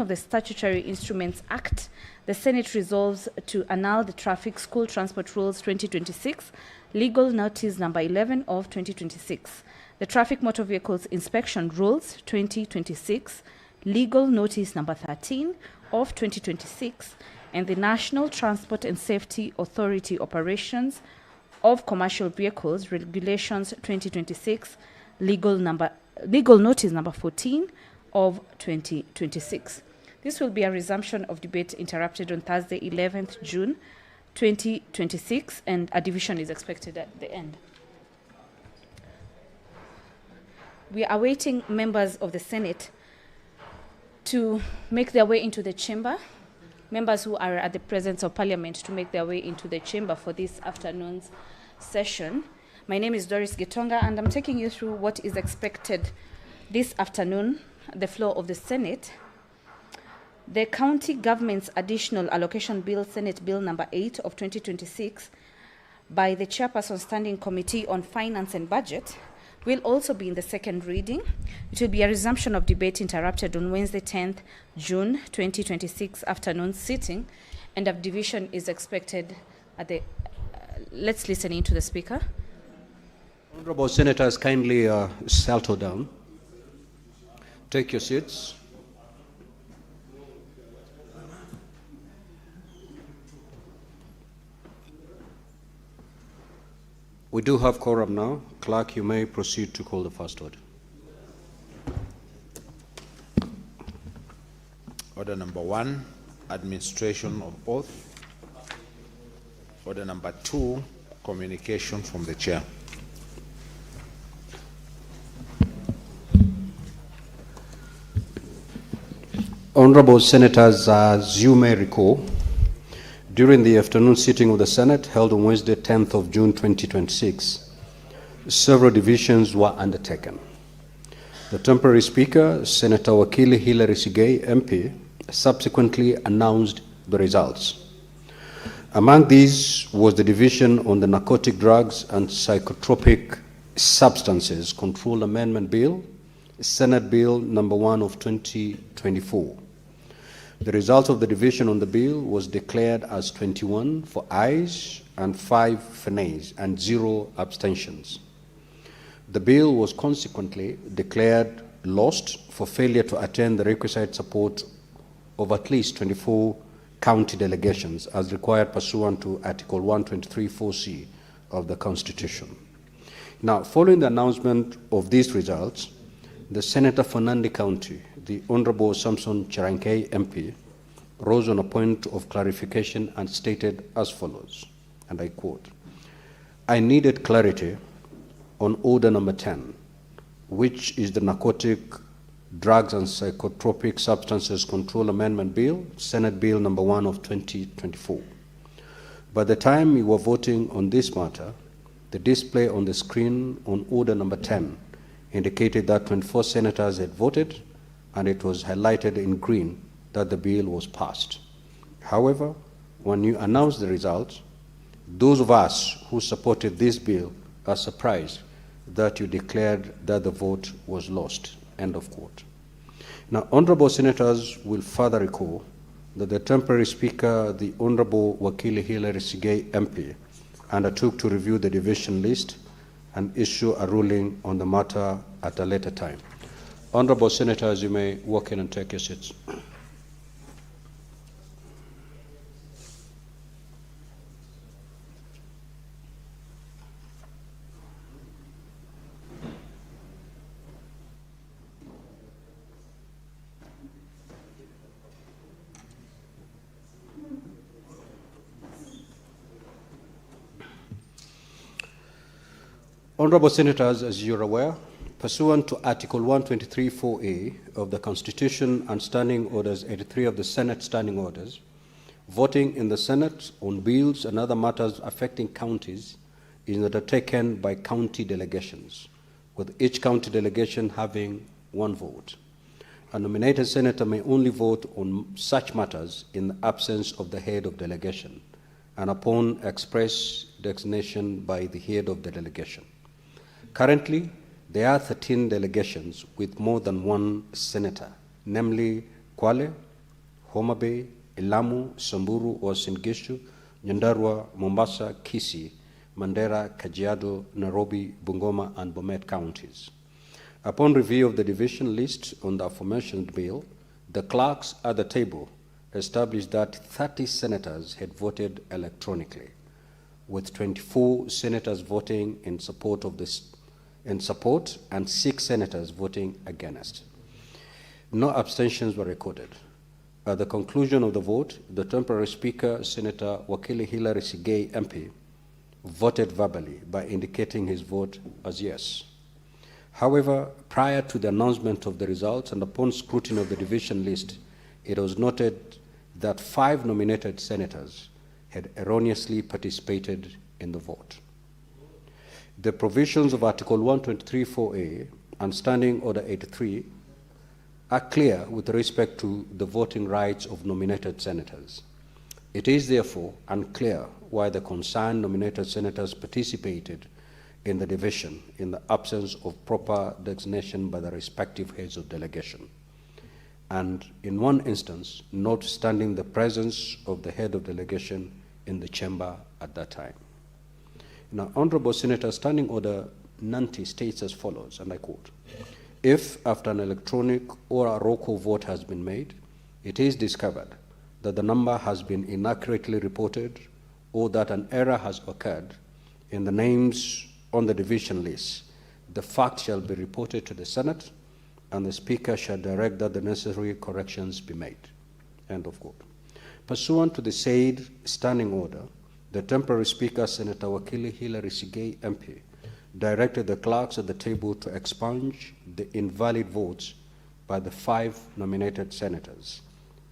of the Statutory Instruments Act, the Senate resolves to annul the Traffic School Transport Rules 2026, Legal Notice Number 11 of 2026, the Traffic Motor Vehicles Inspection Rules 2026, Legal Notice Number 13 of 2026, and the National Transport and Safety Authority Operations of Commercial Vehicles Regulations 2026, Legal Notice Number 14 of 2026. This will be a resumption of debate interrupted on Thursday, 11th June 2026, and a division is expected at the end. We are awaiting members of the Senate to make their way into the chamber, members who are at the presence of Parliament to make their way into the chamber for this afternoon's session. My name is Doris Gitonga, and I'm taking you through what is expected this afternoon, the floor of the Senate. The County Government's Additional Allocation Bill, Senate Bill Number 8 of 2026, by the Chairperson Standing Committee on Finance and Budget, will also be in the second reading. It will be a resumption of debate interrupted on Wednesday, 10th June 2026 afternoon sitting, and a division is expected at the... let's listen in to the Speaker. Honorable Senators, kindly settle down. Take your seats. We do have quorum now. Clerk, you may proceed to call the first order. Order number 1, administration of oath. Order number 2, communication from the chair. Honorable Senators, as you may recall, during the afternoon sitting of the Senate held on Wednesday, 10th of June 2026, several divisions were undertaken. The temporary Speaker, Senator Wakili Hilary Sigei, MP, subsequently announced the results. Among these was the division on the Narcotic Drugs and Psychotropic Substances Control Amendment Bill, Senate Bill Number 1 of 2024. The result of the division on the bill was declared as 21 for ayes and 5 for nays and 0 abstentions. The bill was consequently declared lost for failure to attain the requisite support of at least 24 county delegations as required pursuant to Article 123(4)(c) of the Constitution. Now, following the announcement of these results, the Senator for Nandi County, the Honorable Samson Charankei, MP, rose on a point of clarification and stated as follows, and I quote, "I needed clarity on Order Number 10, which is the Narcotic Drugs and Psychotropic Substances Control Amendment Bill, Senate Bill Number 1 of 2024. By the time we were voting on this matter, the display on the screen on Order Number 10 indicated that 24 senators had voted, and it was highlighted in green that the bill was passed. However, when you announced the results, those of us who supported this bill are surprised that you declared that the vote was lost." End of quote. Now, honorable senators will further recall that the temporary Speaker, the Honorable Wakili Hilary Sigei, MP, undertook to review the division list and issue a ruling on the matter at a later time. Honorable senators, you may walk in and take your seats. Honorable Senators, as you're aware, pursuant to Article 123(4)(a) of the Constitution and Standing Orders 83 of the Senate Standing Orders, voting in the Senate on bills and other matters affecting counties is undertaken by county delegations, with each county delegation having 1 vote. A nominated senator may only vote on such matters in the absence of the head of delegation and upon express designation by the head of the delegation. Currently, there are 13 delegations with more than 1 senator, namely Kwale, Homa Bay, Lamu, Samburu, Uasin Gishu, Nyandarua, Mombasa, Kisii, Mandera, Kajiado, Nairobi, Bungoma, and Bomet counties. Upon review of the division list on the aforementioned bill, the clerks at the table established that 30 senators had voted electronically, with 24 senators voting in support and 6 senators voting against. No abstentions were recorded. At the conclusion of the vote, the temporary speaker, Senator Wakili Hilary Sigei MP, voted verbally by indicating his vote as yes. However, prior to the announcement of the results and upon scrutiny of the division list, it was noted that 5 nominated senators had erroneously participated in the vote. The provisions of Article 123(4)A and Standing Order 83 are clear with respect to the voting rights of nominated senators. It is therefore unclear why the concerned nominated senators participated in the division in the absence of proper designation by the respective heads of delegation, and in one instance, notwithstanding the presence of the head of delegation in the chamber at that time. Now, Honorable Senator, Standing Order 90 states as follows, and I quote, if after an electronic or a roll call vote has been made, it is discovered that the number has been inaccurately reported or that an error has occurred in the names on the division list, the fact shall be reported to the Senate and the Speaker shall direct that the necessary corrections be made. End of quote. Pursuant to the said standing order, the temporary Speaker, Senator Wakili Hilary Sigei MP, directed the clerks at the table to expunge the invalid votes by the 5 nominated senators.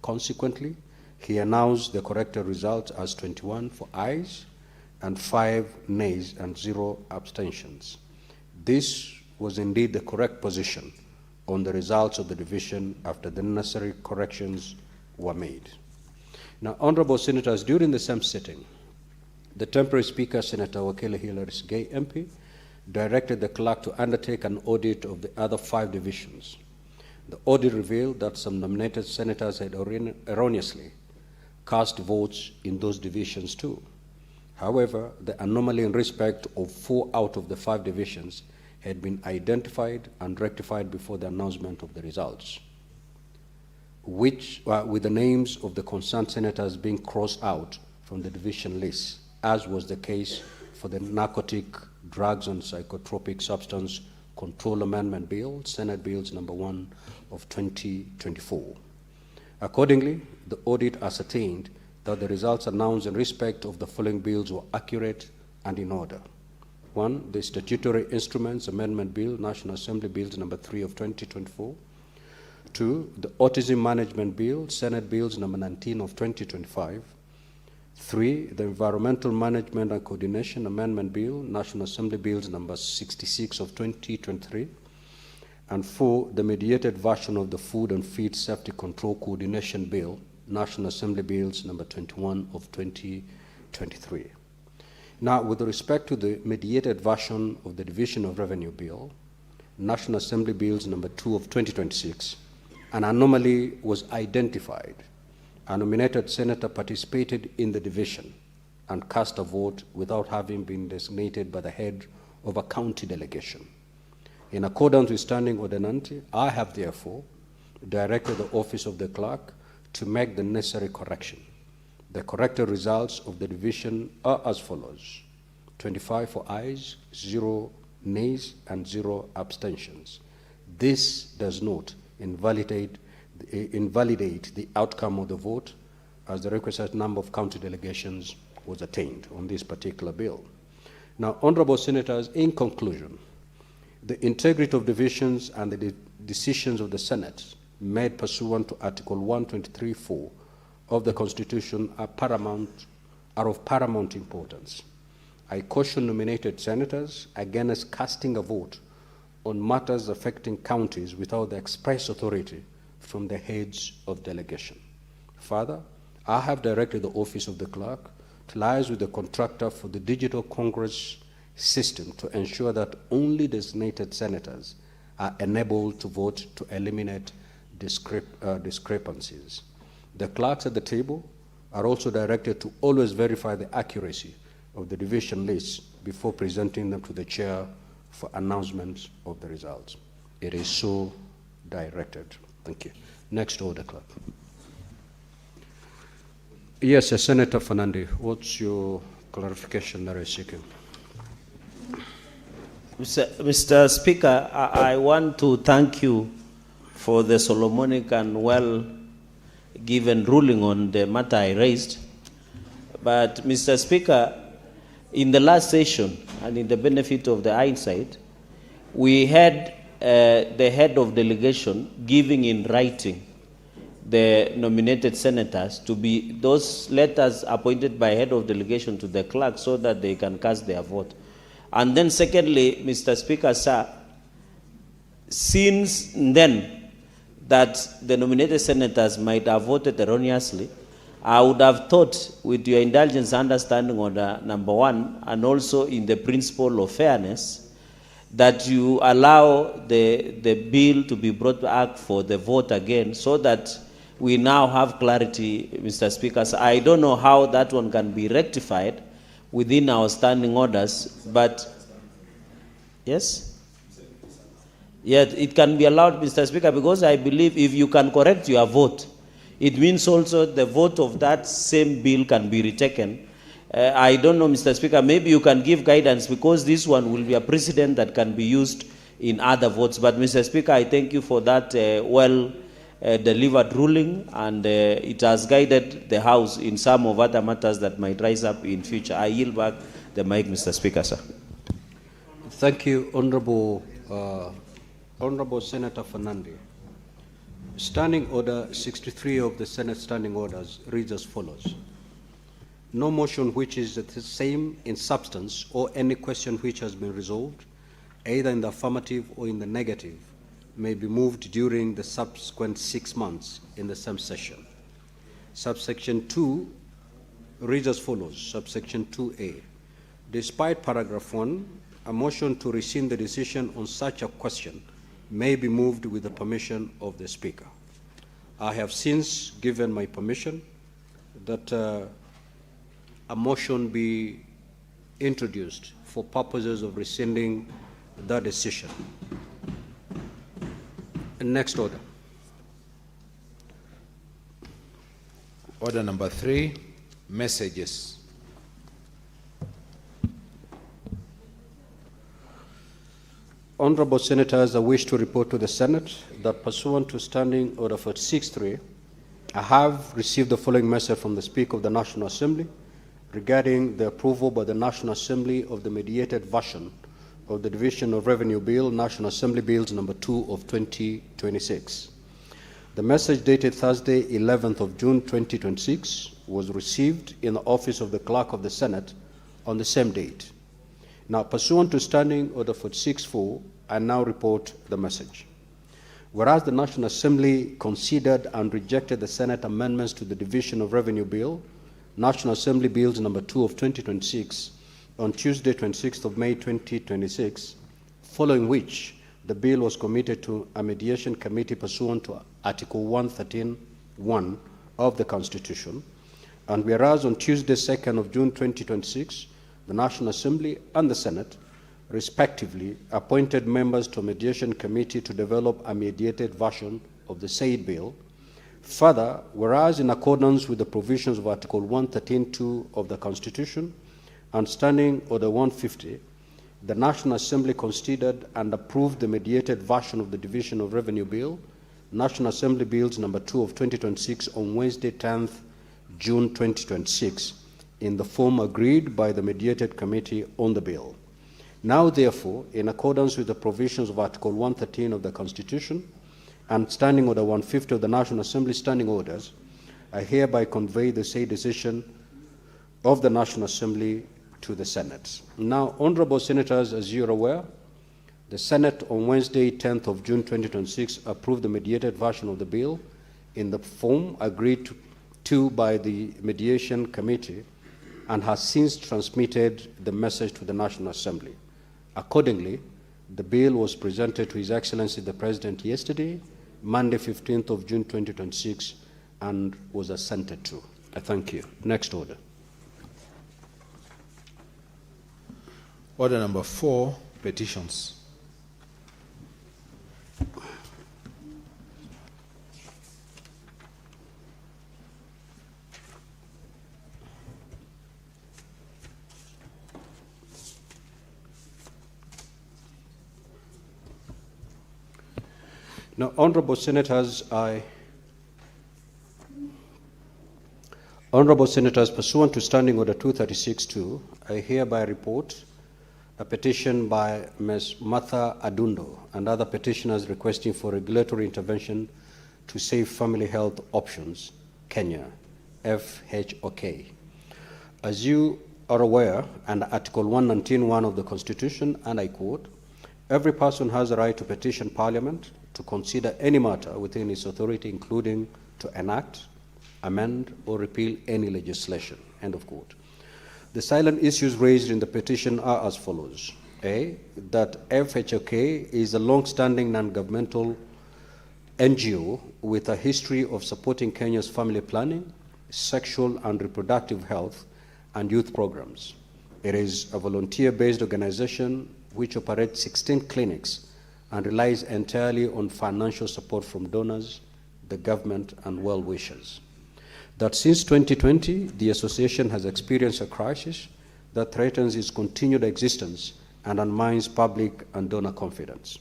Consequently, he announced the corrected results as 21 for ayes and 5 nays and 0 abstentions. This was indeed the correct position on the results of the division after the necessary corrections were made. Now, Honorable Senators, during the same sitting, the temporary Speaker, Senator Wakili Hilary Sigei MP, directed the clerk to undertake an audit of the other 5 divisions. The audit revealed that some nominated senators had erroneously cast votes in those divisions too. However, the anomaly in respect of 4 out of the 5 divisions had been identified and rectified before the announcement of the results, which, with the names of the concerned senators being crossed out from the division list, as was the case for the Narcotic, Drugs and Psychotropic Substance Control Amendment Bill, Senate Bills number 1 of 2024. Accordingly, the audit ascertained that the results announced in respect of the following bills were accurate and in order. 1, the Statutory Instruments Amendment Bill, National Assembly Bills number 3 of 2024. 2, the Autism Management Bill, Senate Bills number 19 of 2025. 3, the Environmental Management and Coordination Amendment Bill, National Assembly Bills number 66 of 2023. And 4, the mediated version of the Food and Feed Safety Control Coordination Bill, National Assembly Bills number 21 of 2023. Now, with respect to the mediated version of the Division of Revenue Bill, National Assembly Bills number 2 of 2026, an anomaly was identified. A nominated senator participated in the division and cast a vote without having been designated by the head of a county delegation. In accordance with Standing Order 90, I have therefore directed the office of the clerk to make the necessary correction. The corrected results of the division are as follows: 25 for ayes, 0 nays, and 0 abstentions. This does not invalidate the outcome of the vote, as the requisite number of county delegations was attained on this particular bill. Now, Honorable Senators, in conclusion, the integrity of divisions and the decisions of the Senate made pursuant to Article 123(4) of the Constitution are of paramount importance. I caution nominated senators against casting a vote on matters affecting counties without the express authority from the heads of delegation. Further, I have directed the office of the clerk to liaise with the contractor for the Digital Congress system to ensure that only designated senators are enabled to vote to eliminate discrepancies. The clerks at the table are also directed to always verify the accuracy of the division lists before presenting them to the chair for announcement of the results. It is so directed. Thank you. Next order, clerk. Yes, Senator Fernandi, what's your clarification that is seeking? Mr. Speaker, I want to thank you for the Solomonic and well-given ruling on the matter I raised. But, Mr. Speaker, in the last session, and in the benefit of the hindsight, we had the head of delegation giving in writing the nominated senators to be those letters appointed by head of delegation to the clerk so that they can cast their vote. And then secondly, Mr. Speaker, sir, since then that the nominated senators might have voted erroneously, I would have thought, with your indulgence understanding order number 1, and also in the principle of fairness, that you allow the bill to be brought back for the vote again so that we now have clarity, Mr. Speaker. So I don't know how that one can be rectified within our standing orders, but yes? Yeah, it can be allowed, Mr. Speaker, because I believe if you can correct your vote, it means also the vote of that same bill can be retaken. I don't know, Mr. Speaker, maybe you can give guidance because this one will be a precedent that can be used in other votes. But, Mr. Speaker, I thank you for that delivered ruling, and it has guided the House in some of other matters that might rise up in future. I yield back the mic, Mr. Speaker, sir. Thank you, Honorable Senator Fernandi. Standing Order 63 of the Senate Standing Orders reads as follows. No motion which is the same in substance or any question which has been resolved, either in the affirmative or in the negative, may be moved during the subsequent 6 months in the same session. Subsection 2 reads as follows. Subsection 2A. Despite paragraph 1, a motion to rescind the decision on such a question may be moved with the permission of the Speaker. I have since given my permission that a motion be introduced for purposes of rescinding the decision. Next order. Order number 3, messages. Honorable Senators, I wish to report to the Senate that pursuant to Standing Order 46.3, I have received the following message from the Speaker of the National Assembly regarding the approval by the National Assembly of the mediated version of the Division of Revenue Bill, National Assembly Bills number 2 of 2026. The message dated Thursday, 11th of June 2026 was received in the office of the Clerk of the Senate on the same date. Now, pursuant to Standing Order 46.4, I now report the message. Whereas the National Assembly considered and rejected the Senate amendments to the Division of Revenue Bill, National Assembly Bills number 2 of 2026, on Tuesday, 26th of May 2026, following which the bill was committed to a mediation committee pursuant to Article 113(1) of the Constitution, and whereas on Tuesday, 2nd of June 2026, the National Assembly and the Senate, respectively, appointed members to a mediation committee to develop a mediated version of the said bill. Further, whereas in accordance with the provisions of Article 113(2) of the Constitution and Standing Order 150, the National Assembly considered and approved the mediated version of the Division of Revenue Bill, National Assembly Bills number 2 of 2026 on Wednesday, 10th June 2026, in the form agreed by the mediated committee on the bill. Now, therefore, in accordance with the provisions of Article 113 of the Constitution and Standing Order 150 of the National Assembly Standing Orders, I hereby convey the said decision of the National Assembly to the Senate. Now, Honorable Senators, as you are aware, the Senate on Wednesday, 10th of June 2026, approved the mediated version of the bill in the form agreed to by the mediation committee and has since transmitted the message to the National Assembly. Accordingly, the bill was presented to His Excellency the President yesterday, Monday, 15th of June 2026, and was assented to. I thank you. Next order. Order number 4, petitions. Now, Honorable Senators, pursuant to Standing Order 236-2, I hereby report a petition by Ms. Martha Adundo and other petitioners requesting for regulatory intervention to save family health options, Kenya, FHOK. As you are aware, under Article 119(1) of the Constitution, and I quote, every person has a right to petition Parliament to consider any matter within its authority, including to enact, amend, or repeal any legislation, end of quote. The salient issues raised in the petition are as follows. A, that FHOK is a long-standing non-governmental NGO with a history of supporting Kenya's family planning, sexual and reproductive health, and youth programs. It is a volunteer-based organization which operates 16 clinics and relies entirely on financial support from donors, the government, and well-wishers. That since 2020, the association has experienced a crisis that threatens its continued existence and undermines public and donor confidence.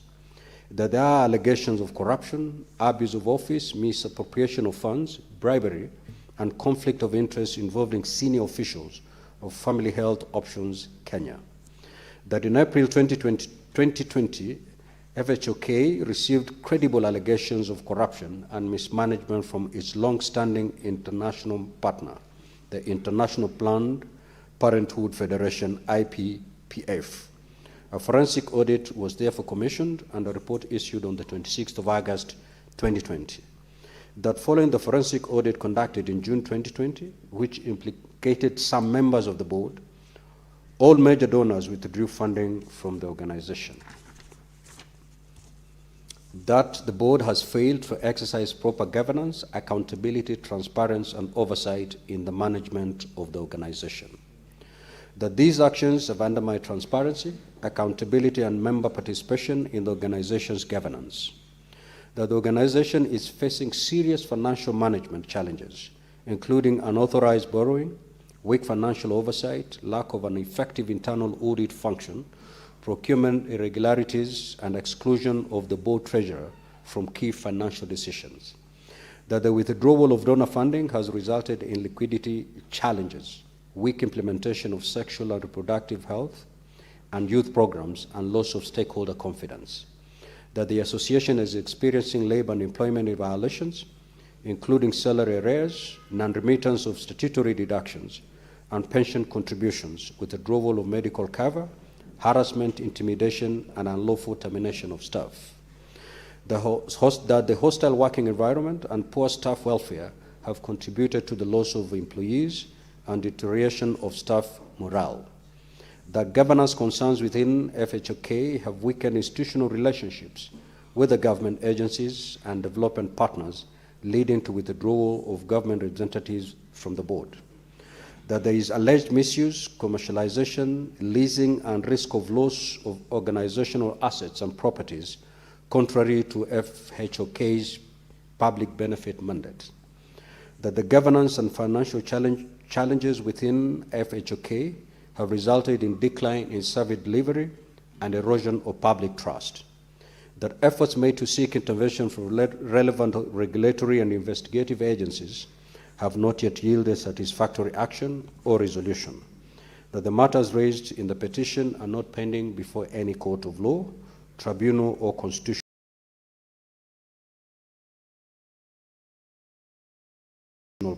That there are allegations of corruption, abuse of office, misappropriation of funds, bribery, and conflict of interest involving senior officials of Family Health Options Kenya. That in April 2020, FHOK received credible allegations of corruption and mismanagement from its long-standing international partner, the International Planned Parenthood Federation, IPPF. A forensic audit was therefore commissioned and a report issued on the 26th of August 2020. That following the forensic audit conducted in June 2020, which implicated some members of the board, all major donors withdrew funding from the organization. That the board has failed to exercise proper governance, accountability, transparency, and oversight in the management of the organization. That these actions have undermined transparency, accountability, and member participation in the organization's governance. That the organization is facing serious financial management challenges, including unauthorized borrowing, weak financial oversight, lack of an effective internal audit function, procurement irregularities, and exclusion of the board treasurer from key financial decisions. That the withdrawal of donor funding has resulted in liquidity challenges, weak implementation of sexual and reproductive health and youth programs, and loss of stakeholder confidence. That the association is experiencing labor and employment violations, including salary arrears, non-remittance of statutory deductions, and pension contributions, withdrawal of medical cover, harassment, intimidation, and unlawful termination of staff. That the hostile working environment and poor staff welfare have contributed to the loss of employees and deterioration of staff morale. That governance concerns within FHOK have weakened institutional relationships with the government agencies and development partners, leading to withdrawal of government representatives from the board. That there is alleged misuse, commercialization, leasing, and risk of loss of organizational assets and properties contrary to FHOK's public benefit mandate. That the governance and financial challenges within FHOK have resulted in decline in service delivery and erosion of public trust. That efforts made to seek intervention from relevant regulatory and investigative agencies have not yet yielded satisfactory action or resolution. That the matters raised in the petition are not pending before any court of law, tribunal, or constitutional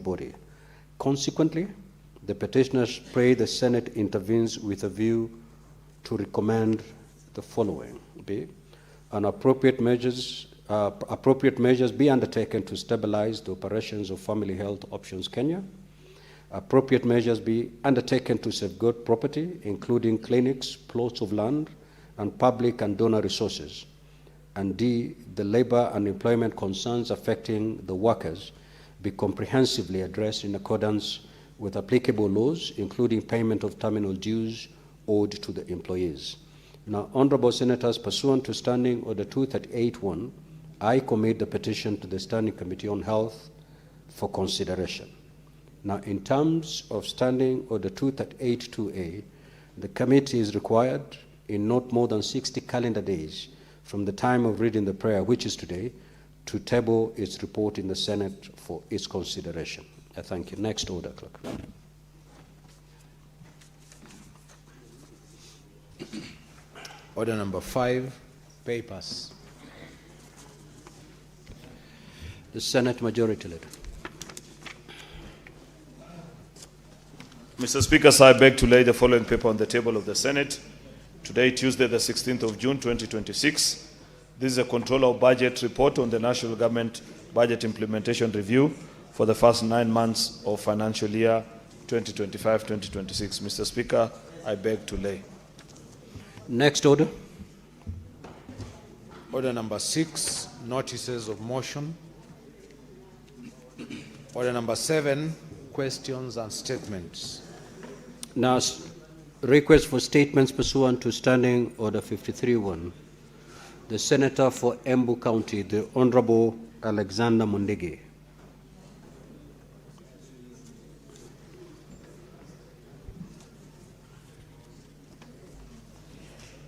body. Consequently, the petitioners pray the Senate intervenes with a view to recommend the following. B, an appropriate measures be undertaken to stabilize the operations of Family Health Options Kenya. Appropriate measures be undertaken to safeguard property, including clinics, plots of land, and public and donor resources. And D, the labor and employment concerns affecting the workers be comprehensively addressed in accordance with applicable laws, including payment of terminal dues owed to the employees. Now, Honorable Senators, pursuant to Standing Order 2381, I commit the petition to the Standing Committee on Health for consideration. Now, in terms of Standing Order 2382A, the committee is required in not more than 60 calendar days from the time of reading the prayer, which is today, to table its report in the Senate for its consideration. I thank you. Next order, Clerk. Order number 5, papers. The Senate Majority Leader. Mr. Speaker, sir, I beg to lay the following paper on the table of the Senate. Today, Tuesday, the 16th of June, 2026. This is a Controller of Budget report on the National Government Budget Implementation Review for the first 9 months of financial year 2025-2026. Mr. Speaker, I beg to lay. Next order. Order number 6, notices of motion. Order number 7, questions and statements. Now, request for statements pursuant to Standing Order 53.1. The Senator for Embu County, the Honorable Alexander Mundege.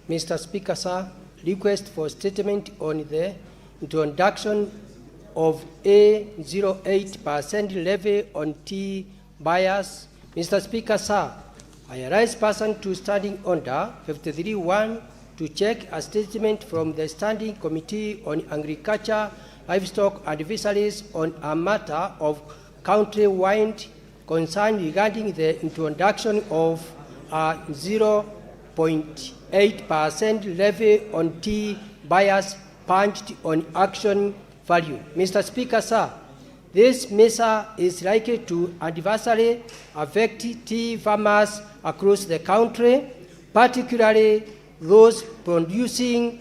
Mr. Speaker, sir, request for statement on the introduction of a 0.8% levy on tea buyers. Mr. Speaker, sir, I rise pursuant to Standing Order 53.1 to check a statement from the Standing Committee on Agriculture, Livestock and Fisheries on a matter of county-wide concern regarding the introduction of a 0.8% levy on tea buyers punched on action value. Mr. Speaker, sir, this measure is likely to adversely affect tea farmers across the country, particularly those producing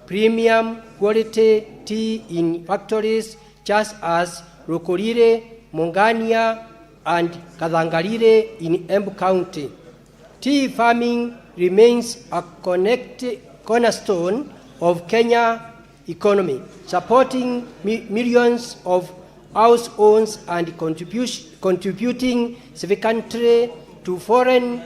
premium quality tea in factories such as Rokorire, Mongania, and Kathangarire in Embu County. Tea farming remains a cornerstone of Kenya's economy, supporting millions of households and contributing significantly to foreign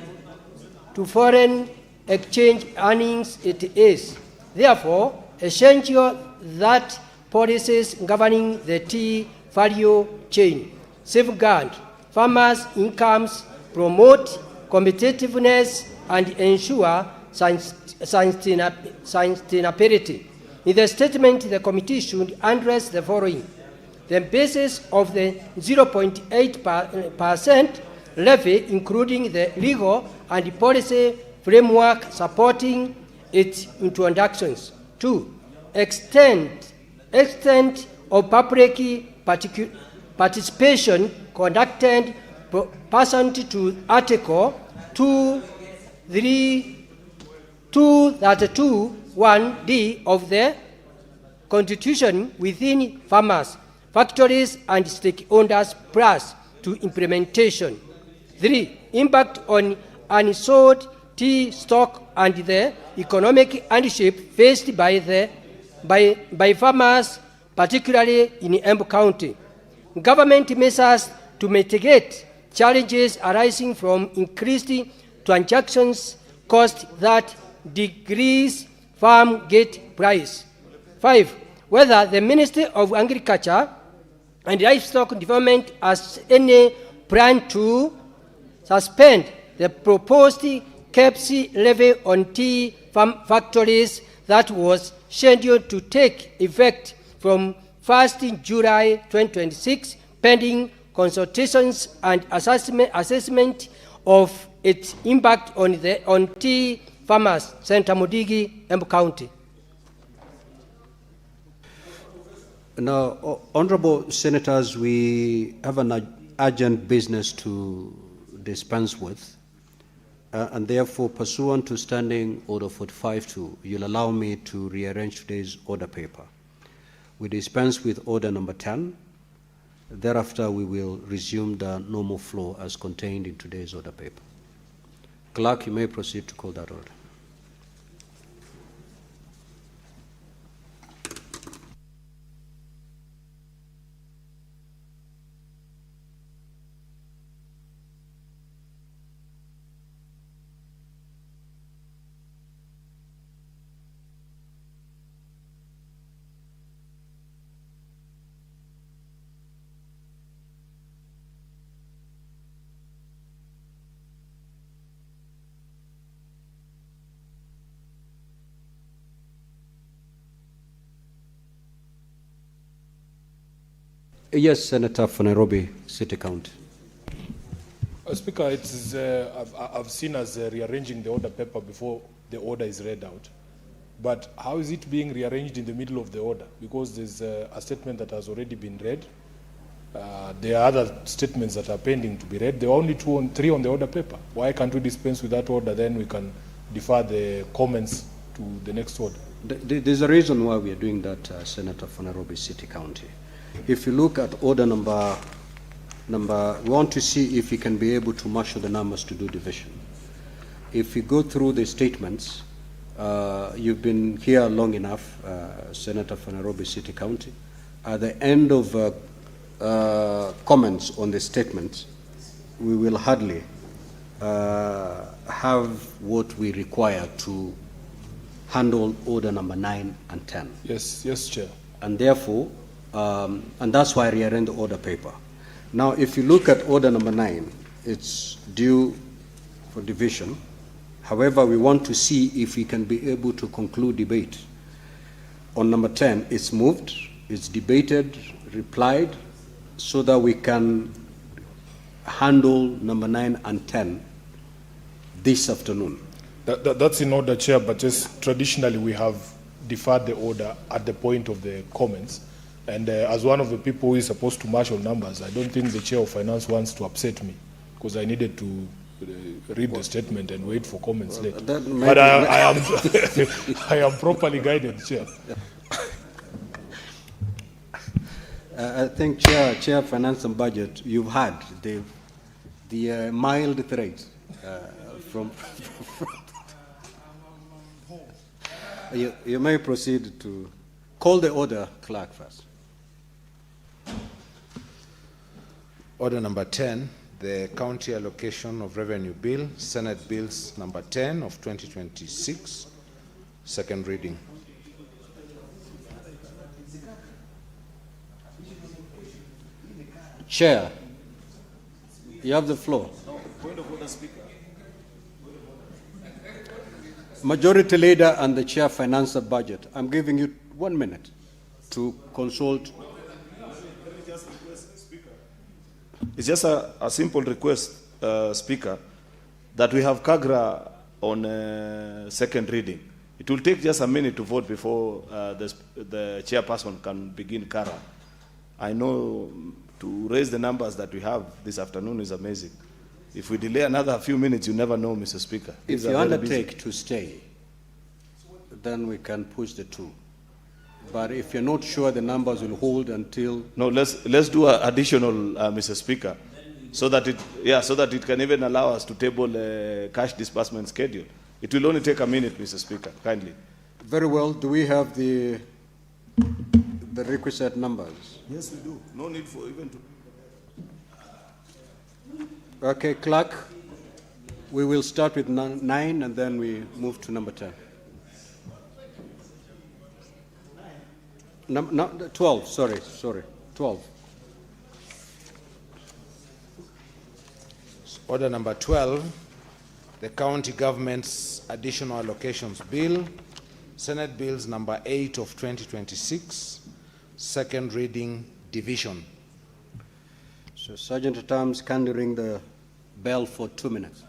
exchange earnings. It is therefore essential that policies governing the tea value chain safeguard farmers' incomes, promote competitiveness, and ensure sustainability. In the statement, the committee should address the following: the basis of the 0.8% levy, including the legal and policy framework supporting its introductions. 2. Extent of public participation conducted pursuant to Article 232(1)(d) of the Constitution within farmers, factories, and stakeholders prior to implementation. 3. Impact on unsold tea stock and the economic hardship faced by farmers, particularly in Embu County. Government measures to mitigate challenges arising from increased transactions cost that decrease farm gate price. 5. Whether the Ministry of Agriculture and Livestock Development has any plan to suspend the proposed KEPC levy on tea farm factories that was scheduled to take effect from 1st July 2026, pending consultations and assessment of its impact on tea farmers. Senator Mudigi, Embu County. Now, Honorable Senators, we have an urgent business to dispense with, and therefore, pursuant to Standing Order 45.2, you'll allow me to rearrange today's order paper. We dispense with order number 10, Thereafter, we will resume the normal flow as contained in today's order paper. Clerk, you may proceed to call that order. Yes, Senator for Nairobi City County. Speaker, it is, I've seen us rearranging the order paper before the order is read out. But how is it being rearranged in the middle of the order? Because there's a statement that has already been read. There are other statements that are pending to be read. There are only three on the order paper. Why can't we dispense with that order? Then we can defer the comments to the next order. There's a reason why we are doing that, Senator for Nairobi City County. If you look at order number, we want to see if we can be able to marshal the numbers to do division. If you go through the statements, you've been here long enough, Senator for Nairobi City County. At the end of comments on the statements, we will hardly have what we require to handle order number 9 and 10. Yes, Chair. And therefore, and that's why I rearranged the order paper. Now, if you look at order number 9, it's due for division. However, we want to see if we can be able to conclude debate. On number 10, it's moved, it's debated, replied, so that we can handle number 9 and 10 this afternoon. That's in order, Chair, but just traditionally we have deferred the order at the point of the comments. And as one of the people who is supposed to marshal numbers, I don't think the Chair of Finance wants to upset me, because I needed to read the statement and wait for comments later. But I am, I am properly guided, Chair. I think, Chair Finance and Budget, you've had the mild threat from you may proceed to call the order, Clerk, first. Order number 10, the County Allocation of Revenue Bill, Senate Bills number 10 of 2026, second reading. Chair, you have the floor. Point of order, Speaker. Majority Leader and the Chair Finance and Budget, I'm giving you 1 minute to consult. It's just a simple request, Speaker, that we have Kagra on second reading. It will take just a minute to vote before the chairperson can begin Kara. I know to raise the numbers that we have this afternoon is amazing. If we delay another few minutes, you never know, Mr. Speaker. If you undertake to stay, then we can push the 2. But if you're not sure the numbers will hold until... No, let's do an additional, Mr. Speaker, so that it can even allow us to table a cash disbursement schedule. It will only take a minute, Mr. Speaker, kindly. Very well. Do we have the requisite numbers? Yes, we do. No need for even to... Okay, Clerk, we will start with 9 and then we move to number 10. 12, sorry, 12. Order number 12, the County Government's Additional Allocations Bill, Senate Bills number 8 of 2026, second reading, division. So, Sergeant at Arms, kindly ring the bell for 2 minutes.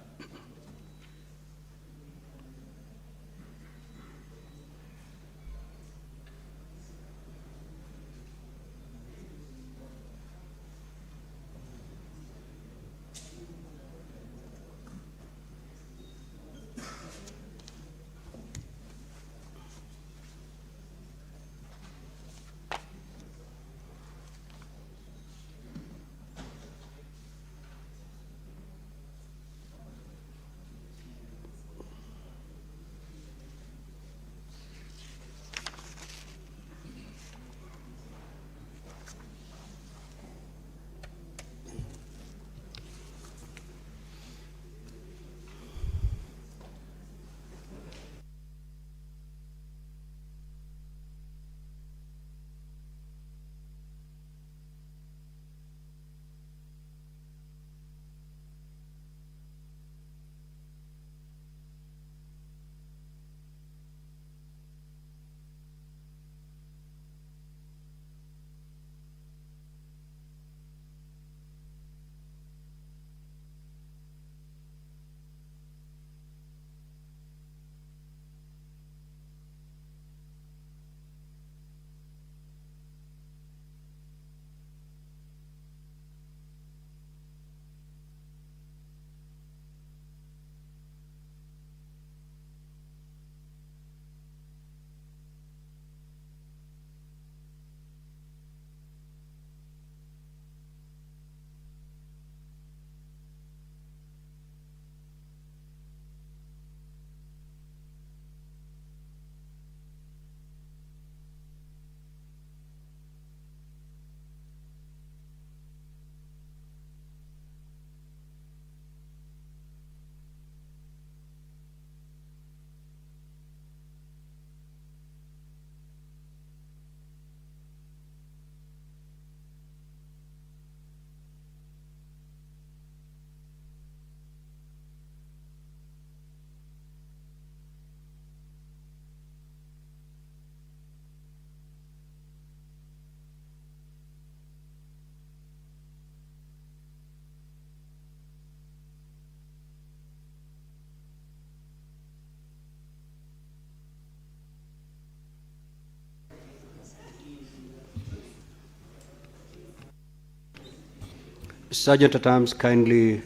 Sergeant at Arms, kindly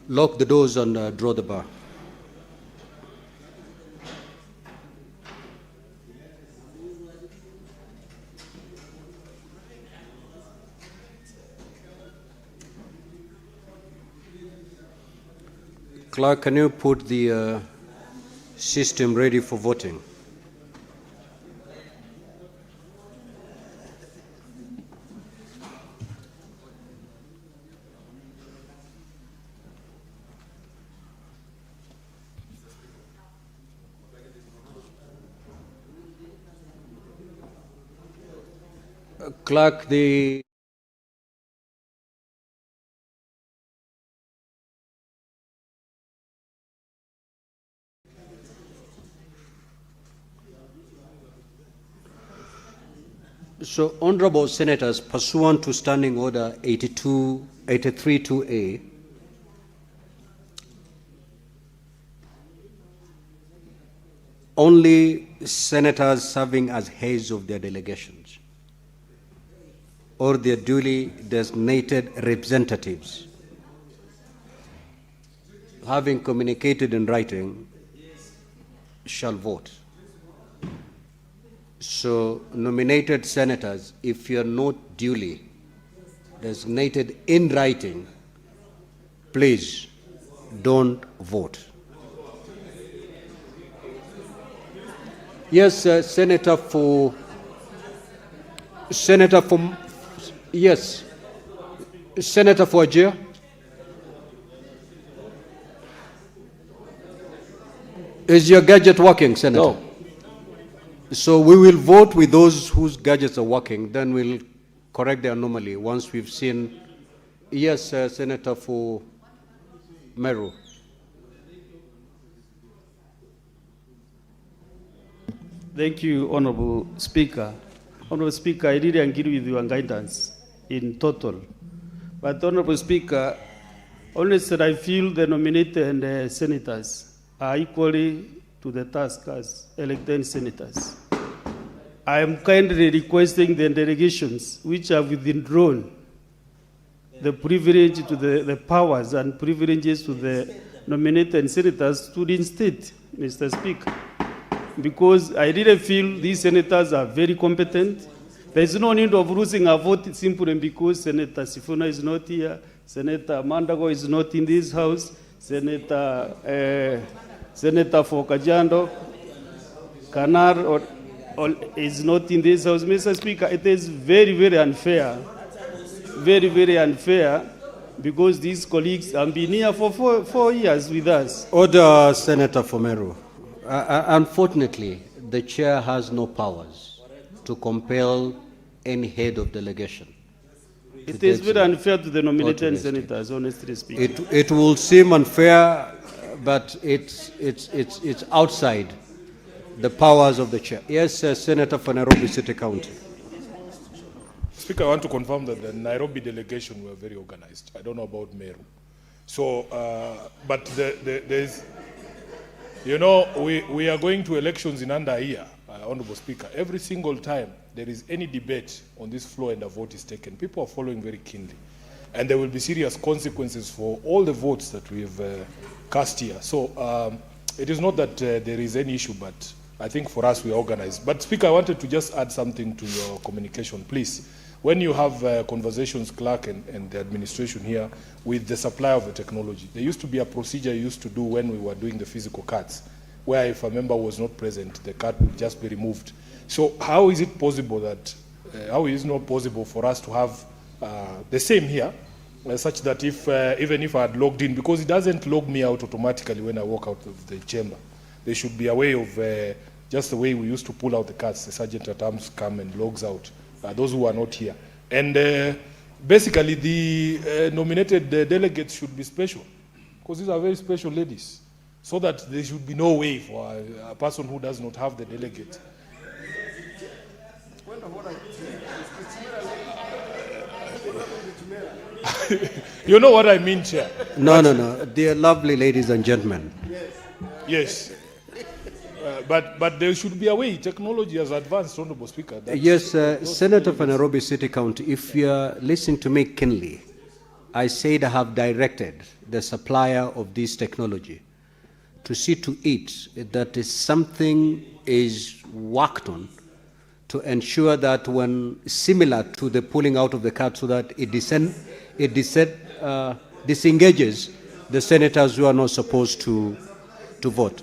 lock the doors and draw the bar. Clerk, can you put the system ready for voting? Clerk, the So, honorable senators, pursuant to Standing Order 83-2A, only senators serving as heads of their delegations or their duly designated representatives, having communicated in writing, shall vote. So, nominated senators, if you are not duly designated in writing, please don't vote. Yes, Senator for yes, Senator for Ajir. Is your gadget working, Senator? No. So we will vote with those whose gadgets are working, then we'll correct the anomaly once we've seen. Yes, Senator for Meru. Thank you, Honorable Speaker. Honorable Speaker, I really agree with your guidance in total. But Honorable Speaker, honestly, I feel the nominated senators are equally to the task as elected senators. I am kindly requesting the delegations which have withdrawn the privilege to the powers and privileges to the nominated senators to reinstate, Mr. Speaker. Because I really feel these senators are very competent. There is no need of losing a vote simply because Senator Sifuna is not here, Senator Mandago is not in this house, Senator for Kajando, Kanar is not in this house. Mr. Speaker, it is very, very unfair, because these colleagues have been here for four years with us. Order, Senator Fomeru. Unfortunately, the chair has no powers to compel any head of delegation. It is very unfair to the nominated senators, honestly speaking. It will seem unfair, but it's outside the powers of the chair. Yes, Senator for Nairobi City County. Speaker, I want to confirm that the Nairobi delegation were very organized. I don't know about Meru. So, but there's, you know, we are going to elections in under a year, Honorable Speaker. Every single time there is any debate on this floor and a vote is taken, people are following very keenly. And there will be serious consequences for all the votes that we've cast here. So it is not that there is any issue, but I think for us we are organized. But Speaker, I wanted to just add something to your communication, please. When you have conversations, clerk and the administration here, with the supplier of the technology, there used to be a procedure you used to do when we were doing the physical cards, where if a member was not present, the card would just be removed. So how is it possible that, how is it not possible for us to have the same here, such that if even if I had logged in, because it doesn't log me out automatically when I walk out of the chamber, there should be a way of, just the way we used to pull out the cards, the sergeant at arms come and logs out those who are not here. And basically the nominated delegates should be special, because these are very special ladies, so that there should be no way for a person who does not have the delegate. You know what I mean, Chair? No. Dear lovely ladies and gentlemen. Yes. But there should be a way. Technology has advanced, Honorable Speaker. Yes, Senator for Nairobi City County, if you are listening to me keenly, I said I have directed the supplier of this technology to see to it that something is worked on to ensure that when similar to the pulling out of the card, so that it disengages the senators who are not supposed to vote.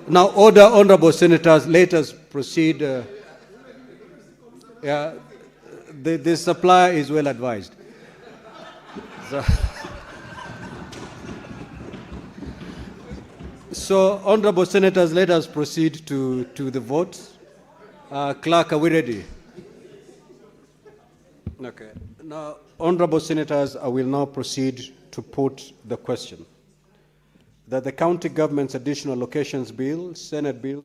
Now, honorable senators, let us proceed. The supplier is well advised. So, honorable senators, let us proceed to the vote. Clerk, are we ready? Okay. Now, honorable senators, I will now proceed to put the question that the County Government's Additional Locations Bill, Senate Bill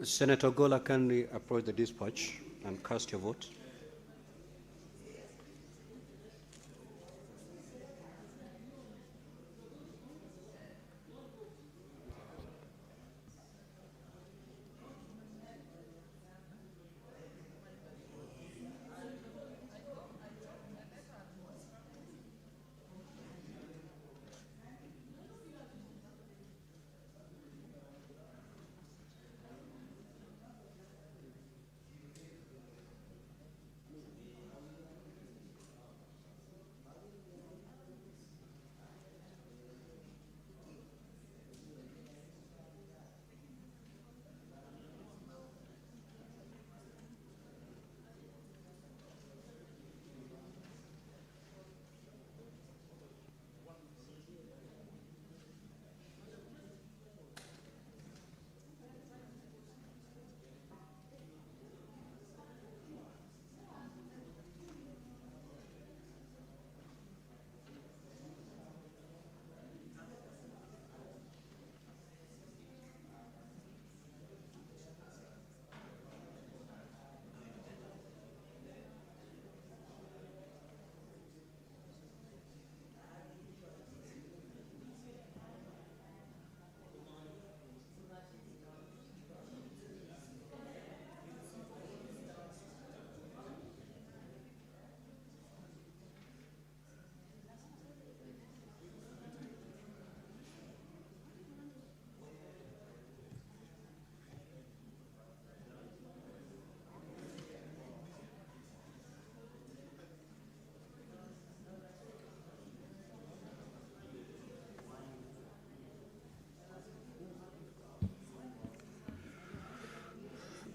Senator Gola, kindly approach the dispatch and cast your vote.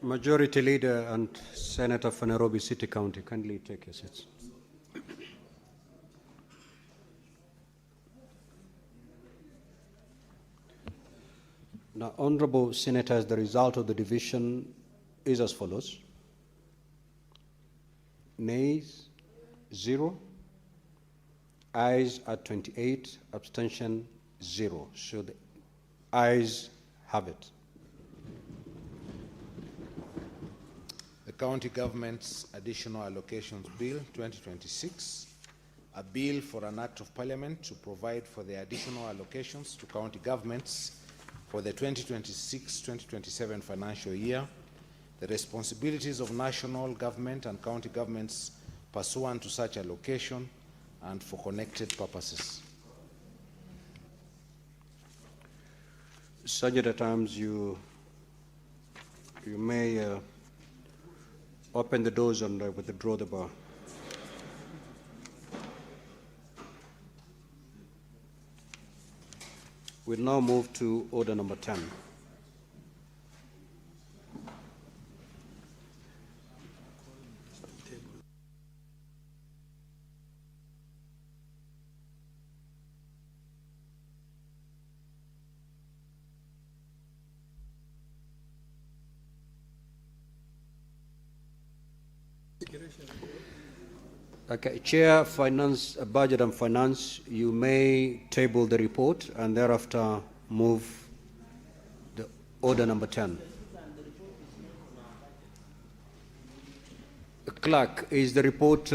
Majority Leader and Senator for Nairobi City County, kindly take your seats. Now, Honorable Senators, the result of the division is as follows. Nays, 0. Ayes are 28, abstention 0. So the ayes have it. The County Government's Additional Allocations Bill 2026, a bill for an Act of Parliament to provide for the additional allocations to county governments for the 2026-2027 financial year, the responsibilities of national government and county governments pursuant to such allocation, and for connected purposes. Sergeant at Arms, you may open the doors and withdraw the bar. We'll now move to order number 10. Okay, Chair, Finance, Budget and Finance, you may table the report and thereafter move the order number 10. Clerk, is the report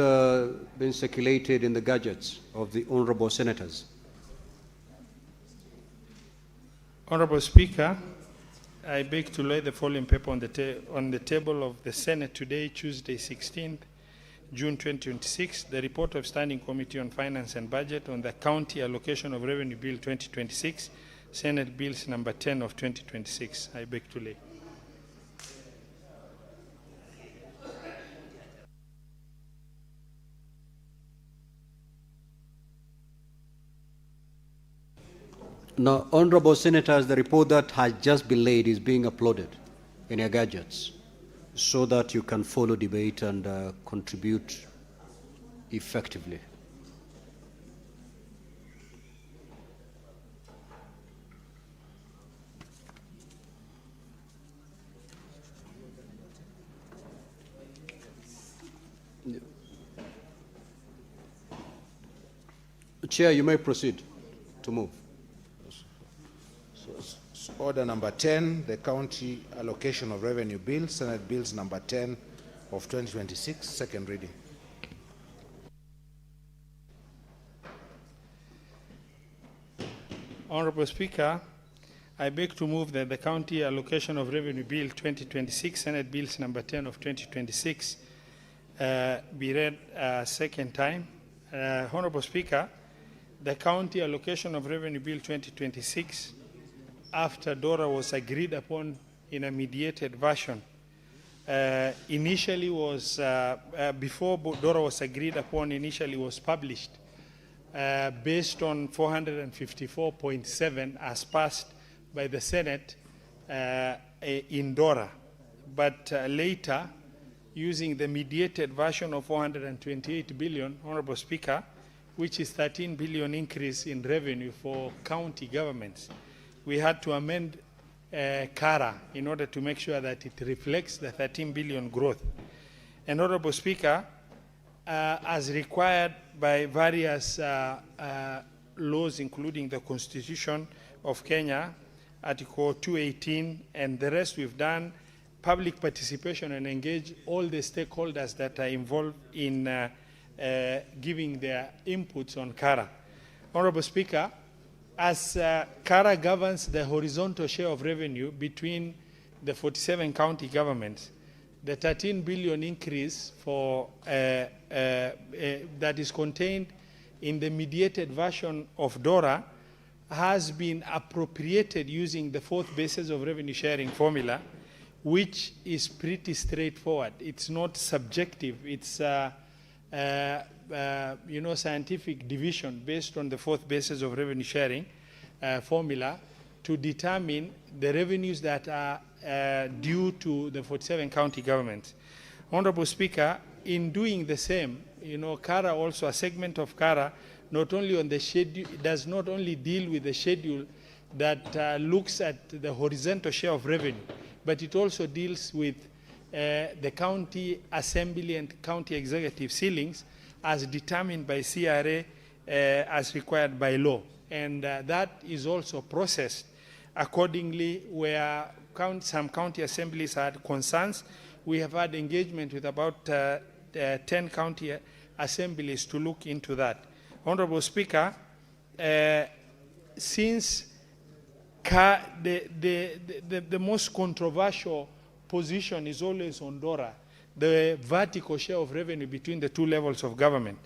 being circulated in the gadgets of the Honourable Senators? Honourable Speaker, I beg to lay the following paper on the table of the Senate today, Tuesday, 16th June 2026, the report of Standing Committee on Finance and Budget on the County Allocation of Revenue Bill 2026, Senate Bills number 10 of 2026. I beg to lay. Now, Honourable Senators, the report that has just been laid is being uploaded in your gadgets so that you can follow debate and contribute effectively. Chair, you may proceed to move. Order number 10, the County Allocation of Revenue Bill, Senate Bills number 10 of 2026, second reading. Honorable Speaker, I beg to move that the County Allocation of Revenue Bill 2026, Senate Bills number 10 of 2026, be read a second time. Honorable Speaker, the County Allocation of Revenue Bill 2026, after DORA was agreed upon in a mediated version, initially was, before DORA was agreed upon, initially was published based on 454.7 as passed by the Senate in DORA. But later, using the mediated version of 428 billion, Honorable Speaker, which is 13 billion increase in revenue for county governments, we had to amend CARA in order to make sure that it reflects the 13 billion growth. And Honorable Speaker, as required by various laws, including the Constitution of Kenya, Article 218, and the rest, we've done public participation and engage all the stakeholders that are involved in giving their inputs on CARA. Honorable Speaker, as CARA governs the horizontal share of revenue between the 47 county governments, the 13 billion increase for that is contained in the mediated version of DORA has been appropriated using the fourth basis of revenue sharing formula, which is pretty straightforward. It's not subjective. It's scientific division based on the fourth basis of revenue sharing formula to determine the revenues that are due to the 47 county governments. Honorable Speaker, in doing the same, CARA also, a segment of CARA, not only on the schedule, does not only deal with the schedule that looks at the horizontal share of revenue, but it also deals with the county assembly and county executive ceilings as determined by CRA as required by law. And that is also processed accordingly where some county assemblies had concerns. We have had engagement with about 10 county assemblies to look into that. Honorable Speaker, since the most controversial position is always on DORA, the vertical share of revenue between the two levels of government.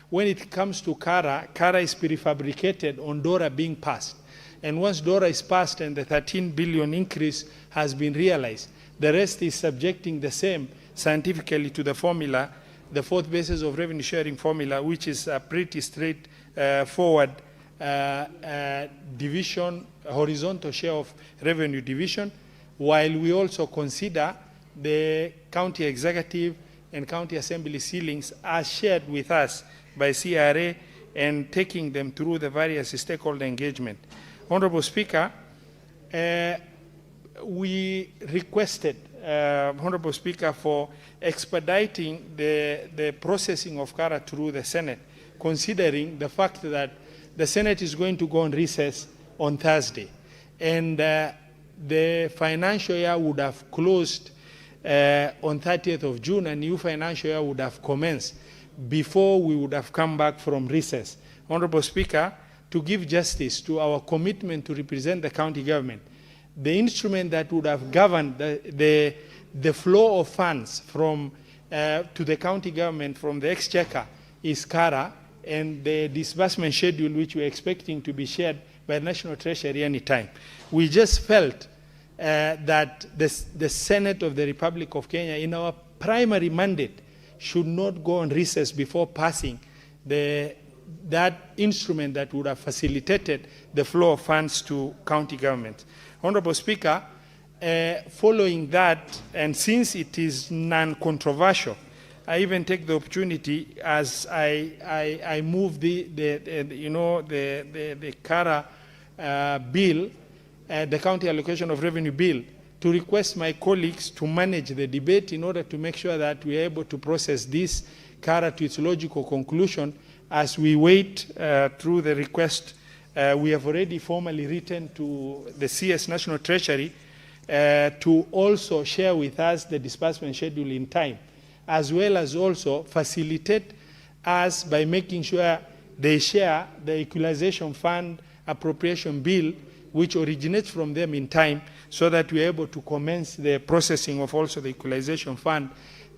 When it comes to CARA, CARA is prefabricated on DORA being passed. And once DORA is passed and the 13 billion increase has been realized, the rest is subjecting the same scientifically to the formula, the fourth basis of revenue sharing formula, which is a pretty straightforward division, horizontal share of revenue division, while we also consider the county executive and county assembly ceilings as shared with us by CRA and taking them through the various stakeholder engagement. Honorable Speaker, we requested, Honorable Speaker, for expediting the processing of CARA through the Senate, considering the fact that the Senate is going to go on recess on Thursday. And the financial year would have closed on 30th of June, and new financial year would have commenced before we would have come back from recess. Honorable Speaker, to give justice to our commitment to represent the county government, the instrument that would have governed the flow of funds from to the county government from the exchequer is CARA, and the disbursement schedule, which we're expecting to be shared by the National Treasury anytime. We just felt that the Senate of the Republic of Kenya, in our primary mandate, should not go on recess before passing that instrument that would have facilitated the flow of funds to county government. Honorable Speaker, following that, and since it is non-controversial, I even take the opportunity as I move the CARA bill, the County Allocation of Revenue Bill, to request my colleagues to manage the debate in order to make sure that we are able to process this CARA to its logical conclusion as we wait through the request we have already formally written to the CS National Treasury to also share with us the disbursement schedule in time, as well as also facilitate us by making sure they share the equalization fund appropriation bill, which originates from them in time, so that we're able to commence the processing of also the equalization fund.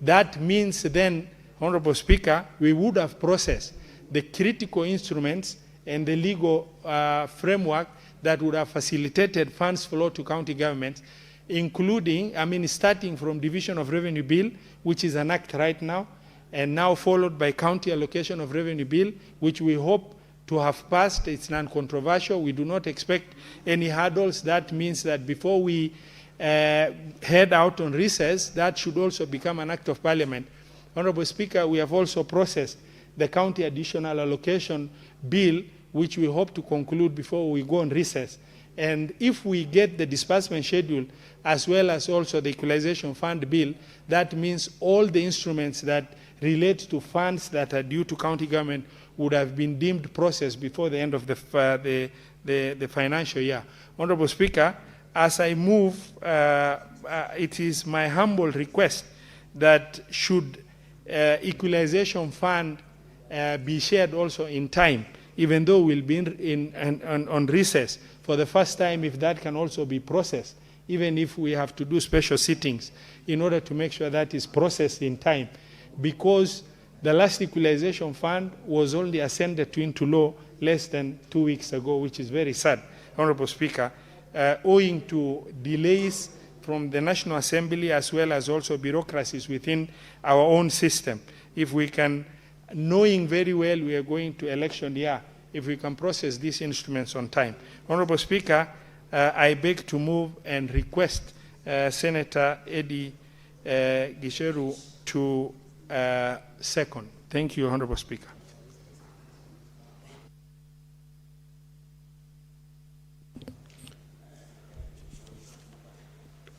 That means then, Honorable Speaker, we would have processed the critical instruments and the legal framework that would have facilitated funds flow to county governments, including, starting from Division of Revenue Bill, which is an act right now, and now followed by County Allocation of Revenue Bill, which we hope to have passed. It's non-controversial. We do not expect any hurdles. That means that before we head out on recess, that should also become an act of parliament. Honorable Speaker, we have also processed the County Additional Allocation Bill, which we hope to conclude before we go on recess. And if we get the disbursement schedule, as well as also the equalization fund bill, that means all the instruments that relate to funds that are due to county government would have been deemed processed before the end of the financial year. Honorable Speaker, as I move, it is my humble request that should equalization fund be shared also in time, even though we'll be on recess for the first time, if that can also be processed, even if we have to do special sittings in order to make sure that is processed in time, because the last equalization fund was only ascended into law less than 2 weeks ago, which is very sad, Honorable Speaker, owing to delays from the National Assembly as well as also bureaucracies within our own system. If we can, knowing very well we are going to election year, if we can process these instruments on time. Honorable Speaker, I beg to move and request Senator Eddie Gicheru to second. Thank you, Honorable Speaker.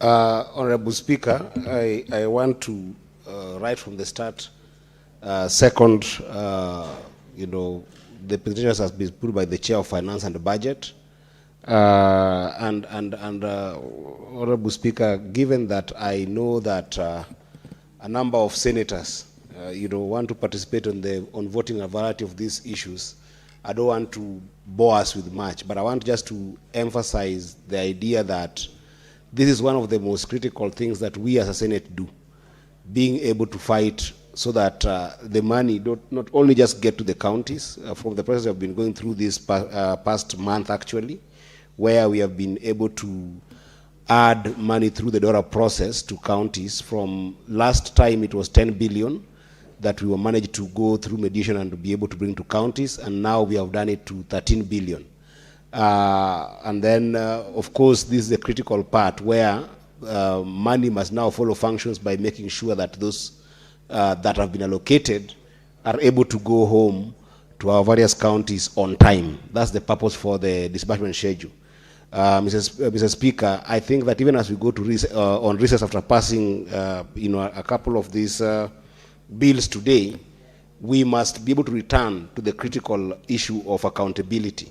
Honorable Speaker, I want to, right from the start, second, the presentation has been put by the Chair of Finance and Budget. Honorable Speaker, given that I know that a number of senators, want to participate on voting a variety of these issues, I don't want to bore us with much, but I want just to emphasize the idea that this is one of the most critical things that we as a Senate do, being able to fight so that the money not only just get to the counties. From the process we have been going through this past month actually, where we have been able to add money through the DORA process to counties. From last time it was 10 billion that we were managed to go through mediation and to be able to bring to counties, and now we have done it to 13 billion. And then, of course, this is the critical part where money must now follow functions by making sure that those that have been allocated are able to go home to our various counties on time. That's the purpose for the disbursement schedule. Mr. Speaker, I think that even as we go to on recess after passing, a couple of these bills today, we must be able to return to the critical issue of accountability.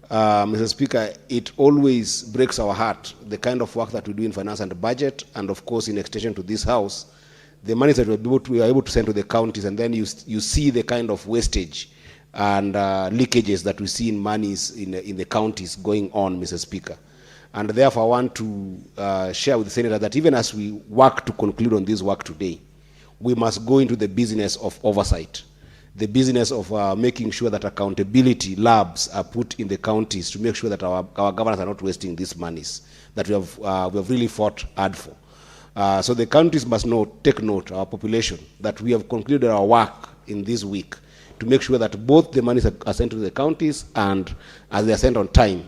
Mr. Speaker, it always breaks our heart, the kind of work that we do in finance and budget, and of course in extension to this house, the money that we are able to send to the counties, and then you see the kind of wastage and leakages that we see in monies in the counties going on, Mr. Speaker. And therefore I want to share with the Senator that even as we work to conclude on this work today, we must go into the business of oversight, the business of making sure that accountability labs are put in the counties to make sure that our governors are not wasting these monies that we have really fought hard for. So the counties must take note, our population, that we have concluded our work in this week to make sure that both the monies are sent to the counties and as they are sent on time.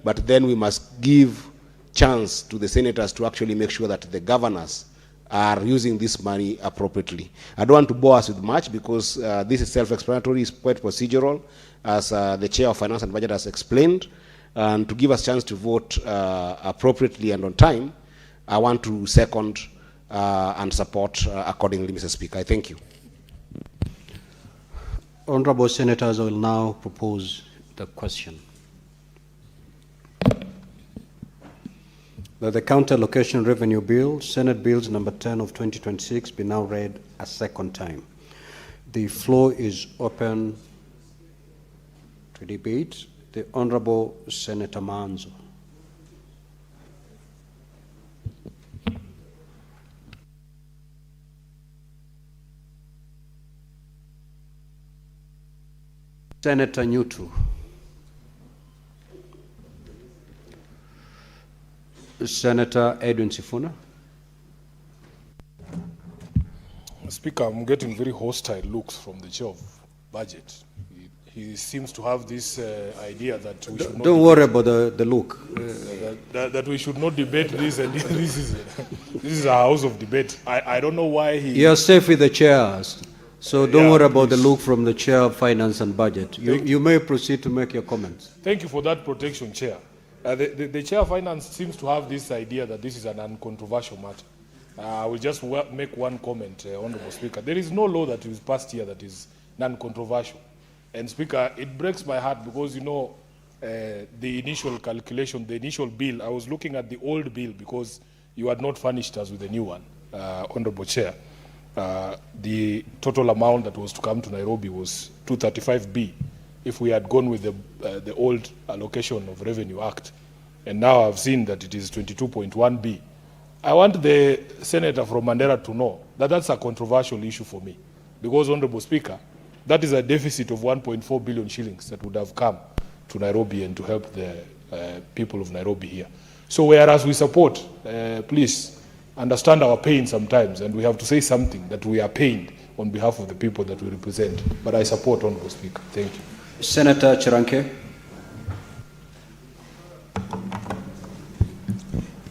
But then we must give chance to the senators to actually make sure that the governors are using this money appropriately. I don't want to bore us with much because this is self-explanatory, it's quite procedural, as the Chair of Finance and Budget has explained, and to give us a chance to vote appropriately and on time, I want to second and support accordingly, Mr. Speaker. I thank you. Honorable Senators, I will now propose the question. that the County Allocation Revenue Bill, Senate Bills number 10 of 2026, be now read a second time. The floor is open to debate. The Honorable Senator Manzo. Senator Nyutu. Senator Edwin Sifuna. Speaker, I'm getting very hostile looks from the chair of budget. He seems to have this idea that we should not... Don't worry about the look. That we should not debate this, and this is a house of debate. I don't know why he... You're safe with the chairs, so don't worry about the look from the chair of finance and budget. You may proceed to make your comments. Thank you for that protection, Chair. The chair of finance seems to have this idea that this is an uncontroversial matter. I will just make one comment, Honorable Speaker. There is no law that is passed here that is non-controversial. And Speaker, it breaks my heart because, you know, the initial calculation, the initial bill, I was looking at the old bill because you had not furnished us with a new one, Honorable Chair. The total amount that was to come to Nairobi was 235B if we had gone with the old Allocation of Revenue Act. And now I've seen that it is 22.1B. I want the senator from Mandera to know that that's a controversial issue for me because, Honorable Speaker, that is a deficit of 1.4 billion shillings that would have come to Nairobi and to help the people of Nairobi here. So whereas we support, please understand our pain sometimes, and we have to say something that we are pained on behalf of the people that we represent. But I support, Honorable Speaker. Thank you. Senator Chiranke.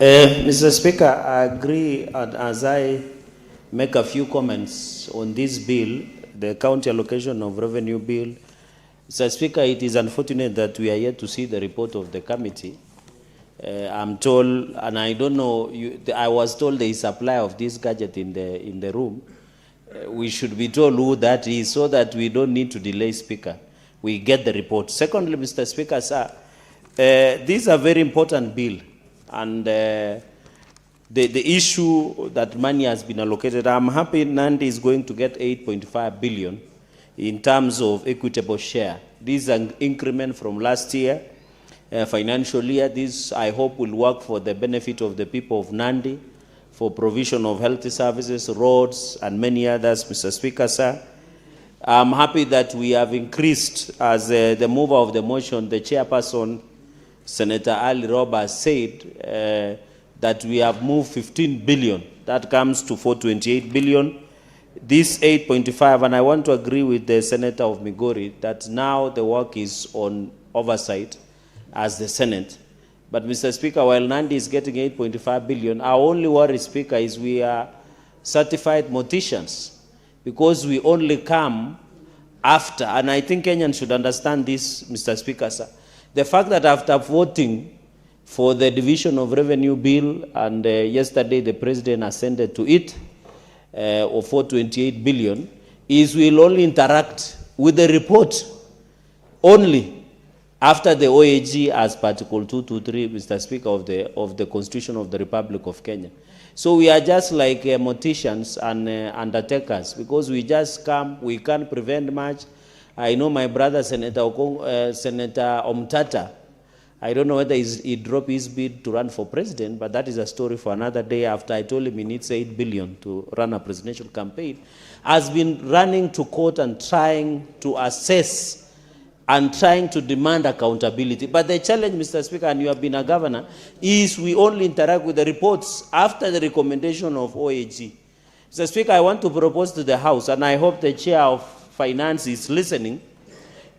Mr. Speaker, I agree, and as I make a few comments on this bill, the County Allocation of Revenue Bill, Mr. Speaker, it is unfortunate that we are yet to see the report of the committee. I'm told, and I don't know, I was told there is supply of this gadget in the room. We should be told who that is so that we don't need to delay, Speaker. We get the report. Secondly, Mr. Speaker, sir, this is a very important bill. And the issue that money has been allocated, I'm happy Nandi is going to get 8.5 billion in terms of equitable share. This is an increment from last year, financial year. This, I hope, will work for the benefit of the people of Nandi, for provision of health services, roads, and many others, Mr. Speaker, sir. I'm happy that we have increased, as the mover of the motion, the chairperson, Senator Ali Roberts, said that we have moved 15 billion. That comes to 428 billion. This 8.5, and I want to agree with the Senator of Migori that now the work is on oversight as the Senate. But Mr. Speaker, while Nandi is getting 8.5 billion, our only worry, Speaker, is we are certified morticians because we only come after, and I think Kenyans should understand this, Mr. Speaker, sir. The fact that after voting for the Division of Revenue Bill, and yesterday the President assented to it, of 428 billion, is we'll only interact with the report only after the OAG as Article 223, Mr. Speaker, of the Constitution of the Republic of Kenya. So we are just like morticians and undertakers because we just come, we can't prevent much. I know my brother, Senator Omtata, I don't know whether he dropped his bid to run for president, but that is a story for another day. After I told him he needs 8 billion to run a presidential campaign, has been running to court and trying to assess and trying to demand accountability. But the challenge, Mr. Speaker, and you have been a governor, is we only interact with the reports after the recommendation of OAG. Mr. Speaker, I want to propose to the House, and I hope the Chair of Finance is listening,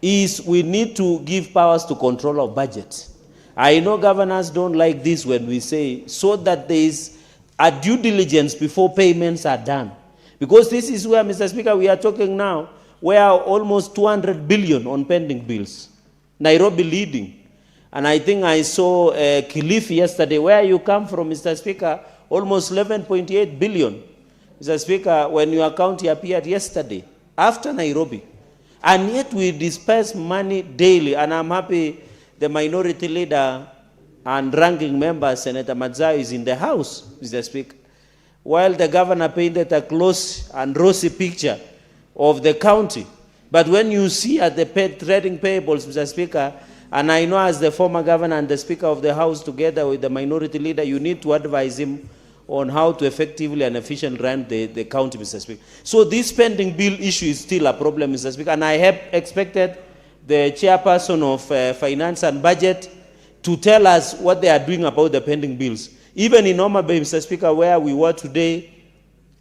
is we need to give powers to control our budget. I know governors don't like this when we say, so that there is a due diligence before payments are done. Because this is where, Mr. Speaker, we are talking now, where almost 200 billion on pending bills. Nairobi leading. And I think I saw Kilifi yesterday, where you come from, Mr. Speaker, almost 11.8 billion. Mr. Speaker, when your county appeared yesterday, after Nairobi. And yet we disperse money daily, and I'm happy the minority leader, and ranking member, Senator Mazzao, is in the House, Mr. Speaker, while the governor painted a close and rosy picture of the county. But when you see at the trading payables, Mr. Speaker, and I know as the former governor and the Speaker of the House together with the minority leader, you need to advise him on how to effectively and efficiently run the county, Mr. Speaker. So this pending bill issue is still a problem, Mr. Speaker, and I have expected the chairperson of Finance and Budget to tell us what they are doing about the pending bills. Even in Homa Bay, Mr. Speaker, where we were today,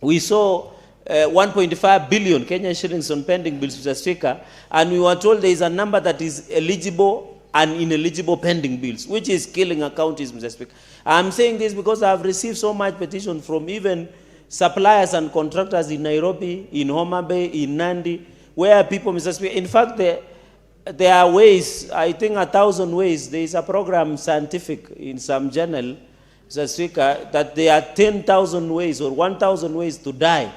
we saw 1.5 billion Kenyan shillings on pending bills, Mr. Speaker, and we were told there is a number that is eligible and ineligible pending bills, which is killing our counties, Mr. Speaker. I'm saying this because I've received so much petition from even suppliers and contractors in Nairobi, in Homa Bay, in Nandi, where people, Mr. Speaker, in fact, there are ways, I think 1,000 ways. There is a program scientific in some journal, Mr. Speaker, that there are 10,000 ways or 1,000 ways to die.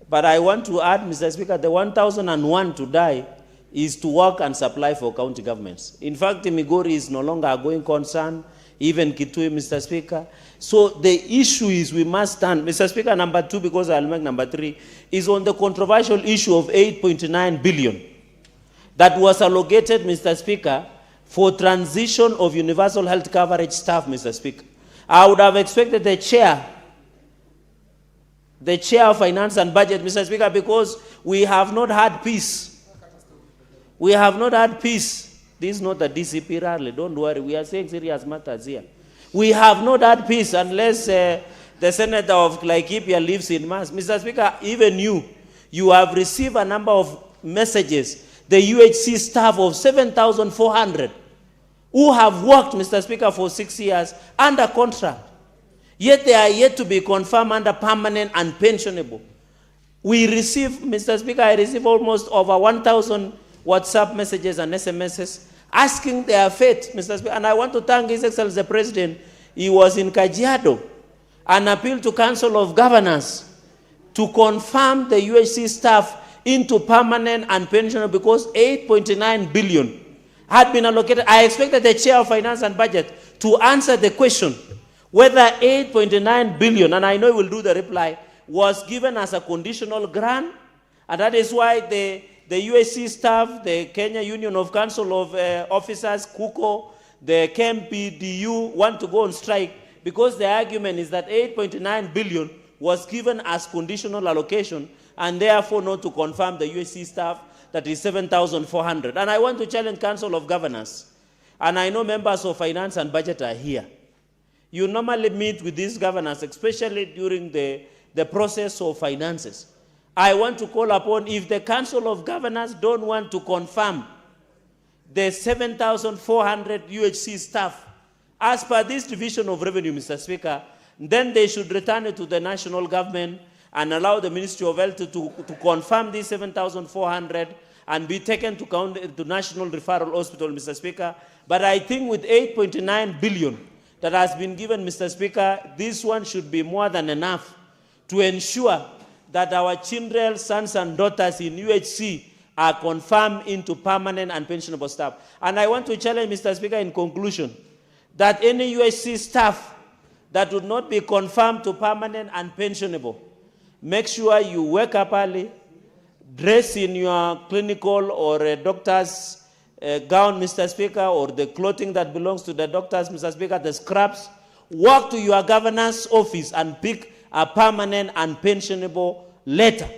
But I want to add, Mr. Speaker, the 1,001 to die is to work and supply for county governments. In fact, Migori is no longer a going concern, even Kitui, Mr. Speaker. So the issue is we must stand, Mr. Speaker, number 2, because I'll make number 3, is on the controversial issue of 8.9 billion that was allocated, Mr. Speaker, for transition of universal health coverage staff, Mr. Speaker. I would have expected the chair of Finance and Budget, Mr. Speaker, because we have not had peace. We have not had peace. This is not a DCP rally. Don't worry. We are saying serious matters here. We have not had peace unless the senator of Laikipia lives in Mass. Mr. Speaker, even you have received a number of messages. The UHC staff of 7,400 who have worked, Mr. Speaker, for 6 years under contract. Yet they are yet to be confirmed under permanent and pensionable. We receive, Mr. Speaker, I receive almost over 1,000 WhatsApp messages and SMSs asking their fate, Mr. Speaker. And I want to thank His Excellency the President. He was in Kajiado and appealed to Council of Governors to confirm the UHC staff into permanent and pensionable because 8.9 billion had been allocated. I expected the Chair of Finance and Budget to answer the question whether 8.9 billion, and I know he will do the reply, was given as a conditional grant, and that is why the USC staff, the Kenya Union of Council of Officers, KUKO, the KMPDU want to go on strike because the argument is that 8.9 billion was given as conditional allocation and therefore not to confirm the USC staff that is 7,400. And I want to challenge Council of Governors, and I know members of Finance and Budget are here. You normally meet with these governors, especially during the process of finances. I want to call upon, if the Council of Governors don't want to confirm the 7,400 UHC staff, as per this division of revenue, Mr. Speaker, then they should return it to the national government and allow the Ministry of Health to confirm these 7,400 and be taken to National Referral Hospital, Mr. Speaker. But I think with 8.9 billion that has been given, Mr. Speaker, this one should be more than enough to ensure that our children, sons and daughters in UHC are confirmed into permanent and pensionable staff. And I want to challenge, Mr. Speaker, in conclusion, that any UHC staff that would not be confirmed to permanent and pensionable, make sure you wake up early, dress in your clinical or a doctor's gown, Mr. Speaker, or the clothing that belongs to the doctors, Mr. Speaker, the scrubs, walk to your governor's office and pick a permanent and pensionable letter.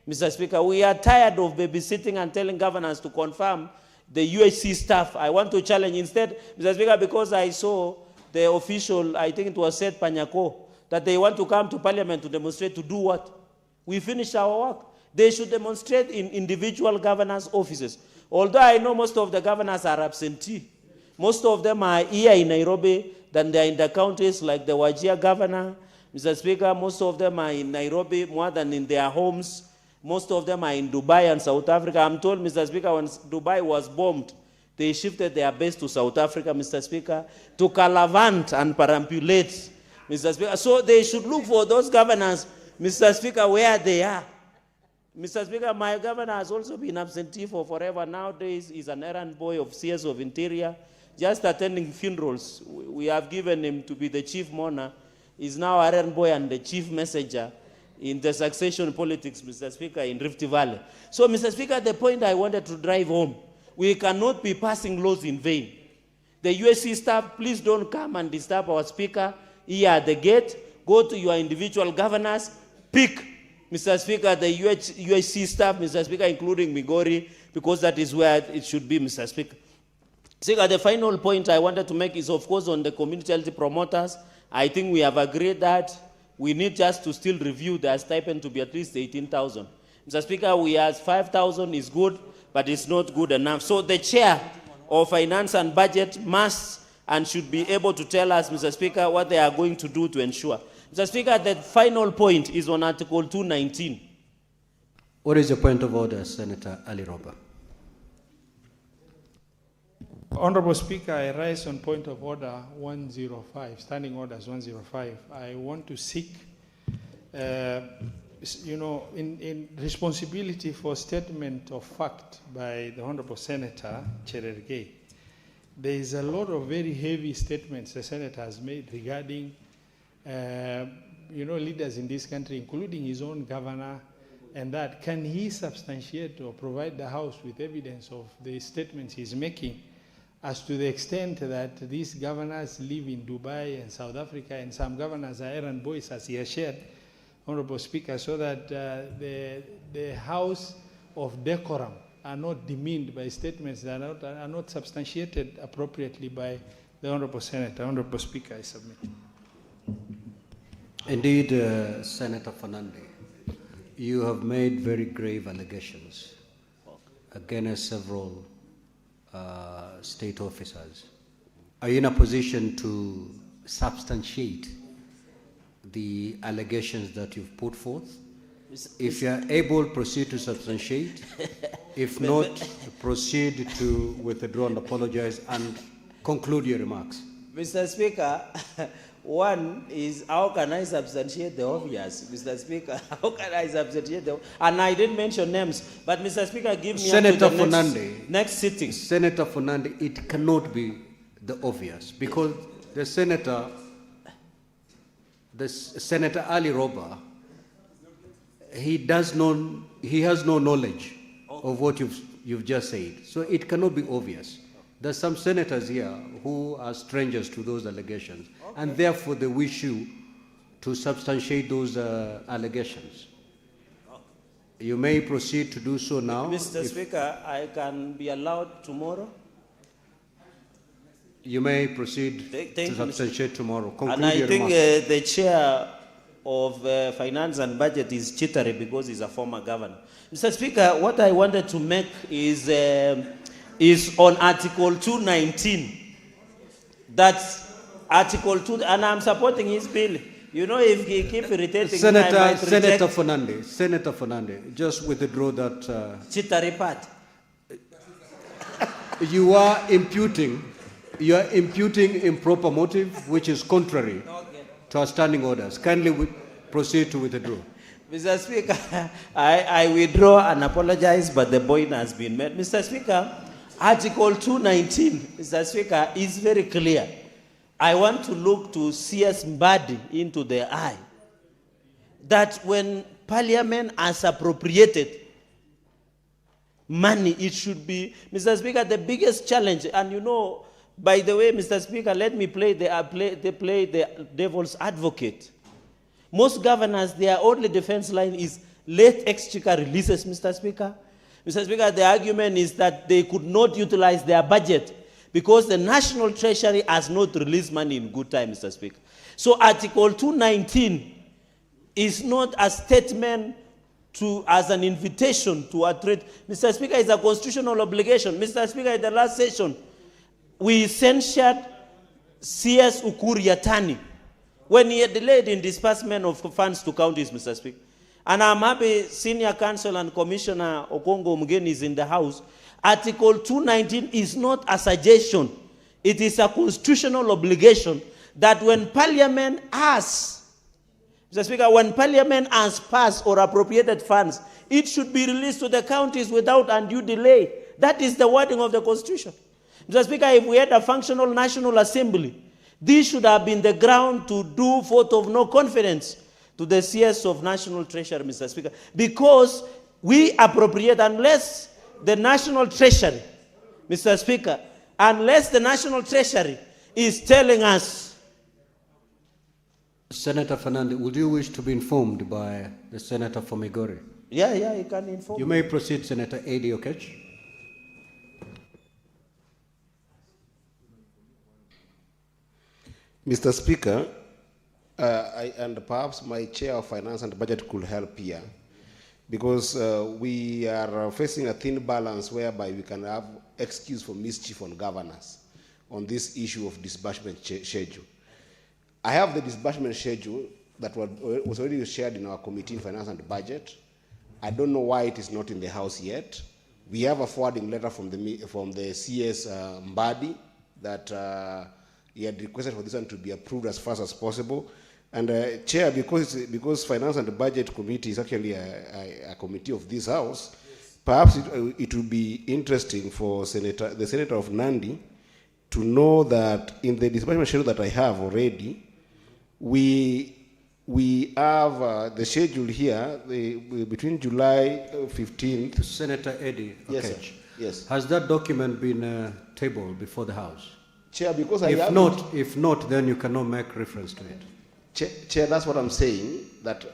Mr. Speaker, we are tired of babysitting and telling governors to confirm the UHC staff. I want to challenge instead, Mr. Speaker, because I saw the official, I think it was said Panyako, that they want to come to Parliament to demonstrate to do what? We finished our work. They should demonstrate in individual governors' offices. Although I know most of the governors are absentee. Most of them are here in Nairobi, then they are in the counties like the Wajir governor. Mr. Speaker, most of them are in Nairobi more than in their homes. Most of them are in Dubai and South Africa. I'm told, Mr. Speaker, when Dubai was bombed, they shifted their base to South Africa, Mr. Speaker, to Calavant and perambulate, Mr. Speaker. So they should look for those governors, Mr. Speaker, where they are. Mr. Speaker, my governor has also been absentee for forever. Nowadays, he's an errand boy of CS of Interior. just attending funerals. We have given him to be the chief mourner. He's now a errand boy and the chief messenger in the succession politics, Mr. Speaker, in Rift Valley. So, Mr. Speaker, the point I wanted to drive home, we cannot be passing laws in vain. The USC staff, please don't come and disturb our Speaker here at the gate. Go to your individual governors, pick, Mr. Speaker, the USC staff, Mr. Speaker, including Migori, because that is where it should be, Mr. Speaker. Speaker, the final point I wanted to make is, of course, on the community health promoters. I think we have agreed that we need just to still review their stipend to be at least 18,000. Mr. Speaker, we ask 5,000 is good, but it's not good enough. So the chair of Finance and Budget must and should be able to tell us, Mr. Speaker, what they are going to do to ensure. Mr. Speaker, the final point is on Article 219. What is your point of order, Senator Ali Roba? Honorable Speaker, I rise on point of order 105, Standing Orders 105. I want to seek, in responsibility for statement of fact by the Honorable Senator Cherargei. There is a lot of very heavy statements the Senator has made regarding, leaders in this country, including his own governor, and that. Can he substantiate or provide the House with evidence of the statements he's making as to the extent that these governors live in Dubai and South Africa, and some governors are errand boys, as he has shared, Honorable Speaker, so that the House of decorum are not demeaned by statements that are not substantiated appropriately by the Honorable Senator. Honorable Speaker, I submit. Indeed, Senator Fernandez, you have made very grave allegations against several state officers. Are you in a position to substantiate the allegations that you've put forth? If you are able, proceed to substantiate. If not, proceed to withdraw and apologize and conclude your remarks. Mr. Speaker, one is, how can I substantiate the obvious? Mr. Speaker, how can I substantiate the obvious? And I didn't mention names, but Mr. Speaker, give me Senator up to the Fernandez, next sitting. Senator Fernandez, it cannot be the obvious, because the Senator Ali Roba, he has no knowledge of what you've just said. So it cannot be obvious. There's some senators here who are strangers to those allegations, and therefore they wish you to substantiate those allegations. You may proceed to do so now. Mr. Speaker, I can be allowed tomorrow? You may proceed to substantiate tomorrow. Conclude and I your think remarks. the chair of Finance and Budget is jittery because he's a former governor. Mr. Speaker, what I wanted to make is on Article 219. That's Article 2, and I'm supporting his bill. You know, if he keeps irritating Senator Fernandez, just withdraw that. Jittery part. You are imputing improper motive, which is contrary to our standing orders. Kindly proceed to withdraw. Mr. Speaker, I withdraw and apologize, but the point has been made. Mr. Speaker, Article 219, Mr. Speaker, is very clear. I want to look to CS Mbadi into the eye that when Parliament has appropriated money, it should be, Mr. Speaker, the biggest challenge. And you know, by the way, Mr. Speaker, let me play the devil's advocate. Most governors, their only defense line is late exchequer releases, Mr. Speaker. Mr. Speaker, the argument is that they could not utilize their budget because the National Treasury has not released money in good time, Mr. Speaker. So Article 219 is not a statement as an invitation to a trade. Mr. Speaker, it's a constitutional obligation. Mr. Speaker, in the last session, we censured CS Ukur Yatani when he had delayed in disbursement of funds to counties, Mr. Speaker. And I'm happy Senior Counsel and Commissioner Okongo Mugeni is in the House. Article 219 is not a suggestion. It is a constitutional obligation that when Parliament has, Mr. Speaker, when Parliament has passed or appropriated funds, it should be released to the counties without undue delay. That is the wording of the Constitution. Mr. Speaker, if we had a functional National Assembly, this should have been the ground to do vote of no confidence to the CS of National Treasury, Mr. Speaker, because we appropriate unless the National Treasury, Mr. Speaker, unless the National Treasury is telling us. Senator Fernandez, would you wish to be informed by the Senator from Migori? Yeah, you can inform. You may proceed, Senator Eddie Okech. Mr. Speaker, and perhaps my chair of Finance and Budget could help here, because we are facing a thin balance whereby we can have excuse for mischief on governors on this issue of disbursement schedule. I have the disbursement schedule that was already shared in our committee in Finance and Budget. I don't know why it is not in the House yet. We have a forwarding letter from the CS Mbadi that he had requested for this one to be approved as fast as possible. And Chair, because Finance and Budget Committee is actually a committee of this House, perhaps it would be interesting for the Senator of Nandi to know that in the disbursement schedule that I have already, we have the schedule here between July 15th. Senator Eddie Okech. Yes, sir. Yes. Has that document been tabled before the House? Chair, because if not, then you cannot make reference to it. Chair, that's what I'm saying, that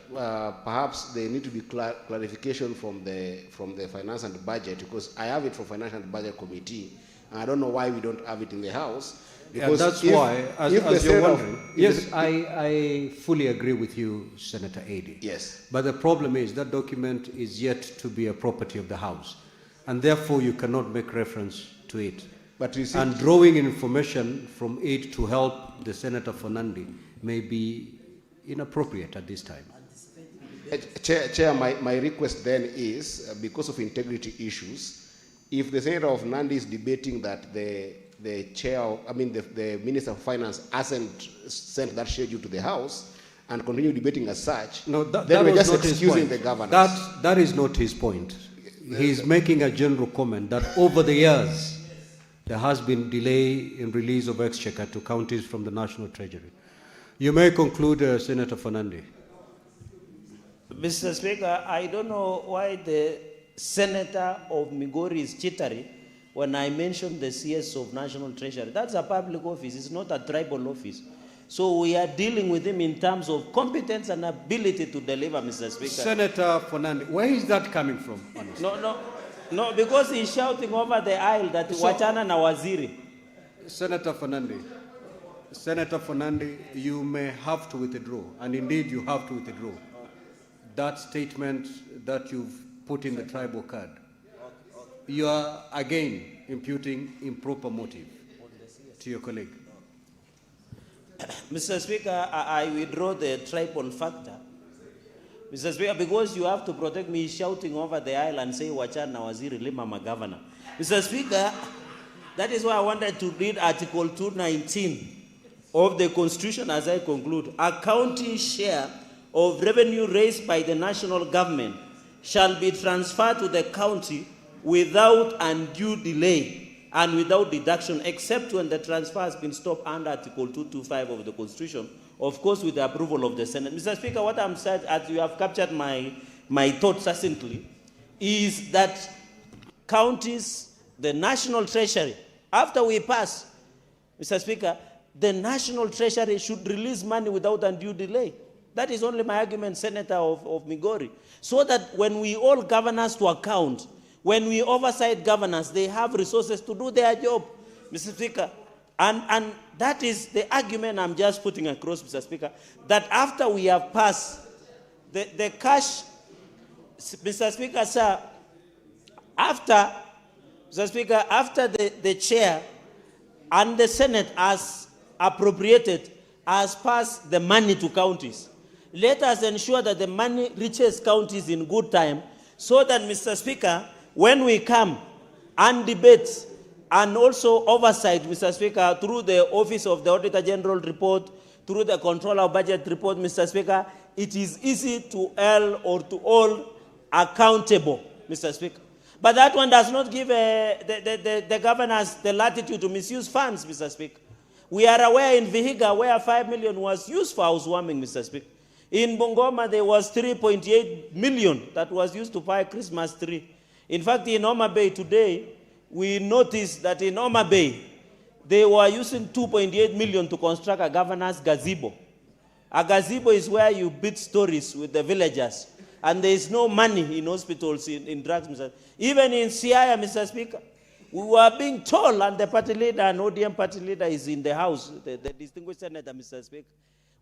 perhaps there need to be clarification from the Finance and Budget, because I have it from Finance and Budget Committee, and I don't know why we don't have it in the House. Because that's why, as you're wondering, yes, I fully agree with you, Senator Eddie. Yes. But the problem is that document is yet to be a property of the House, and therefore you cannot make reference to it. But you see, and drawing information from it to help the Senator Fernandi may be inappropriate at this time. Chair, my request then is, because of integrity issues, if the Senator of Nandi is debating that the Minister of Finance hasn't sent that schedule to the House and continue debating as such, then we're just excusing the governors. That is not his point. He's making a general comment that over the years, there has been delay in release of exchequer to counties from the National Treasury. You may conclude, Senator Fernandi. Mr. Speaker, I don't know why the Senator of Migori is jittery when I mentioned the CS of National Treasury. That's a public office, it's not a tribal office. So we are dealing with him in terms of competence and ability to deliver, Mr. Speaker. Senator Fernandi, where is that coming from? Honestly? No, because he's shouting over the aisle that wachana na waziri. Senator Fernandi, you may have to withdraw, and indeed you have to withdraw that statement that you've put in the tribal card. You are again imputing improper motive to your colleague. Mr. Speaker, I withdraw the tribal factor. Mr. Speaker, because you have to protect me shouting over the aisle and say, wachana waziri lima magavana. Mr. Speaker, that is why I wanted to read Article 219 of the Constitution as I conclude. A county share of revenue raised by the national government shall be transferred to the county without undue delay and without deduction, except when the transfer has been stopped under Article 225 of the Constitution, of course with the approval of the Senate. Mr. Speaker, what I'm saying, as you have captured my thoughts succinctly, is that counties, the National Treasury, after we pass, Mr. Speaker, the National Treasury should release money without undue delay. That is only my argument, Senator of Migori. So that when we all governors to account, when we oversight governors, they have resources to do their job, Mr. Speaker. And that is the argument I'm just putting across, Mr. Speaker, that after we have passed the cash, Mr. Speaker, sir, after the chair and the Senate has appropriated, has passed the money to counties, let us ensure that the money reaches counties in good time, so that, Mr. Speaker, when we come and debate and also oversight, Mr. Speaker, through the Office of the Auditor General report, through the Controller of Budget report, Mr. Speaker, it is easy to hold accountable, Mr. Speaker. But that one does not give the governors the latitude to misuse funds, Mr. Speaker. We are aware in Vihiga where 5 million was used for housewarming, Mr. Speaker. In Bungoma, there was 3.8 million that was used to buy a Christmas tree. In fact, in Homa Bay today, we noticed that in Homa Bay, they were using 2.8 million to construct a governor's gazebo. A gazebo is where you beat stories with the villagers. And there is no money in hospitals in drugs, Mr. Even in Siaya, Mr. Speaker, we were being told, and the party leader and ODM party leader is in the House, the distinguished senator, Mr. Speaker.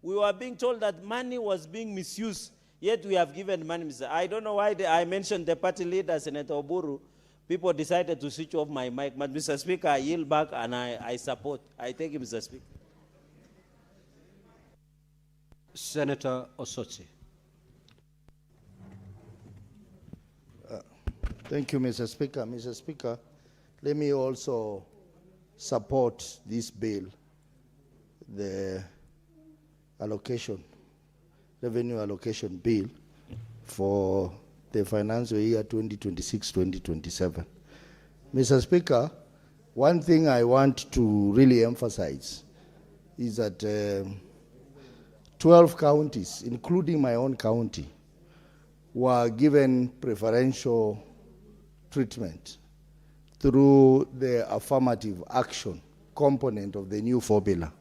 We were being told that money was being misused, yet we have given money, Mr. I don't know why I mentioned the party leader, Senator Oburu. People decided to switch off my mic, but Mr. Speaker, I yield back and I support. I thank you, Mr. Speaker. Senator Osotsi. Thank you, Mr. Speaker. Mr. Speaker, let me also support this bill, the revenue allocation bill for the financial year 2026-2027. Mr. Speaker, one thing I want to really emphasize is that 12 counties, including my own county, were given preferential treatment through the affirmative action component of the new formula.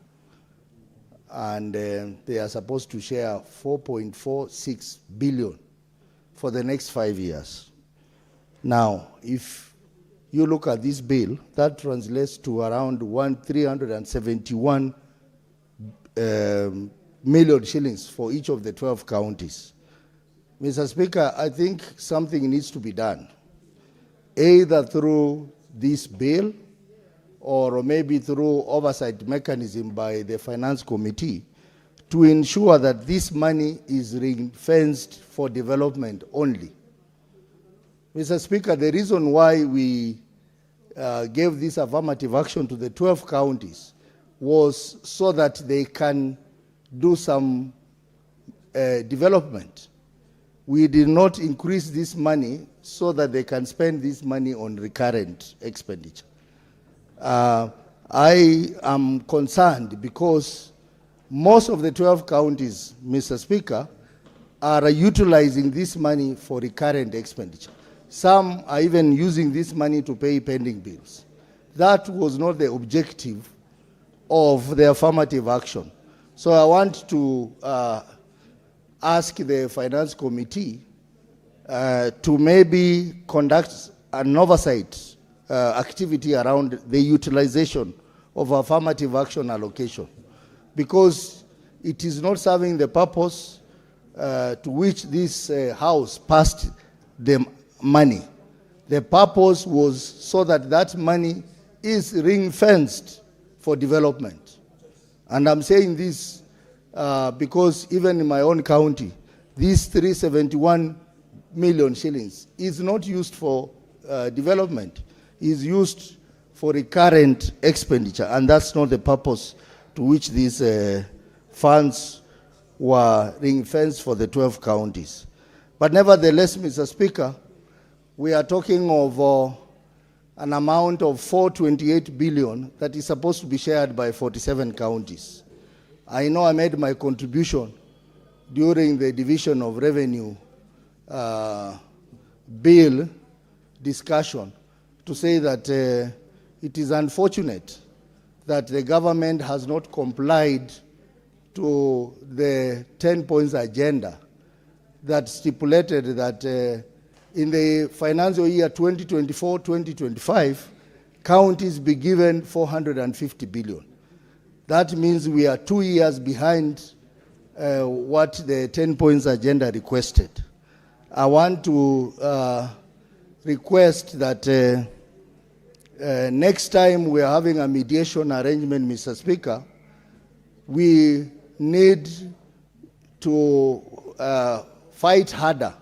And they are supposed to share 4.46 billion for the next 5 years. Now, if you look at this bill, that translates to around 371 million shillings for each of the 12 counties. Mr. Speaker, I think something needs to be done, either through this bill or maybe through oversight mechanism by the Finance Committee to ensure that this money is ring-fenced for development only. Mr. Speaker, the reason why we gave this affirmative action to the 12 counties was so that they can do some development. We did not increase this money so that they can spend this money on recurrent expenditure. I am concerned because most of the 12 counties, Mr. Speaker, are utilizing this money for recurrent expenditure. Some are even using this money to pay pending bills. That was not the objective of the affirmative action. So I want to ask the Finance Committee to maybe conduct an oversight activity around the utilization of affirmative action allocation, because it is not serving the purpose to which this House passed the money. The purpose was so that that money is ring-fenced for development. And I'm saying this because even in my own county, these 371 million shillings is not used for development, is used for recurrent expenditure, and that's not the purpose to which these funds were ring-fenced for the 12 counties. But nevertheless, Mr. Speaker, we are talking of an amount of 428 billion that is supposed to be shared by 47 counties. I know I made my contribution during the division of revenue bill discussion to say that it is unfortunate that the government has not complied to the 10 points agenda that stipulated that in the financial year 2024-2025, counties be given 450 billion. That means we are 2 years behind what the 10 points agenda requested. I want to request that next time we are having a mediation arrangement, Mr. Speaker, we need to fight harder,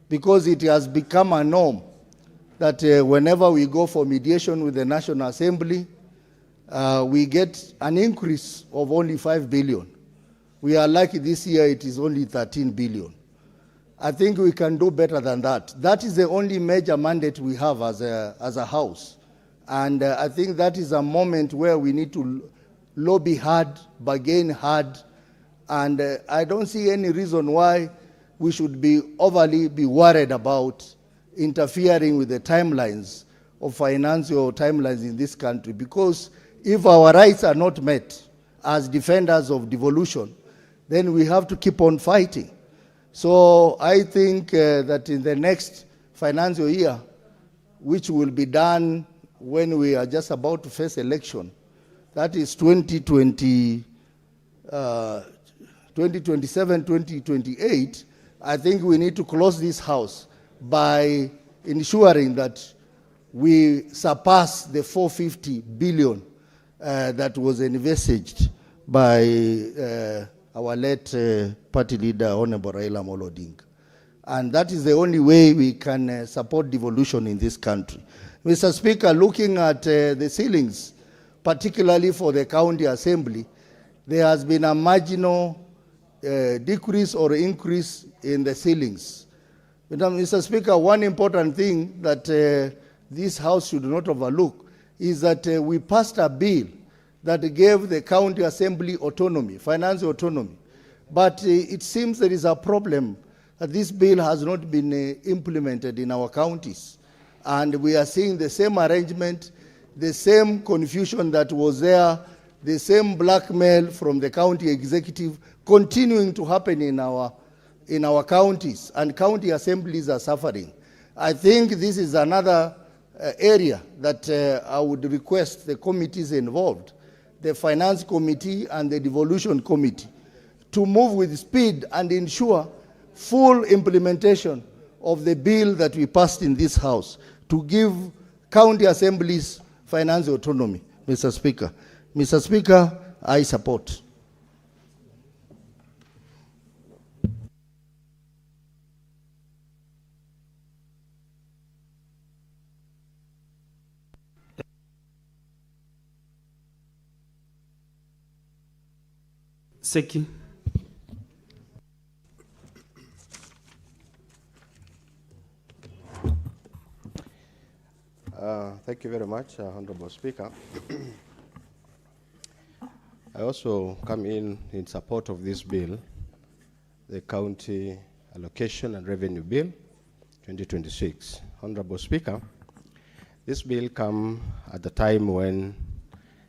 because it has become a norm that whenever we go for mediation with the National Assembly, we get an increase of only 5 billion. We are lucky this year it is only 13 billion. I think we can do better than that. That is the only major mandate we have as a House. And I think that is a moment where we need to lobby hard, bargain hard, and I don't see any reason why we should be overly worried about interfering with the timelines of financial timelines in this country, because if our rights are not met as defenders of devolution, then we have to keep on fighting. So I think that in the next financial year, which will be done when we are just about to face election, that is 2027, 2028, I think we need to close this House by ensuring that we surpass the 450 billion that was envisaged by our late party leader, Honorable Raila Amolo Odinga. And that is the only way we can support devolution in this country. Mr. Speaker, looking at the ceilings, particularly for the county assembly, there has been a marginal decrease or increase in the ceilings. Mr. Speaker, one important thing that this House should not overlook is that we passed a bill that gave the county assembly autonomy, financial autonomy. But it seems there is a problem that this bill has not been implemented in our counties. And we are seeing the same arrangement, the same confusion that was there, the same blackmail from the county executive continuing to happen in our counties, and county assemblies are suffering. I think this is another area that I would request the committees involved, the Finance Committee and the Devolution Committee, to move with speed and ensure full implementation of the bill that we passed in this House to give county assemblies financial autonomy, Mr. Speaker. Mr. Speaker, I support. Seki. Thank you very much, Honorable Speaker. I also come in support of this bill, the County Allocation and Revenue Bill 2026. Honorable Speaker, this bill comes at the time when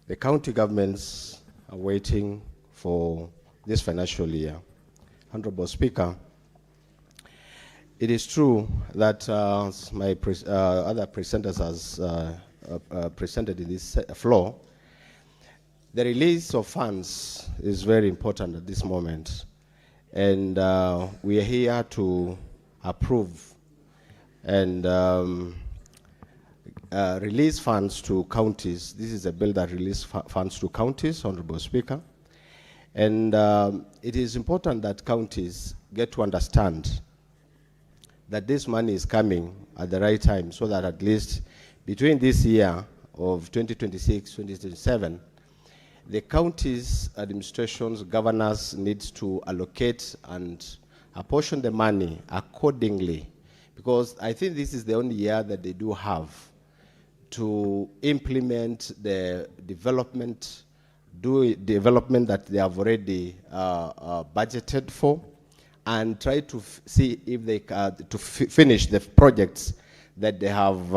the county governments are waiting for this financial year. Honorable Speaker, it is true that my other presenters has presented in this floor, the release of funds is very important at this moment. And we are here to approve and release funds to counties. This is a bill that releases funds to counties, Honorable Speaker. And it is important that counties get to understand that this money is coming at the right time, so that at least between this year of 2026, 2027, the counties, administrations, governors need to allocate and apportion the money accordingly, because I think this is the only year that they do have to implement the development, that they have already budgeted for, and try to see if they can finish the projects that they have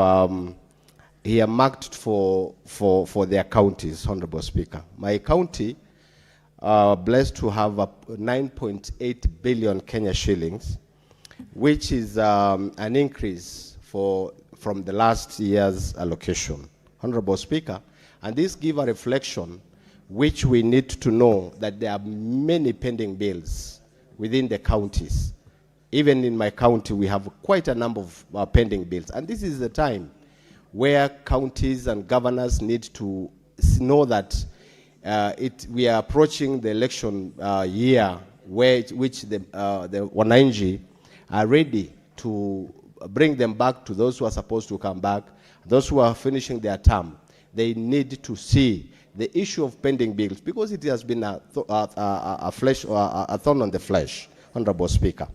earmarked for their counties, Honorable Speaker. My county, blessed to have 9.8 billion Kenya shillings, which is an increase from the last year's allocation, Honorable Speaker. And this gives a reflection which we need to know that there are many pending bills within the counties. Even in my county, we have quite a number of pending bills. And this is the time where counties and governors need to know that we are approaching the election year, which the wananchi are ready to bring them back to those who are supposed to come back, those who are finishing their term. They need to see the issue of pending bills, because it has been a thorn on the flesh, Honorable Speaker.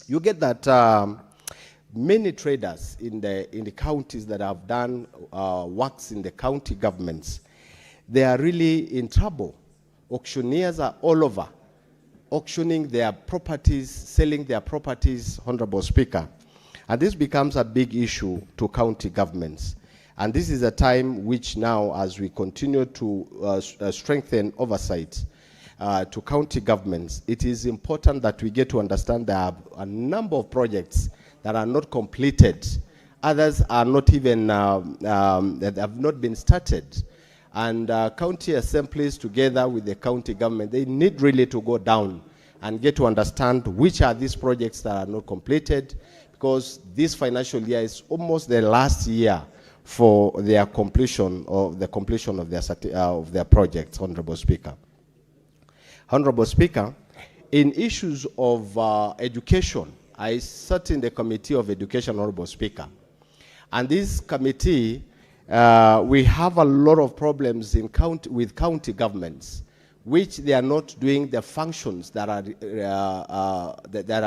you get that many traders in the counties that have done works in the county governments, they are really in trouble. Auctioneers are all over, auctioning their properties, selling their properties, Honorable Speaker. And this becomes a big issue to county governments. And this is a time which now, as we continue to strengthen oversight to county governments, it is important that we get to understand there are a number of projects that are not completed. Others are not even, that have not been started. And county assemblies together with the county government, they need really to go down and get to understand which are these projects that are not completed, because this financial year is almost the last year for their completion of their projects, Honorable Speaker. Honorable Speaker, in issues of education, I sat in the Committee of Education, Honorable Speaker. And this committee, we have a lot of problems with county governments, which they are not doing the functions that are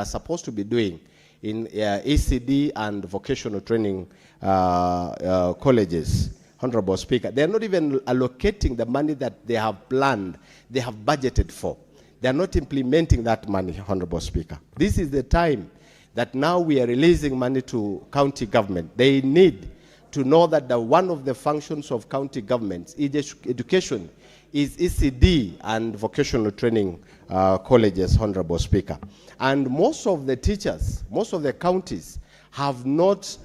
supposed to be doing in ECD and vocational training colleges, Honorable Speaker. They are not even allocating the money that they have planned, they have budgeted for. They are not implementing that money, Honorable Speaker. This is the time that now we are releasing money to county government. They need to know that one of the functions of county governments is education, is ECD and vocational training colleges, Honorable Speaker. And most of the teachers, most of the counties have not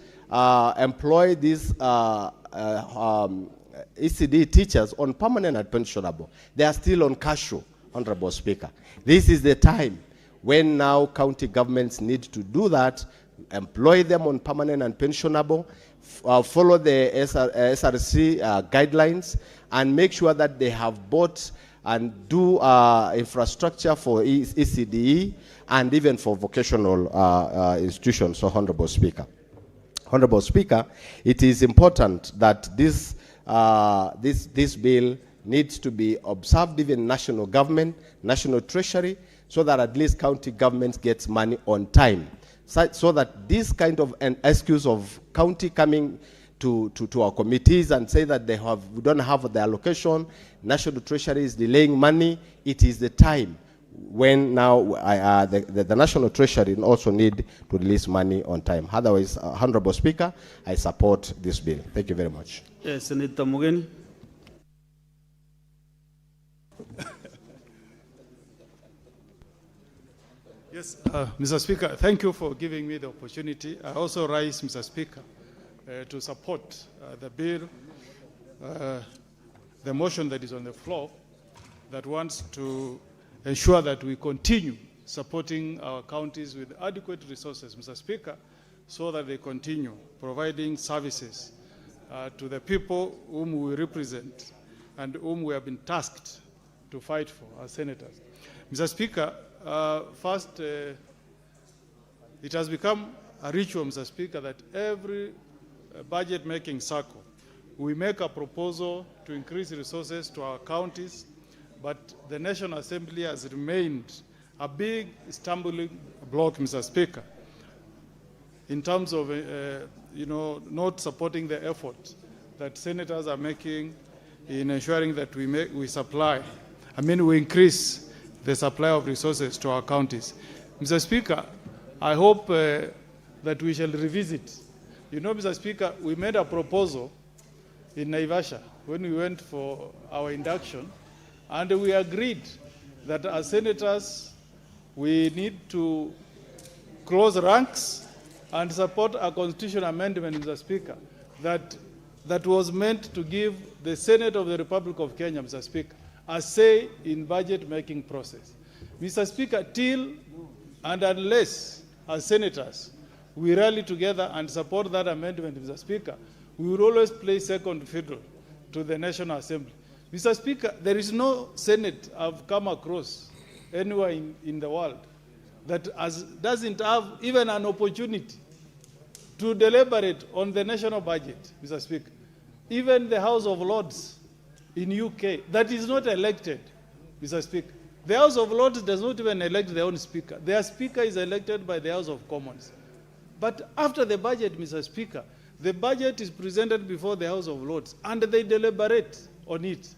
employed these ECD teachers on permanent and pensionable. They are still on cashew, Honorable Speaker. This is the time when now county governments need to do that, employ them on permanent and pensionable, follow the SRC guidelines, and make sure that they have bought and do infrastructure for ECDE and even for vocational institutions, so Honorable Speaker. Honorable Speaker, it is important that this bill needs to be observed even national government, national treasury, so that at least county governments gets money on time. So that this kind of an excuse of county coming to our committees and say that we don't have the allocation, national treasury is delaying money, it is the time when now the national treasury also need to release money on time. Otherwise, Honorable Speaker, I support this bill. Thank you very much. Yes, Senator Mugeni. Yes, Mr. Speaker, thank you for giving me the opportunity. I also rise, Mr. Speaker, to support the bill, the motion that is on the floor that wants to ensure that we continue supporting our counties with adequate resources, Mr. Speaker, so that they continue providing services to the people whom we represent and whom we have been tasked to fight for as senators. Mr. Speaker, first, it has become a ritual, Mr. Speaker, that every budget-making cycle, we make a proposal to increase resources to our counties, but the National Assembly has remained a big stumbling block, Mr. Speaker, in terms of, not supporting the effort that senators are making in ensuring that we increase the supply of resources to our counties. Mr. Speaker, I hope that we shall revisit. You know, Mr. Speaker, we made a proposal in Naivasha when we went for our induction, and we agreed that as senators, we need to close ranks and support a constitutional amendment, Mr. Speaker, that was meant to give the Senate of the Republic of Kenya, Mr. Speaker, a say in budget-making process. Mr. Speaker, till and unless, as senators, we rally together and support that amendment, Mr. Speaker, we will always play second fiddle to the National Assembly. Mr. Speaker, there is no Senate I've come across anywhere in the world that doesn't have even an opportunity to deliberate on the national budget, Mr. Speaker. Even the House of Lords in UK, that is not elected, Mr. Speaker, The House of Lords does not even elect their own speaker. Their speaker is elected by the House of Commons. But after the budget, Mr. Speaker, the budget is presented before the House of Lords, and they deliberate on it.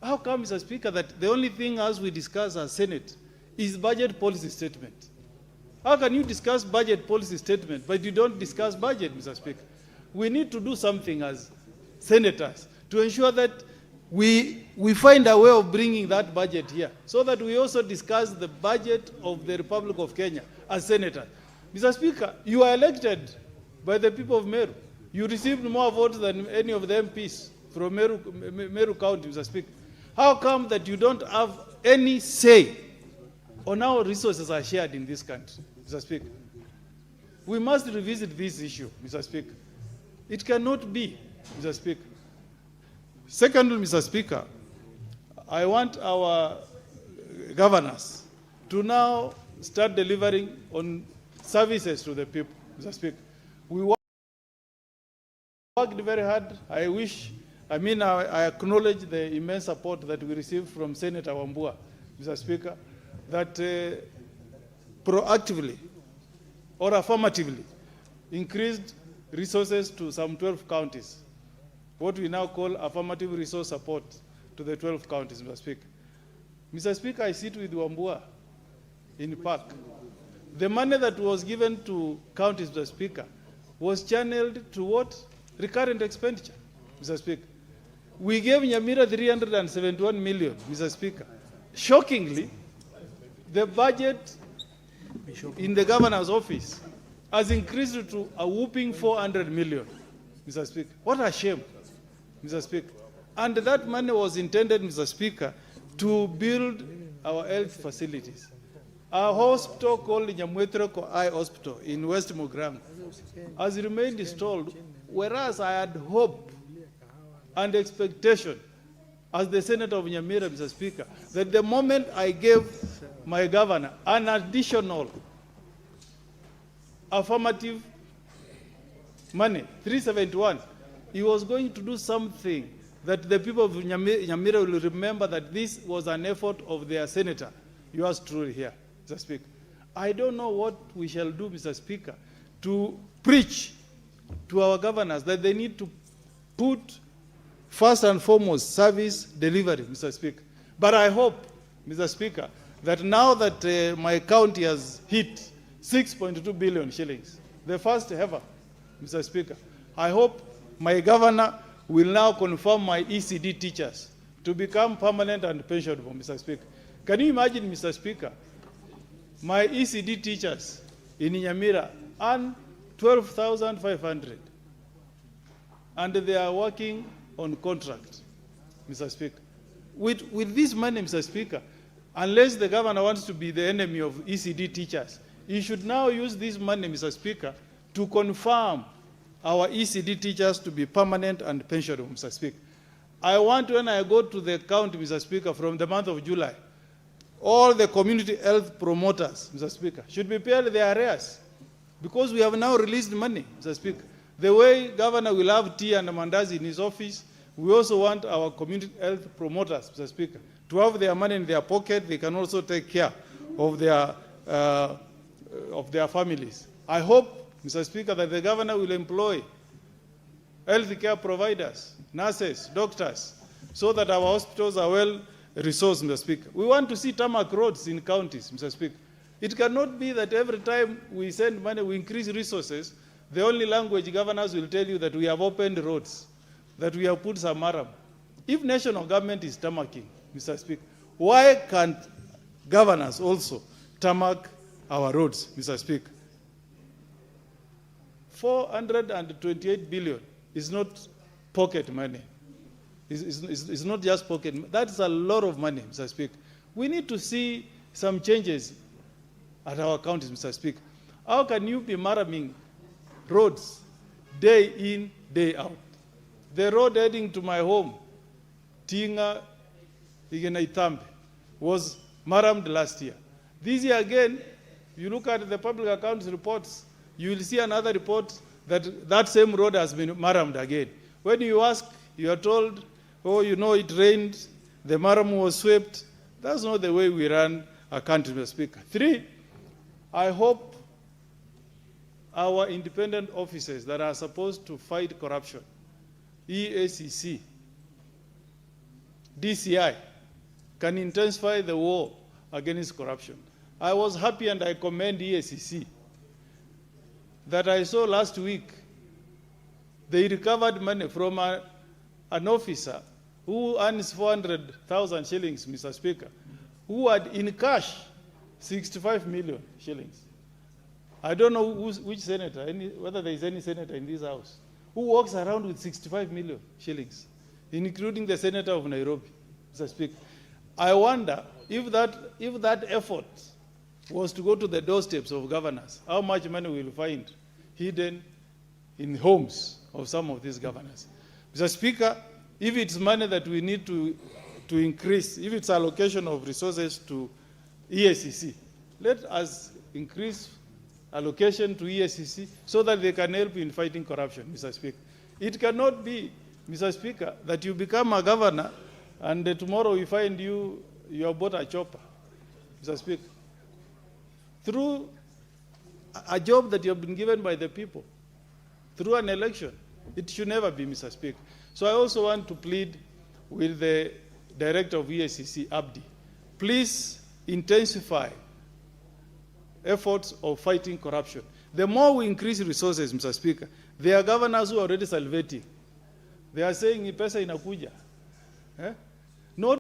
How come, Mr. Speaker, that the only thing as we discuss as Senate is budget policy statement? How can you discuss budget policy statement, but you don't discuss budget, Mr. Speaker? We need to do something as senators to ensure that we find a way of bringing that budget here, so that we also discuss the budget of the Republic of Kenya as senators. Mr. Speaker, you are elected by the people of Meru. You received more votes than any of the MPs from Meru County, Mr. Speaker. How come that you don't have any say on how resources are shared in this country, Mr. Speaker? We must revisit this issue, Mr. Speaker. It cannot be, Mr. Speaker. Secondly, Mr. Speaker, I want our governors to now start delivering on services to the people, Mr. Speaker. We worked very hard. I acknowledge the immense support that we received from Senator Wambua, Mr. Speaker, that proactively or affirmatively increased resources to some 12 counties, what we now call affirmative resource support to the 12 counties, Mr. Speaker. Mr. Speaker, I sit with Wambua in Park. The money that was given to counties, Mr. Speaker, was channeled to what? Recurrent expenditure, Mr. Speaker. We gave Nyamira 371 million, Mr. Speaker. Shockingly, the budget in the governor's office has increased to a whooping 400 million, Mr. Speaker. What a shame, Mr. Speaker. And that money was intended, Mr. Speaker, to build our health facilities. Our hospital called Nyamwetreko Eye Hospital in West Mugirango has remained installed, whereas I had hope and expectation as the Senator of Nyamira, Mr. Speaker, that the moment I gave my governor an additional affirmative money, 371, he was going to do something that the people of Nyamira will remember that this was an effort of their senator, yours truly here, Mr. Speaker. I don't know what we shall do, Mr. Speaker, to preach to our governors that they need to put first and foremost service delivery, Mr. Speaker. But I hope, Mr. Speaker, that now that my county has hit 6.2 billion shillings, the first ever, Mr. Speaker, I hope my governor will now confirm my ECD teachers to become permanent and pensionable, Mr. Speaker. Can you imagine, Mr. Speaker, my ECD teachers in Nyamira earn 12,500, and they are working on contract, Mr. Speaker. With this money, Mr. Speaker, unless the governor wants to be the enemy of ECD teachers, he should now use this money, Mr. Speaker, to confirm our ECD teachers to be permanent and pensionable, Mr. Speaker. I want, when I go to the county, Mr. Speaker, from the month of July, all the community health promoters, Mr. Speaker, should be paid their arrears, because we have now released money, Mr. Speaker. The way governor will have tea and mandazi in his office, we also want our community health promoters, Mr. Speaker, to have their money in their pocket. They can also take care of their families. I hope, Mr. Speaker, that the governor will employ health care providers, nurses, doctors, so that our hospitals are well resourced, Mr. Speaker. We want to see tarmac roads in counties, Mr. Speaker. It cannot be that every time we send money, we increase resources, the only language governors will tell you that we have opened roads, that we have put some maram. If national government is tarmacking, Mr. Speaker, why can't governors also tarmac our roads, Mr. Speaker? 428 billion is not pocket money. It's not just pocket money. That's a lot of money, Mr. Speaker. We need to see some changes at our counties, Mr. Speaker. How can you be maraming roads day in, day out? The road heading to my home, Tinga Igenaitambe, was marammed last year. This year again, you look at the public accounts reports, you will see another report that that same road has been marammed again. When you ask, you are told, oh, you know, it rained, the maram was swept, That's not the way we run a country, Mr. Speaker. 3, I hope our independent officers that are supposed to fight corruption, EACC, DCI, can intensify the war against corruption. I was happy, and I commend EACC, that I saw last week they recovered money from an officer who earns 400,000 shillings, Mr. Speaker, who had in cash 65 million shillings. I don't know which senator, whether there is any senator in this house, who walks around with 65 million shillings, including the senator of Nairobi, Mr. Speaker. I wonder if that effort was to go to the doorsteps of governors, how much money we will find hidden in homes of some of these governors. Mr. Speaker, if it's money that we need to increase, if it's allocation of resources to EACC, let us increase allocation to EACC so that they can help in fighting corruption, Mr. Speaker. It cannot be, Mr. Speaker, that you become a governor and tomorrow we find you have bought a chopper, Mr. Speaker, through a job that you have been given by the people, through an election. It should never be, Mr. Speaker. So I also want to plead with the Director of EACC, Abdi. Please intensify efforts of fighting corruption. The more we increase resources, Mr. Speaker, there are governors who are already salvating. They are saying, pesa inakuja. Not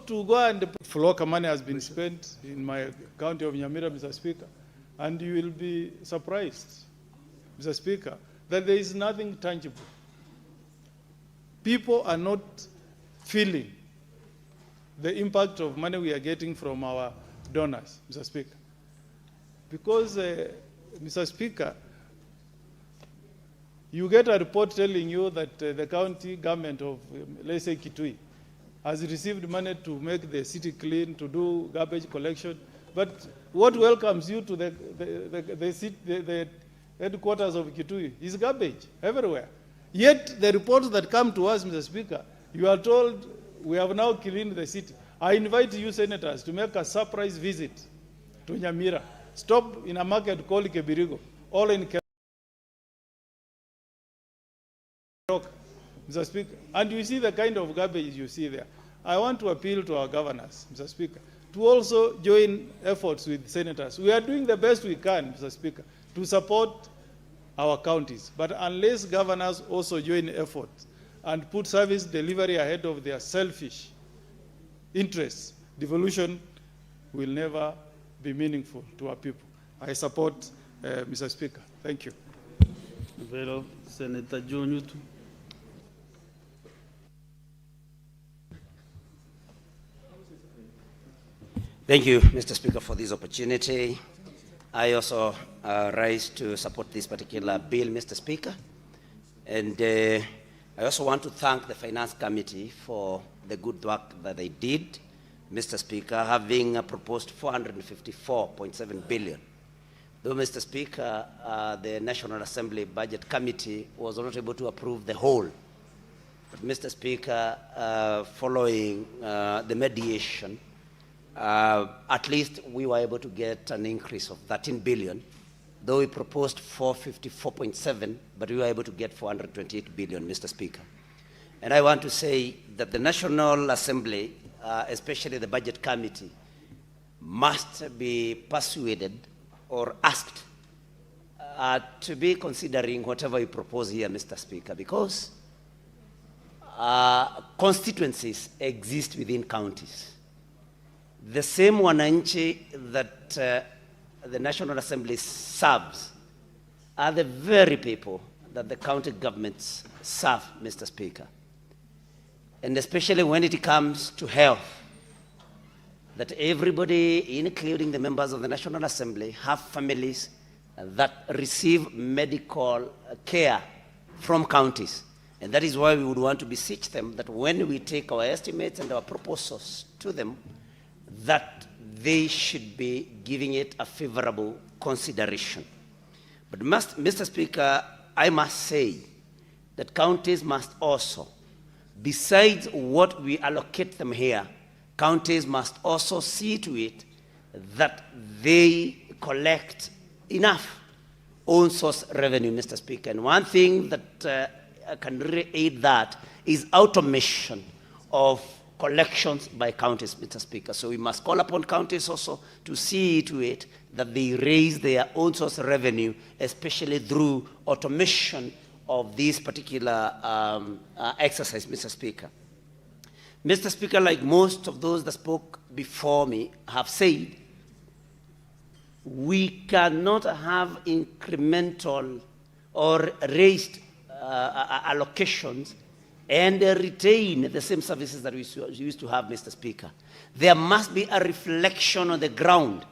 to go and flock money has been spent in my county of Nyamira, Mr. Speaker, and you will be surprised, Mr. Speaker, that there is nothing tangible. People are not feeling the impact of money we are getting from our donors, Mr. Speaker. Because, Mr. Speaker, you get a report telling you that the county government of, let's say, Kitui, has received money to make the city clean, to do garbage collection. But what welcomes you to the headquarters of Kitui is garbage everywhere. Yet the reports that come to us, Mr. Speaker, you are told we have now cleaned the city. I invite you, senators, to make a surprise visit to Nyamira. Stop in a market called Kebirigo, all in Mr. Speaker, and you see the kind of garbage you see there. I want to appeal to our governors, Mr. Speaker, to also join efforts with senators. We are doing the best we can, Mr. Speaker, to support our counties. But unless governors also join efforts and put service delivery ahead of their selfish interests, devolution will never be meaningful to our people. I support Mr. Speaker. Thank you. Senator John Yutu. Thank you, Mr. Speaker, for this opportunity. I also rise to support this particular bill, Mr. Speaker. And I also want to thank the Finance Committee for the good work that they did, Mr. Speaker, having proposed 454.7 billion. Though, Mr. Speaker, the National Assembly Budget Committee was not able to approve the whole. But, Mr. Speaker, following the mediation, at least we were able to get an increase of 13 billion, though we proposed 454.7, but we were able to get 428 billion, Mr. Speaker. And I want to say that the National Assembly, especially the Budget Committee, must be persuaded or asked to be considering whatever you propose here, Mr. Speaker, because constituencies exist within counties. The same wananchi that the National Assembly serves are the very people that the county governments serve, Mr. Speaker. And especially when it comes to health, that everybody, including the members of the National Assembly, have families that receive medical care from counties. And that is why we would want to beseech them that when we take our estimates and our proposals to them, that they should be giving it a favorable consideration. But Mr. Speaker, I must say that counties must also, besides what we allocate them here, counties must also see to it that they collect enough own source revenue, Mr. Speaker. And one thing that can really aid that is automation of collections by counties, Mr. Speaker. So we must call upon counties also to see to it that they raise their own source revenue, especially through automation of this particular exercise, Mr. Speaker. Mr. Speaker, like most of those that spoke before me have said, we cannot have incremental or raised allocations and retain the same services that we used to have, Mr. Speaker. There must be a reflection on the ground.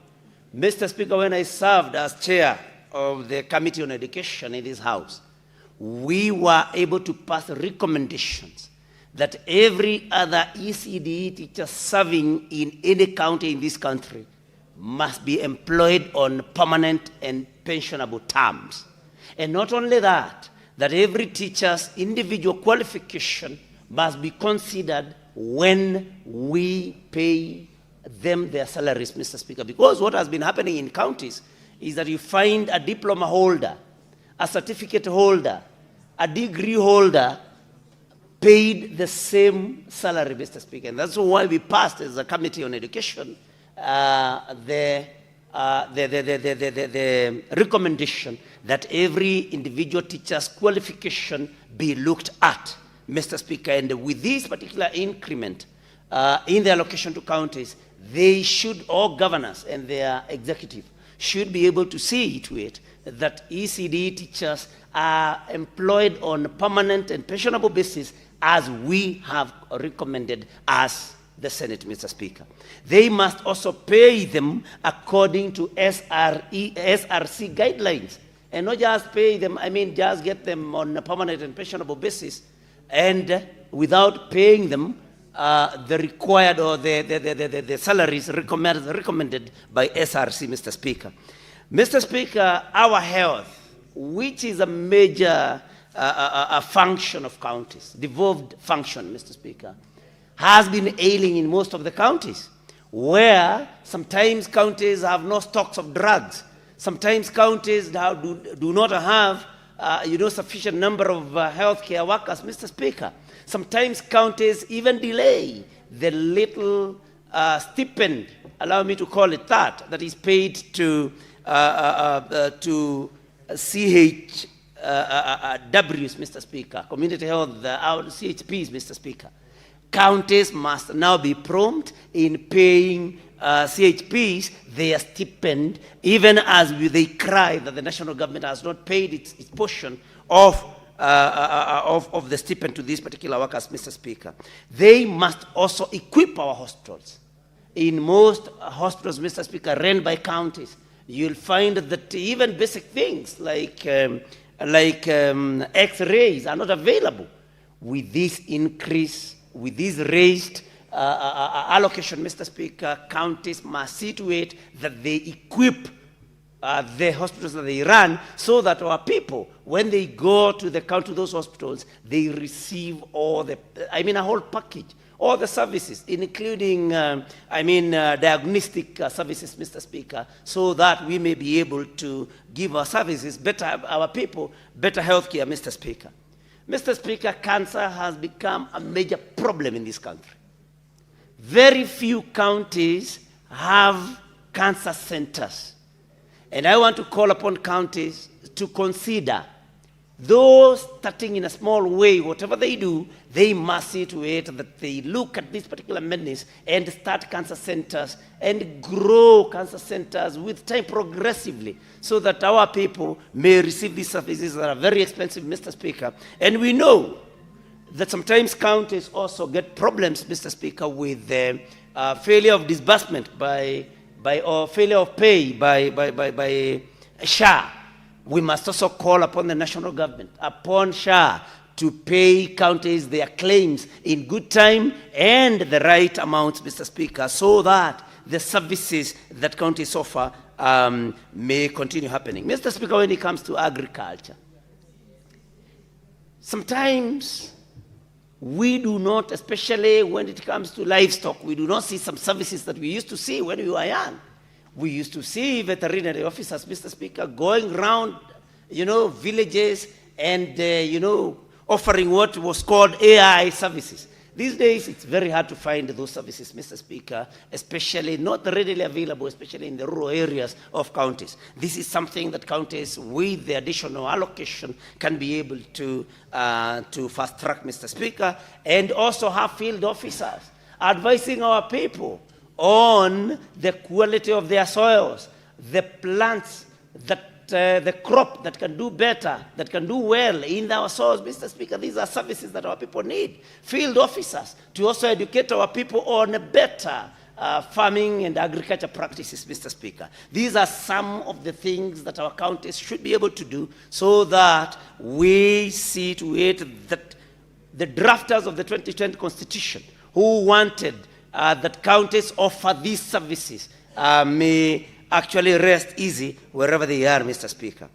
Mr. Speaker, when I served as chair of the Committee on Education in this House, we were able to pass recommendations that every other ECD teacher serving in any county in this country must be employed on permanent and pensionable terms. And not only that, that every teacher's individual qualification must be considered when we pay them their salaries, Mr. Speaker. Because what has been happening in counties is that you find a diploma holder, a certificate holder, a degree holder paid the same salary, Mr. Speaker. And that's why we passed as a Committee on Education the recommendation that every individual teacher's qualification be looked at, Mr. Speaker. And with this particular increment in the allocation to counties, they should, all governors and their executive, should be able to see to it that ECD teachers are employed on a permanent and pensionable basis as we have recommended as the Senate, Mr. Speaker. They must also pay them according to SRC guidelines, and not just pay them, I mean just get them on a permanent and pensionable basis and without paying them the required or the salaries recommended by SRC, Mr. Speaker. Mr. Speaker, our health, which is a major function of counties, devolved function, Mr. Speaker, has been ailing in most of the counties, where sometimes counties have no stocks of drugs. Sometimes counties do not have sufficient number of healthcare workers, Mr. Speaker. Sometimes counties even delay the little stipend, allow me to call it that is paid to CHWs, Mr. Speaker, community health, CHPs, Mr. Speaker. Counties must now be prompt in paying CHPs their stipend, even as they cry that the national government has not paid its portion of the stipend to these particular workers, Mr. Speaker. They must also equip our hospitals. In most hospitals, Mr. Speaker, run by counties, you'll find that even basic things like X-rays are not available. With this increase, with this raised allocation, Mr. Speaker, counties must see to it that they equip the hospitals that they run so that our people, when they go to those hospitals, they receive all the, a whole package, all the services, including, diagnostic services, Mr. Speaker, so that we may be able to give our services our people better health care, Mr. Speaker. Mr. Speaker, cancer has become a major problem in this country. Very few counties have cancer centers. And I want to call upon counties to consider, though starting in a small way, whatever they do, they must see to it that they look at this particular menace and start cancer centers and grow cancer centers with time progressively so that our people may receive these services that are very expensive, Mr. Speaker. And we know that sometimes counties also get problems, Mr. Speaker, with failure of disbursement or failure of pay by SHA, we must also call upon the national government, upon SHA, to pay counties their claims in good time and the right amounts, Mr. Speaker, so that the services that counties offer may continue happening. Mr. Speaker, when it comes to agriculture, sometimes we do not, especially when it comes to livestock, we do not see some services that we used to see when we were young. We used to see veterinary officers, Mr. Speaker, going around, villages and, offering what was called AI services. These days, it's very hard to find those services, Mr. Speaker, especially not readily available, especially in the rural areas of counties. This is something that counties, with the additional allocation, can be able to fast track, Mr. Speaker, and also have field officers advising our people on the quality of their soils, the plants that the crop that can do better, that can do well in our soils, Mr. Speaker. These are services that our people need. Field officers to also educate our people on better farming and agriculture practices, Mr. Speaker. These are some of the things that our counties should be able to do so that we see to it that the drafters of the 2020 Constitution who wanted that counties offer these services may actually rest easy wherever they are, Mr. Speaker.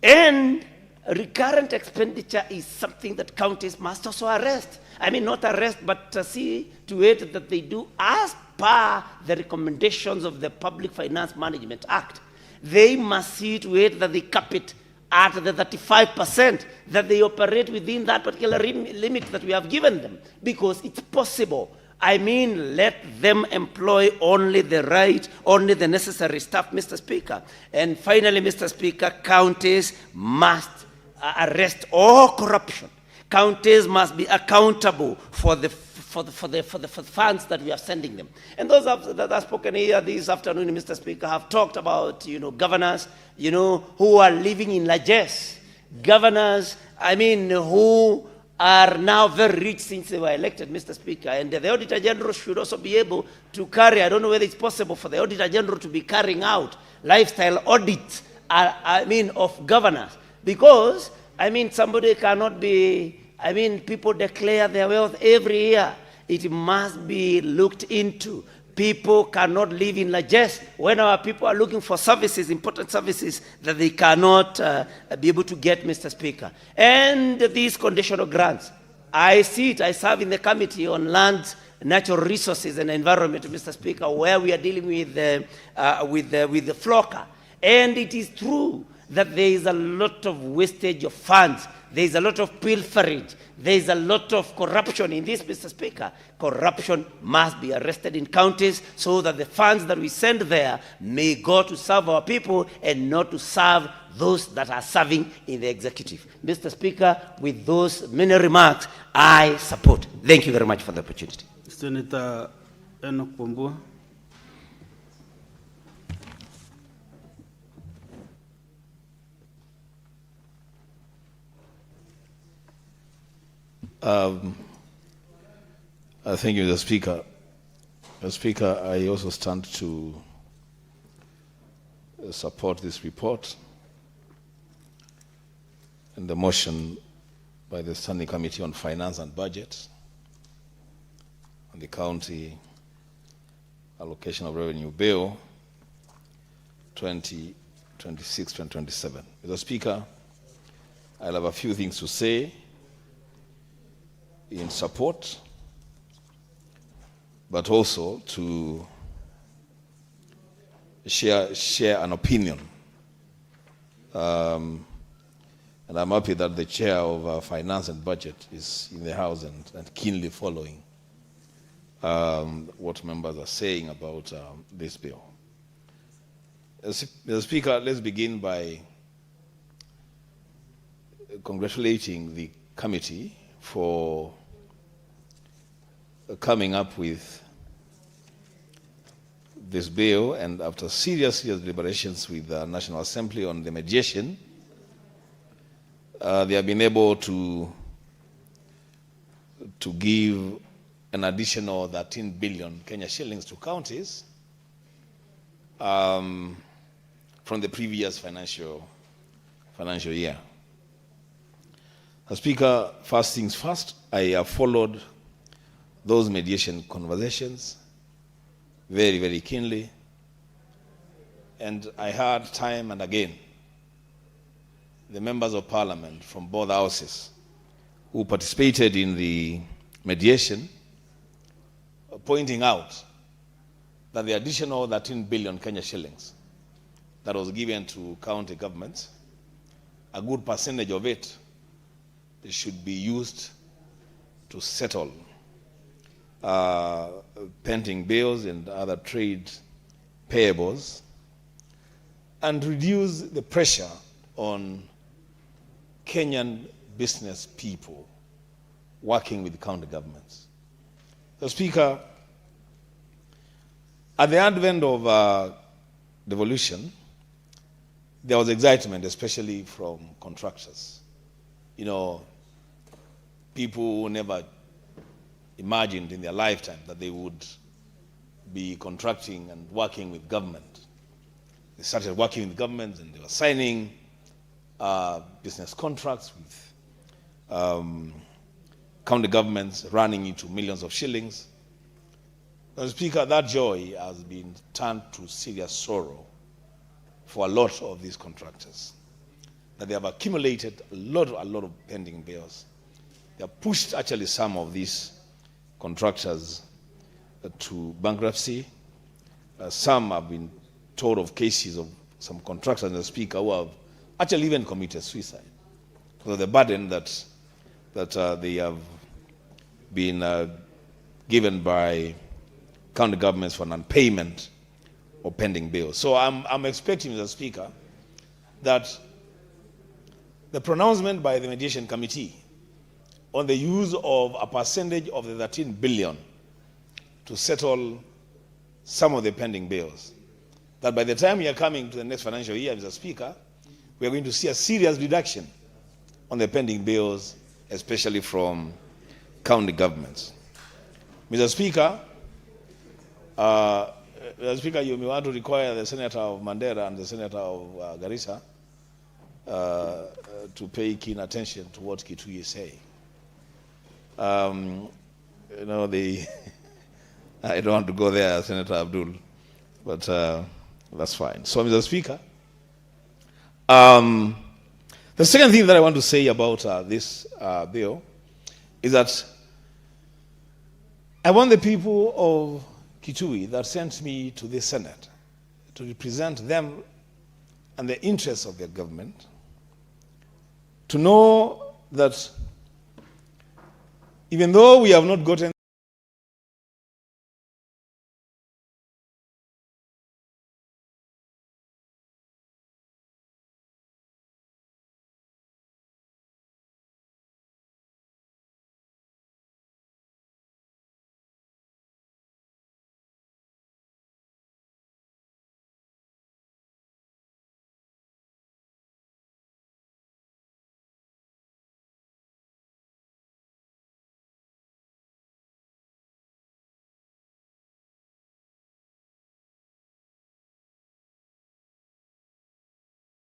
And recurrent expenditure is something that counties must also arrest. I mean, not arrest, but see to it that they do as per the recommendations of the Public Finance Management Act. They must see to it that they cap it at the 35%, that they operate within that particular limit that we have given them, because it's possible. I mean, let them employ only the necessary staff, Mr. Speaker. And finally, Mr. Speaker, counties must arrest all corruption. Counties must be accountable for the funds that we are sending them. And those that have spoken here this afternoon, Mr. Speaker, have talked about, governors, who are living in largesse. Governors, who are now very rich since they were elected, Mr. Speaker. And the Auditor General should also be able to carry, I don't know whether it's possible for the Auditor General to be carrying out lifestyle audits, of governors. Because, somebody cannot be, people declare their wealth every year. It must be looked into. People cannot live in largesse when our people are looking for services, important services that they cannot be able to get, Mr. Speaker. And these conditional grants, I see it. I serve in the Committee on Land, Natural Resources and Environment, Mr. Speaker, where we are dealing with the FLOCA. And it is true that there is a lot of wastage of funds. There is a lot of pilferage. There is a lot of corruption in this, Mr. Speaker. Corruption must be arrested in counties so that the funds that we send there may go to serve our people and not to serve those that are serving in the executive. Mr. Speaker, with those many remarks, I support. Thank you very much for the opportunity. Senator Enoch Pombua. Thank you, Mr. Speaker. Mr. Speaker, I also stand to support this report and the motion by the Standing Committee on Finance and Budget on the County Allocation of Revenue Bill 2026-2027. Mr. Speaker, I'll have a few things to say in support, but also to share an opinion. And I'm happy that the chair of Finance and Budget is in the House and keenly following what members are saying about this bill. Mr. Speaker, let's begin by congratulating the committee for coming up with this bill, and after serious deliberations with the National Assembly on the mediation, they have been able to give an additional 13 billion Kenya shillings to counties from the previous financial year. Speaker, first things first, I have followed those mediation conversations very, very keenly, and I heard time and again the members of parliament from both houses who participated in the mediation pointing out that the additional 13 billion Kenya shillings that was given to county governments, a good percentage of it should be used to settle pending bills and other trade payables and reduce the pressure on Kenyan business people working with county governments. So, Speaker, at the advent of devolution, there was excitement, especially from contractors. You know, people who never imagined in their lifetime that they would be contracting and working with government. They started working with government and they were signing business contracts with county governments running into millions of shillings. Mr. Speaker, that joy has been turned to serious sorrow for a lot of these contractors, that they have accumulated a lot of pending bills. They have pushed actually some of these contractors to bankruptcy. Some have been told of cases of some contractors, Mr. Speaker, who have actually even committed suicide because of the burden that they have been given by county governments for non-payment or pending bills. So I'm expecting, Mr. Speaker, that the pronouncement by the mediation committee on the use of a percentage of the 13 billion to settle some of the pending bills, that by the time we are coming to the next financial year, Mr. Speaker, we are going to see a serious reduction on the pending bills, especially from county governments. Mr. Speaker, you may want to require the Senator of Mandera and the Senator of Garissa to pay keen attention to what Kitui is saying. You know, I don't want to go there, Senator Abdul, but that's fine. So, Mr. Speaker, the second thing that I want to say about this bill is that I want the people of Kitui that sent me to the Senate to represent them and the interests of their government to know that even though we have not gotten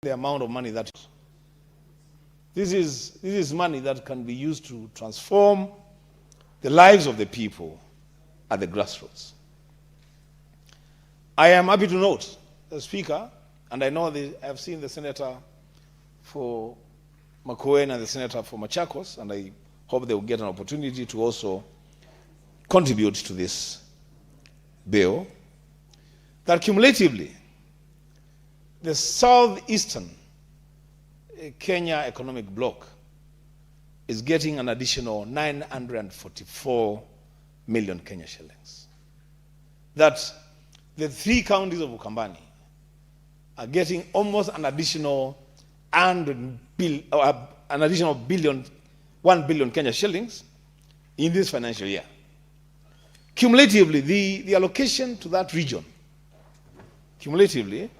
the amount of money that this is money that can be used to transform the lives of the people at the grassroots. I am happy to note, the Speaker, and I know I have seen the Senator for Makueni and the Senator for Machakos, and I hope they will get an opportunity to also contribute to this bill, that cumulatively the southeastern Kenya economic bloc is getting an additional 944 million Kenya shillings. That the three counties of Ukambani are getting almost an additional 1 billion Kenya shillings in this financial year. Cumulatively, the allocation to that region, cumulatively,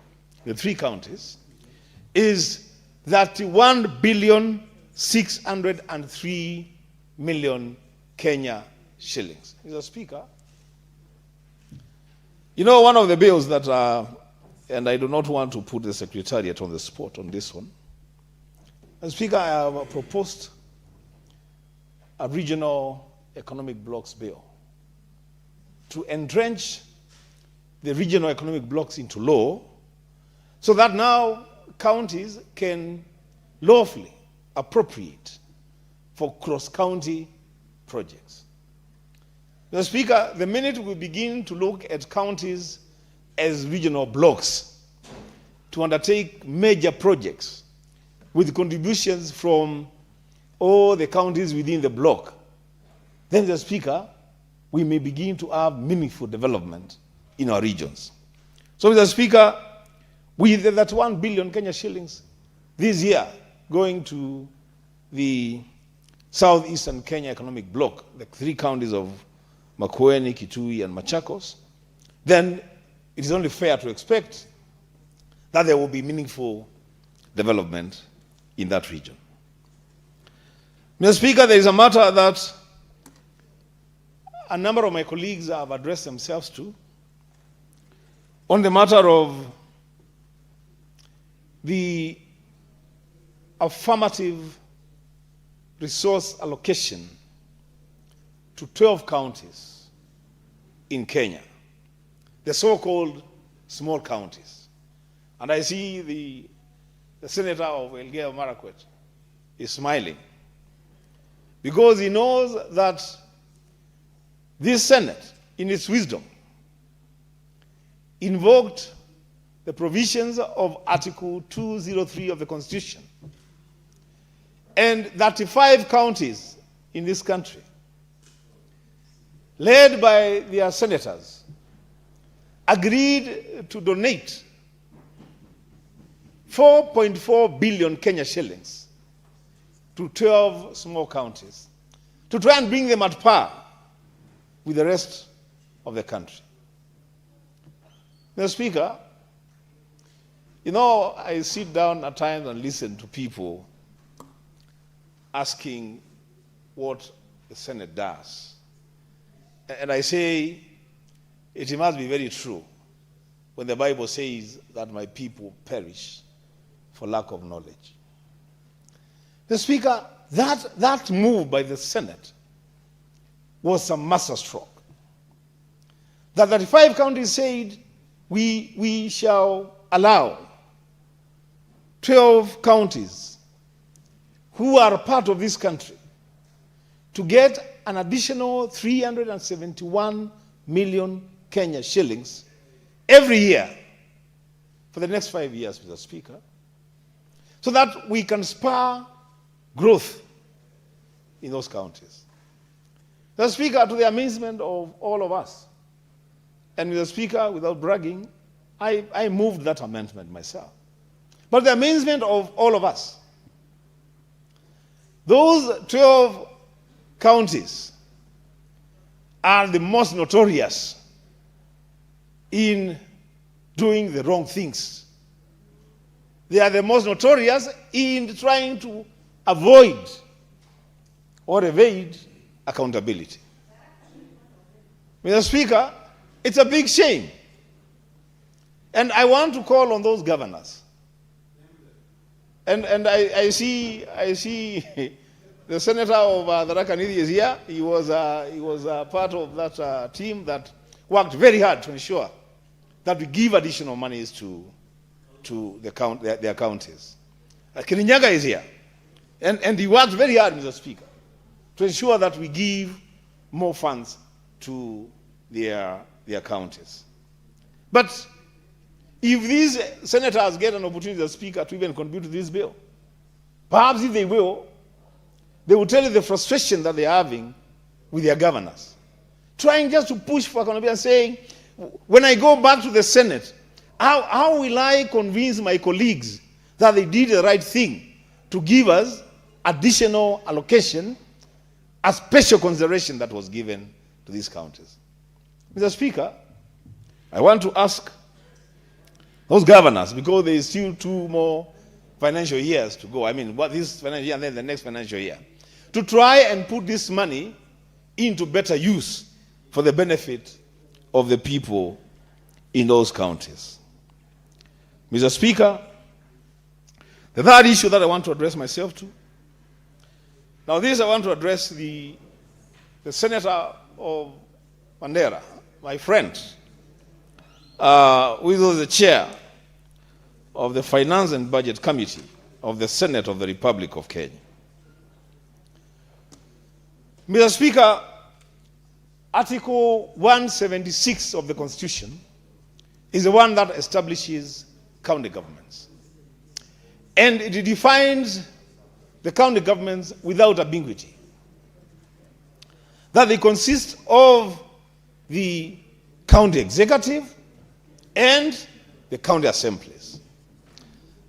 the three counties, is 31,603,000,000 Kenya shillings. Mr. Speaker, you know, one of the bills that, and I do not want to put the Secretariat on the spot on this one. Mr. Speaker, I have proposed a regional economic blocks bill to entrench the regional economic blocks into law so that now counties can lawfully appropriate for cross-county projects. Mr. Speaker, the minute we begin to look at counties as regional blocks to undertake major projects with contributions from all the counties within the block, then, Mr. Speaker, we may begin to have meaningful development in our regions. So, Mr. Speaker, with that 1 billion Kenya shillings this year going to the southeastern Kenya economic bloc, the 3 counties of Makueni, Kitui, and Machakos, then it is only fair to expect that there will be meaningful development in that region. Mr. Speaker, there is a matter that a number of my colleagues have addressed themselves to on the matter of the affirmative resource allocation to 12 counties in Kenya, the so-called small counties. And I see the senator of Elgeyo Marakwet is smiling because he knows that this Senate, in its wisdom, invoked the provisions of Article 203 of the Constitution, and 35 counties in this country, led by their senators, agreed to donate 4.4 billion Kenya shillings to 12 small counties to try and bring them at par with the rest of the country. Mr. Speaker, you know, I sit down at times and listen to people asking what the Senate does. And I say, it must be very true when the Bible says that my people perish for lack of knowledge. The Speaker, that move by the Senate was a masterstroke. That 35 counties said, we shall allow 12 counties who are part of this country to get an additional 371 million Kenya shillings every year for the next 5 years, Mr. Speaker, so that we can spur growth in those counties. Mr. Speaker, to the amazement of all of us, and Mr. Speaker, without bragging, I moved that amendment myself. But the amazement of all of us, those 12 counties are the most notorious in doing the wrong things. They are the most notorious in trying to avoid or evade accountability. Mr. Speaker, it's a big shame. And I want to call on those governors. And I see the senator of Tharaka Nithi is here. He was part of that team that worked very hard to ensure that we give additional monies to their counties. Kirinyaga is here. And he worked very hard, Mr. Speaker, to ensure that we give more funds to their counties. But if these senators get an opportunity as Speaker to even contribute to this bill, perhaps if they will tell you the frustration that they're having with their governors, trying just to push for accountability and saying, when I go back to the Senate, how will I convince my colleagues that they did the right thing to give us additional allocation, a special consideration that was given to these counties? Mr. Speaker, I want to ask those governors, because there is still 2 more financial years to go. I mean, this financial year and then the next financial year, to try and put this money into better use for the benefit of the people in those counties. Mr. Speaker, the third issue that I want to address myself to, now this I want to address the Senator of Mandera, my friend, who is the chair of the Finance and Budget Committee of the Senate of the Republic of Kenya. Mr. Speaker, Article 176 of the Constitution is the one that establishes county governments. And it defines the county governments without ambiguity, that they consist of the county executive and the county assemblies.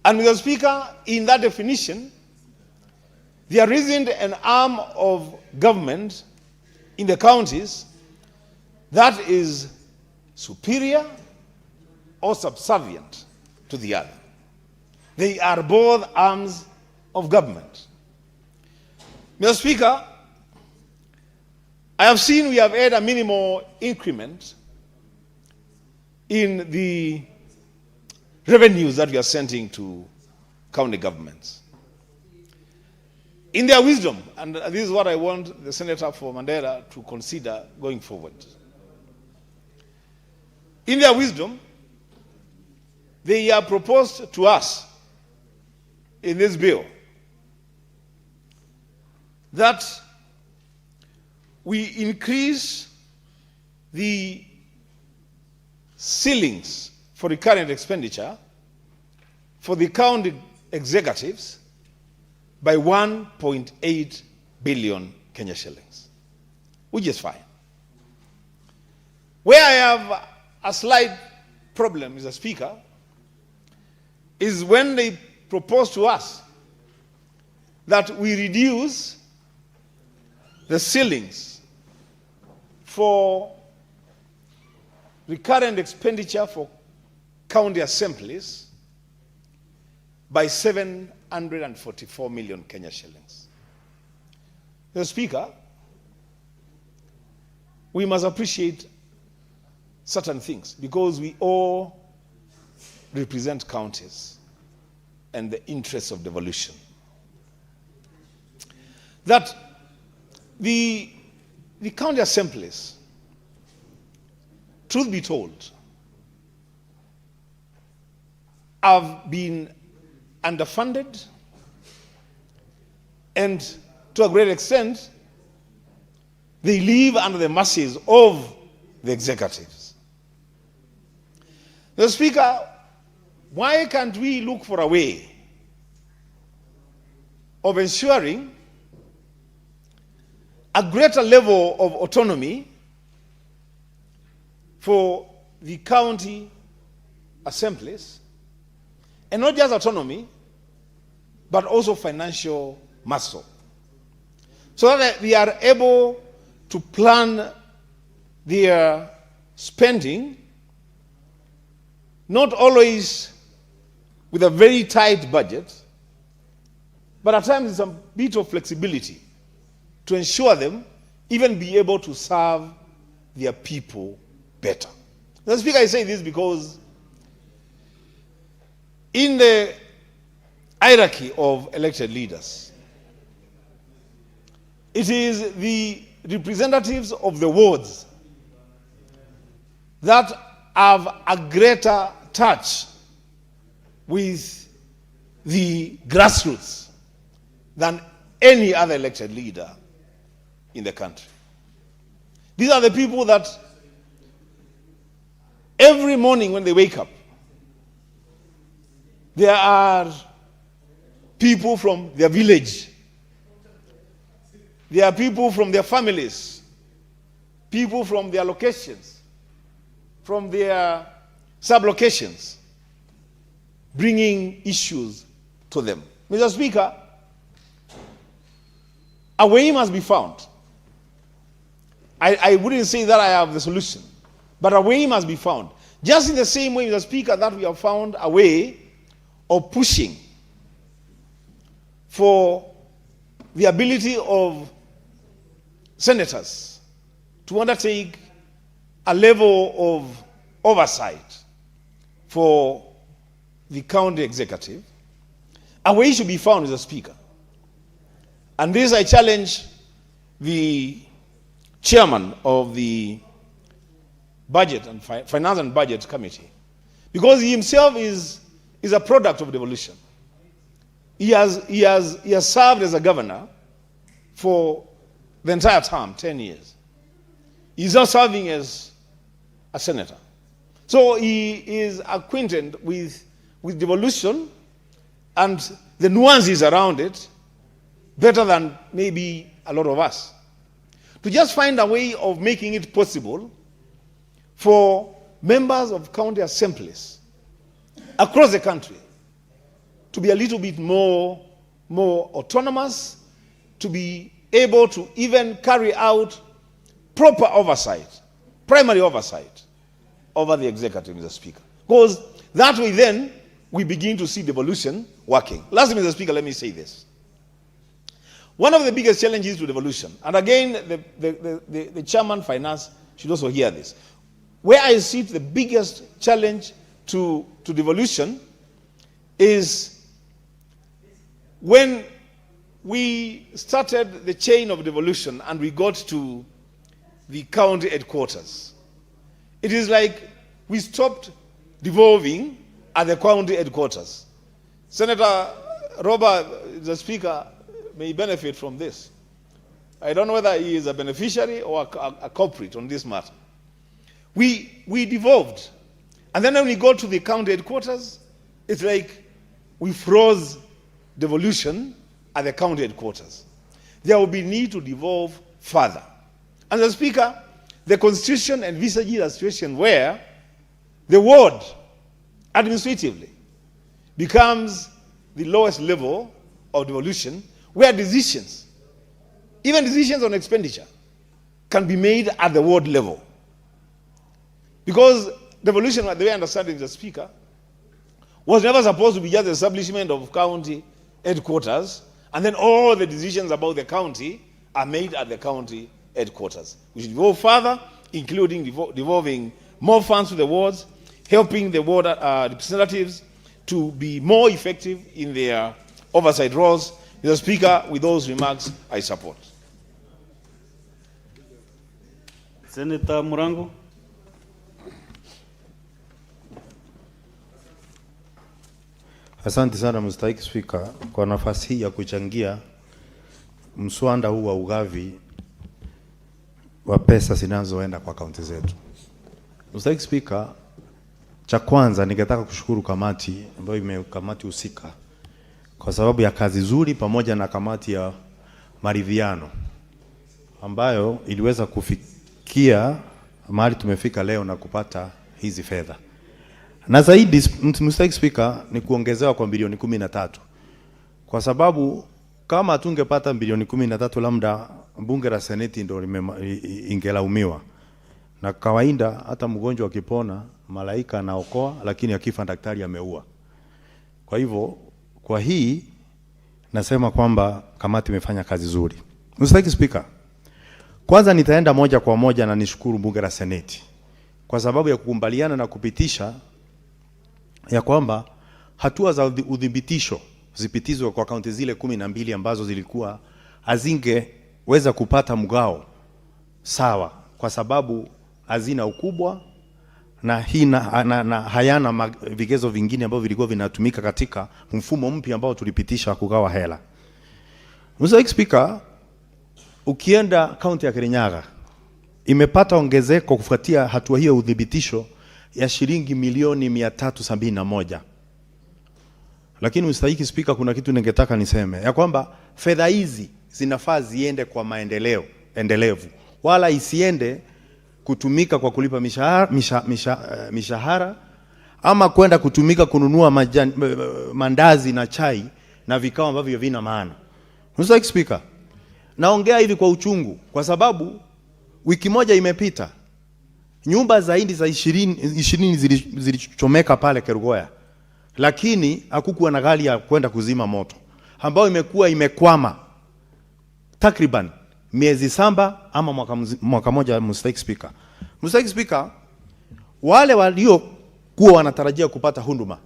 And Mr. Speaker, in that definition, there isn't an arm of government in the counties that is superior or subservient to the other. They are both arms of government. Mr. Speaker, I have seen we have had a minimal increment in the revenues that we are sending to county governments. In their wisdom, and this is what I want the Senator for Mandera to consider going forward. In their wisdom, they have proposed to us in this bill that we increase the ceilings for recurrent expenditure for the county executives by 1.8 billion Kenya shillings, which is fine. Where I have a slight problem, Mr. Speaker, is when they propose to us that we reduce the ceilings for recurrent expenditure for county assemblies by 744 million Kenya shillings. Mr. Speaker, we must appreciate certain things because we all represent counties and the interests of devolution. That the county assemblies, truth be told, have been underfunded and to a great extent they live under the mercies of the executives. Mr. Speaker, why can't we look for a way of ensuring a greater level of autonomy for the county assemblies, and not just autonomy, but also financial muscle, so that they are able to plan their spending, not always with a very tight budget, but at times some bit of flexibility to ensure them even be able to serve their people better. Mr. Speaker, I say this because in the hierarchy of elected leaders, it is the representatives of the wards that have a greater touch with the grassroots than any other elected leader in the country. These are the people that every morning when they wake up, there are people from their village, there are people from their families, people from their locations, from their sub-locations, bringing issues to them. Mr. Speaker, a way must be found. I wouldn't say that I have the solution, but a way must be found. Just in the same way, Mr. Speaker, that we have found a way of pushing for the ability of senators to undertake a level of oversight for the county executive, a way should be found, Mr. Speaker. And this I challenge the chairman of the Budget and Finance and Budget Committee, because he himself is a product of devolution. He has served as a governor for the entire term, 10 years. He's now serving as a senator. So he is acquainted with devolution and the nuances around it better than maybe a lot of us. To just find a way of making it possible for members of county assemblies across the country to be a little bit more autonomous, to be able to even carry out proper oversight, primary oversight over the executive, Mr. Speaker. Because that way then we begin to see devolution working. Lastly, Mr. Speaker, let me say this. One of the biggest challenges to devolution, and again, the chairman finance should also hear this, where I see the biggest challenge to devolution is when we started the chain of devolution and we got to the county headquarters. It is like we stopped devolving at the county headquarters. Senator Robert, the Speaker, may benefit from this. I don't know whether he is a beneficiary or a culprit on this matter. We devolved. And then when we go to the county headquarters, it's like we froze devolution at the county headquarters. There will be need to devolve further. And the Speaker, the Constitution envisages a situation where the ward, administratively, becomes the lowest level of devolution, where decisions, even decisions on expenditure, can be made at the ward level. Because devolution, the way I understand it, the Speaker, was never supposed to be just the establishment of county headquarters, and then all the decisions about the county are made at the county headquarters. We should go further, including devolving more funds to the wards, helping the ward representatives to be more effective in their oversight roles. Mr. Speaker, with those remarks, I support. Senator Murango. Asante sana Mstahiki Spika kwa nafasi hii ya kuchangia mswada huu wa ugavi wa pesa zinazoenda kwa kaunti zetu. Mstahiki Spika, cha kwanza ningetaka kushukuru kamati ambayo kamati husika kwa sababu ya kazi nzuri pamoja na kamati ya maridhiano ambayo iliweza kufikia mahali tumefika leo na kupata hizi fedha. Na zaidi Mstahiki Spika ni kuongezewa kwa bilioni 13. Kwa sababu kama tungepata bilioni 13 labda bunge la seneti ndio ingelaumiwa. Na kawaida hata mgonjwa akipona malaika anaokoa, lakini akifa daktari ameua. Kwa hivyo kwa hii nasema kwamba kamati imefanya kazi nzuri. Mstahiki Spika, kwanza nitaenda moja kwa moja na nishukuru bunge la seneti kwa sababu ya kukubaliana na kupitisha ya kwamba hatua za udhibitisho zipitizwe kwa kaunti zile 12 ambazo zilikuwa hazingeweza kupata mgao sawa kwa sababu hazina ukubwa na hayana vigezo vingine ambavyo vilikuwa vinatumika katika mfumo mpya ambao tulipitisha kugawa hela. Mstahiki Spika, ukienda kaunti ya Kirinyaga imepata ongezeko kufuatia hatua hiyo udhibitisho ya shilingi milioni 371. Lakini Mstahiki Spika, kuna kitu ningetaka niseme ya kwamba fedha hizi zinafaa ziende kwa maendeleo endelevu, wala isiende kutumika kwa kulipa mishahara ama kwenda kutumika kununua mandazi na chai na vikao ambavyo vina maana. Mstahiki Spika, naongea hivi kwa uchungu kwa sababu wiki moja imepita nyumba zaidi za 20 zilichomeka pale Kerugoya, lakini hakukuwa na gari ya kwenda kuzima moto ambayo imekuwa imekwama takriban miezi saba ama mwaka moja, Mr. Speaker. Mr. Speaker, wale waliokuwa wanatarajia kupata huduma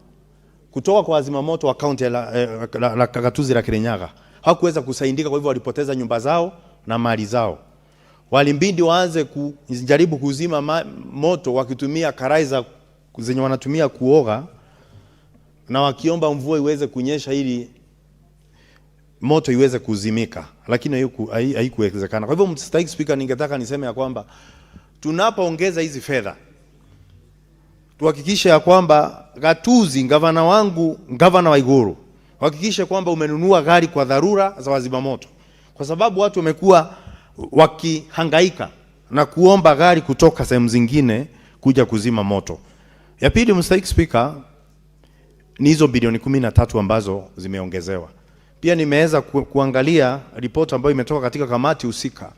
kutoka kwa wazimamoto wa kaunti la gatuzi la Kirinyaga hawakuweza kusaidika, kwa hivyo walipoteza nyumba zao na mali zao. Walimbidi waanze kujaribu kuzima moto wakitumia karai zenye wanatumia kuoga na wakiomba mvua iweze kunyesha ili moto iweze kuzimika, lakini haikuwezekana. Kwa hivyo Mr. Speaker, ningetaka niseme ya kwamba tunapoongeza hizi fedha tuhakikishe ya kwamba gatuzi, gavana wangu, gavana wa Iguru, hakikishe kwamba umenunua gari kwa dharura za wazima moto, kwa sababu watu wamekuwa wakihangaika na kuomba gari kutoka sehemu zingine kuja kuzima moto. Ya pili, Mr. Speaker, ni hizo bilioni 13 ambazo zimeongezewa. Pia nimeweza kuangalia ripoti ambayo imetoka katika kamati husika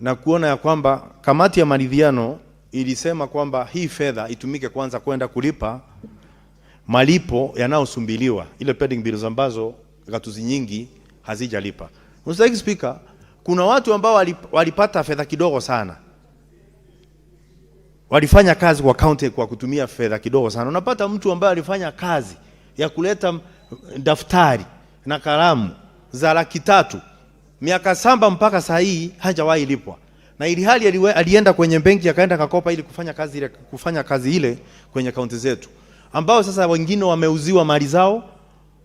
na kuona ya kwamba kamati ya maridhiano ilisema kwamba hii fedha itumike kwanza kwenda kulipa malipo yanayosumbiliwa, ile pending bills ambazo gatuzi nyingi hazijalipa. Mr. Speaker, kuna watu ambao walipata fedha kidogo sana, walifanya kazi kwa county kwa kutumia fedha kidogo sana. Unapata mtu ambaye alifanya kazi ya kuleta daftari na kalamu za 300,000 miaka 7 mpaka saa hii hajawahi lipwa, na ili hali alienda kwenye benki akaenda kakopa ili kufanya kazi ile kwenye kaunti zetu, ambao sasa wengine wameuziwa mali zao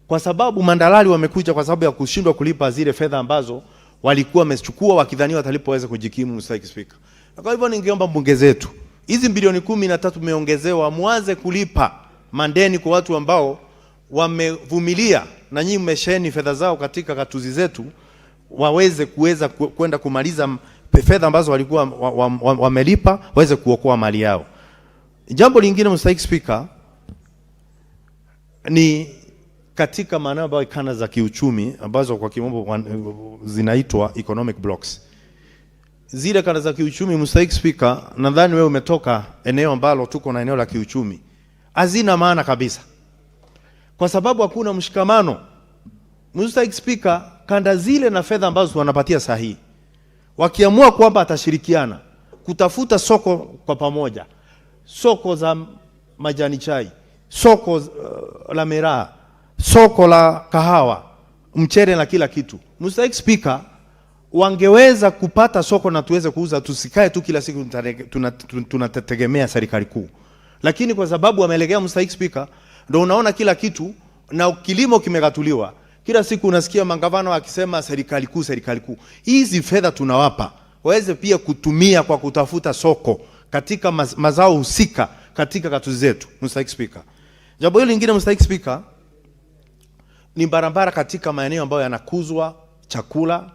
kwa sababu mandalali wamekuja kwa sababu ya kushindwa kulipa zile fedha ambazo walikuwa wamechukua wakidhaniwa watalipoweza kujikimu, Mr. Speaker. Na kwa hivyo ningeomba bunge zetu, hizi bilioni 13 meongezewa, muanze kulipa mandeni kwa watu ambao wamevumilia na nyinyi mmesheni fedha zao katika gatuzi zetu, waweze kwenda kumaliza fedha ambazo walikuwa wamelipa, waweze kuokoa mali yao. Jambo lingine, Mr. Speaker, ni katika maeneo ambayo kanda za kiuchumi ambazo kwa kimombo zinaitwa economic blocks. Zile kanda za kiuchumi, Mr. Speaker, nadhani wewe umetoka eneo ambalo tuko na eneo la kiuchumi, hazina maana kabisa, kwa sababu hakuna mshikamano. Mr. Speaker, kanda zile na fedha ambazo wanapatia sahihi, wakiamua kwamba atashirikiana kutafuta soko kwa pamoja, soko za majani chai, soko la miraa, soko la kahawa, mchere na kila kitu, Mr. Speaker, wangeweza kupata soko na tuweze kuuza, tusikae tu kila siku tunategemea serikali kuu. Lakini kwa sababu wamelegea, Mr. Speaker, ndio unaona kila kitu, na kilimo kimegatuliwa. Kila siku unasikia magavana wakisema serikali kuu, serikali kuu. Hizi fedha tunawapa waweze pia kutumia kwa kutafuta soko katika mazao husika katika gatuzi zetu, Mr. Speaker. Jambo hili lingine, Mr. Speaker, ni barabara katika maeneo ambayo yanakuzwa chakula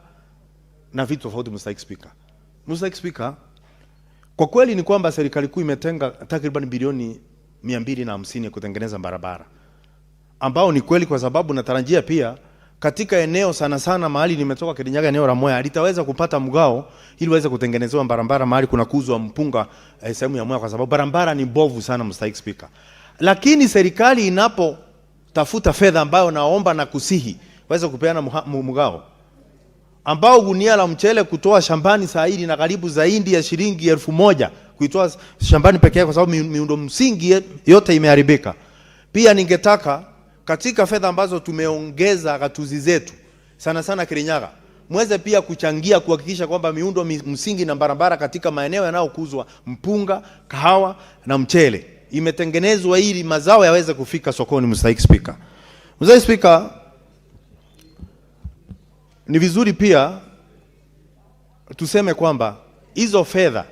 na vitu tofauti, Mr. Speaker. Mr. Speaker, kwa kweli ni kwamba serikali kuu imetenga takriban bilioni 250 kutengeneza barabara, ambao ni kweli, kwa sababu natarajia pia katika eneo sana sana mahali nimetoka Kirinyaga, eneo la Mwea, litaweza kupata mgao ili waweze kutengenezewa barabara mahali kuna kuzwa mpunga sehemu ya Mwea, kwa sababu barabara ni mbovu sana, Mr. Speaker. Lakini serikali inapotafuta fedha, ambayo naomba na kusihi waweze kupeana mgao, ambao gunia la mchele kutoa shambani saa hii na karibu zaidi ya shilingi 1,000 kuitoa shambani pekee yake, kwa sababu miundo msingi yote imeharibika. Pia ningetaka katika fedha ambazo tumeongeza gatuzi zetu sana sana Kirinyaga, mweze pia kuchangia kuhakikisha kwamba miundo msingi na barabara katika maeneo yanayokuzwa mpunga, kahawa na mchele imetengenezwa ili mazao yaweze kufika sokoni, Mr. Speaker. Mr. Speaker, ni vizuri pia tuseme kwamba hizo fedha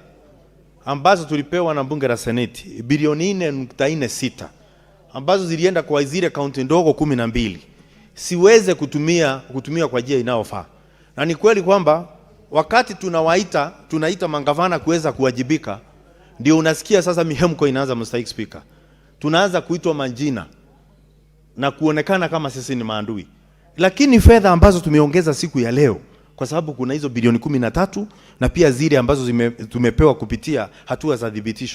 ambazo tulipewa na bunge la Seneti bilioni 4.46 ambazo zilienda kwa zile kaunti ndogo 12 siweze kutumia kwa njia inayofaa. Na ni kweli kwamba wakati tunaita mangavana kuweza kuwajibika, ndio unasikia sasa mihemko inaanza, Mr. Speaker. Tunaanza kuitwa majina na kuonekana kama sisi ni maadui. Lakini fedha ambazo tumeongeza siku ya leo, kwa sababu kuna hizo bilioni 13 na pia zile ambazo tumepewa kupitia hatua za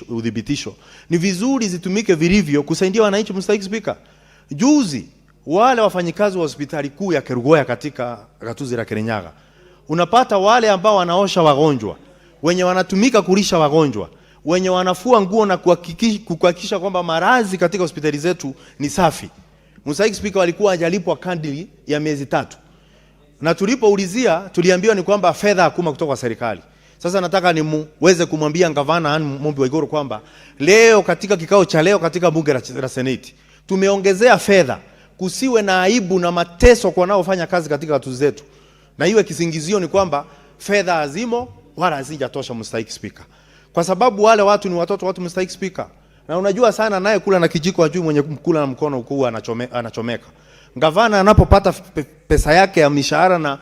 udhibitisho, ni vizuri zitumike vilivyo kusaidia wananchi, Mr. Speaker. Juzi wale wafanyikazi wa hospitali kuu ya Kerugoya katika gatuzi la Kirinyaga unapata wale ambao wanaosha wagonjwa, wenye wanatumika kulisha wagonjwa, wenye wanafua nguo na kuhakikisha kwamba maradhi katika hospitali zetu ni safi. Mstahiki Spika, walikuwa hajalipwa kadri ya miezi 3. Na tulipoulizia tuliambiwa ni kwamba fedha hakuna kutoka kwa serikali. Sasa nataka niweze kumwambia Gavana Anne Mumbi Waiguru kwamba leo katika kikao cha leo katika bunge la Seneti tumeongezea fedha, kusiwe na aibu na mateso kwa wanaofanya kazi katika watu zetu. Na iwe kisingizio ni kwamba fedha hazimo wala hazijatosha, Mstahiki Spika. Kwa sababu wale watu ni watoto watu, Mstahiki Spika. Na unajua sana naye kula na kijiko ajui mwenye kula na mkono ukuu anachomeka. Gavana anapopata pesa yake ya mishahara na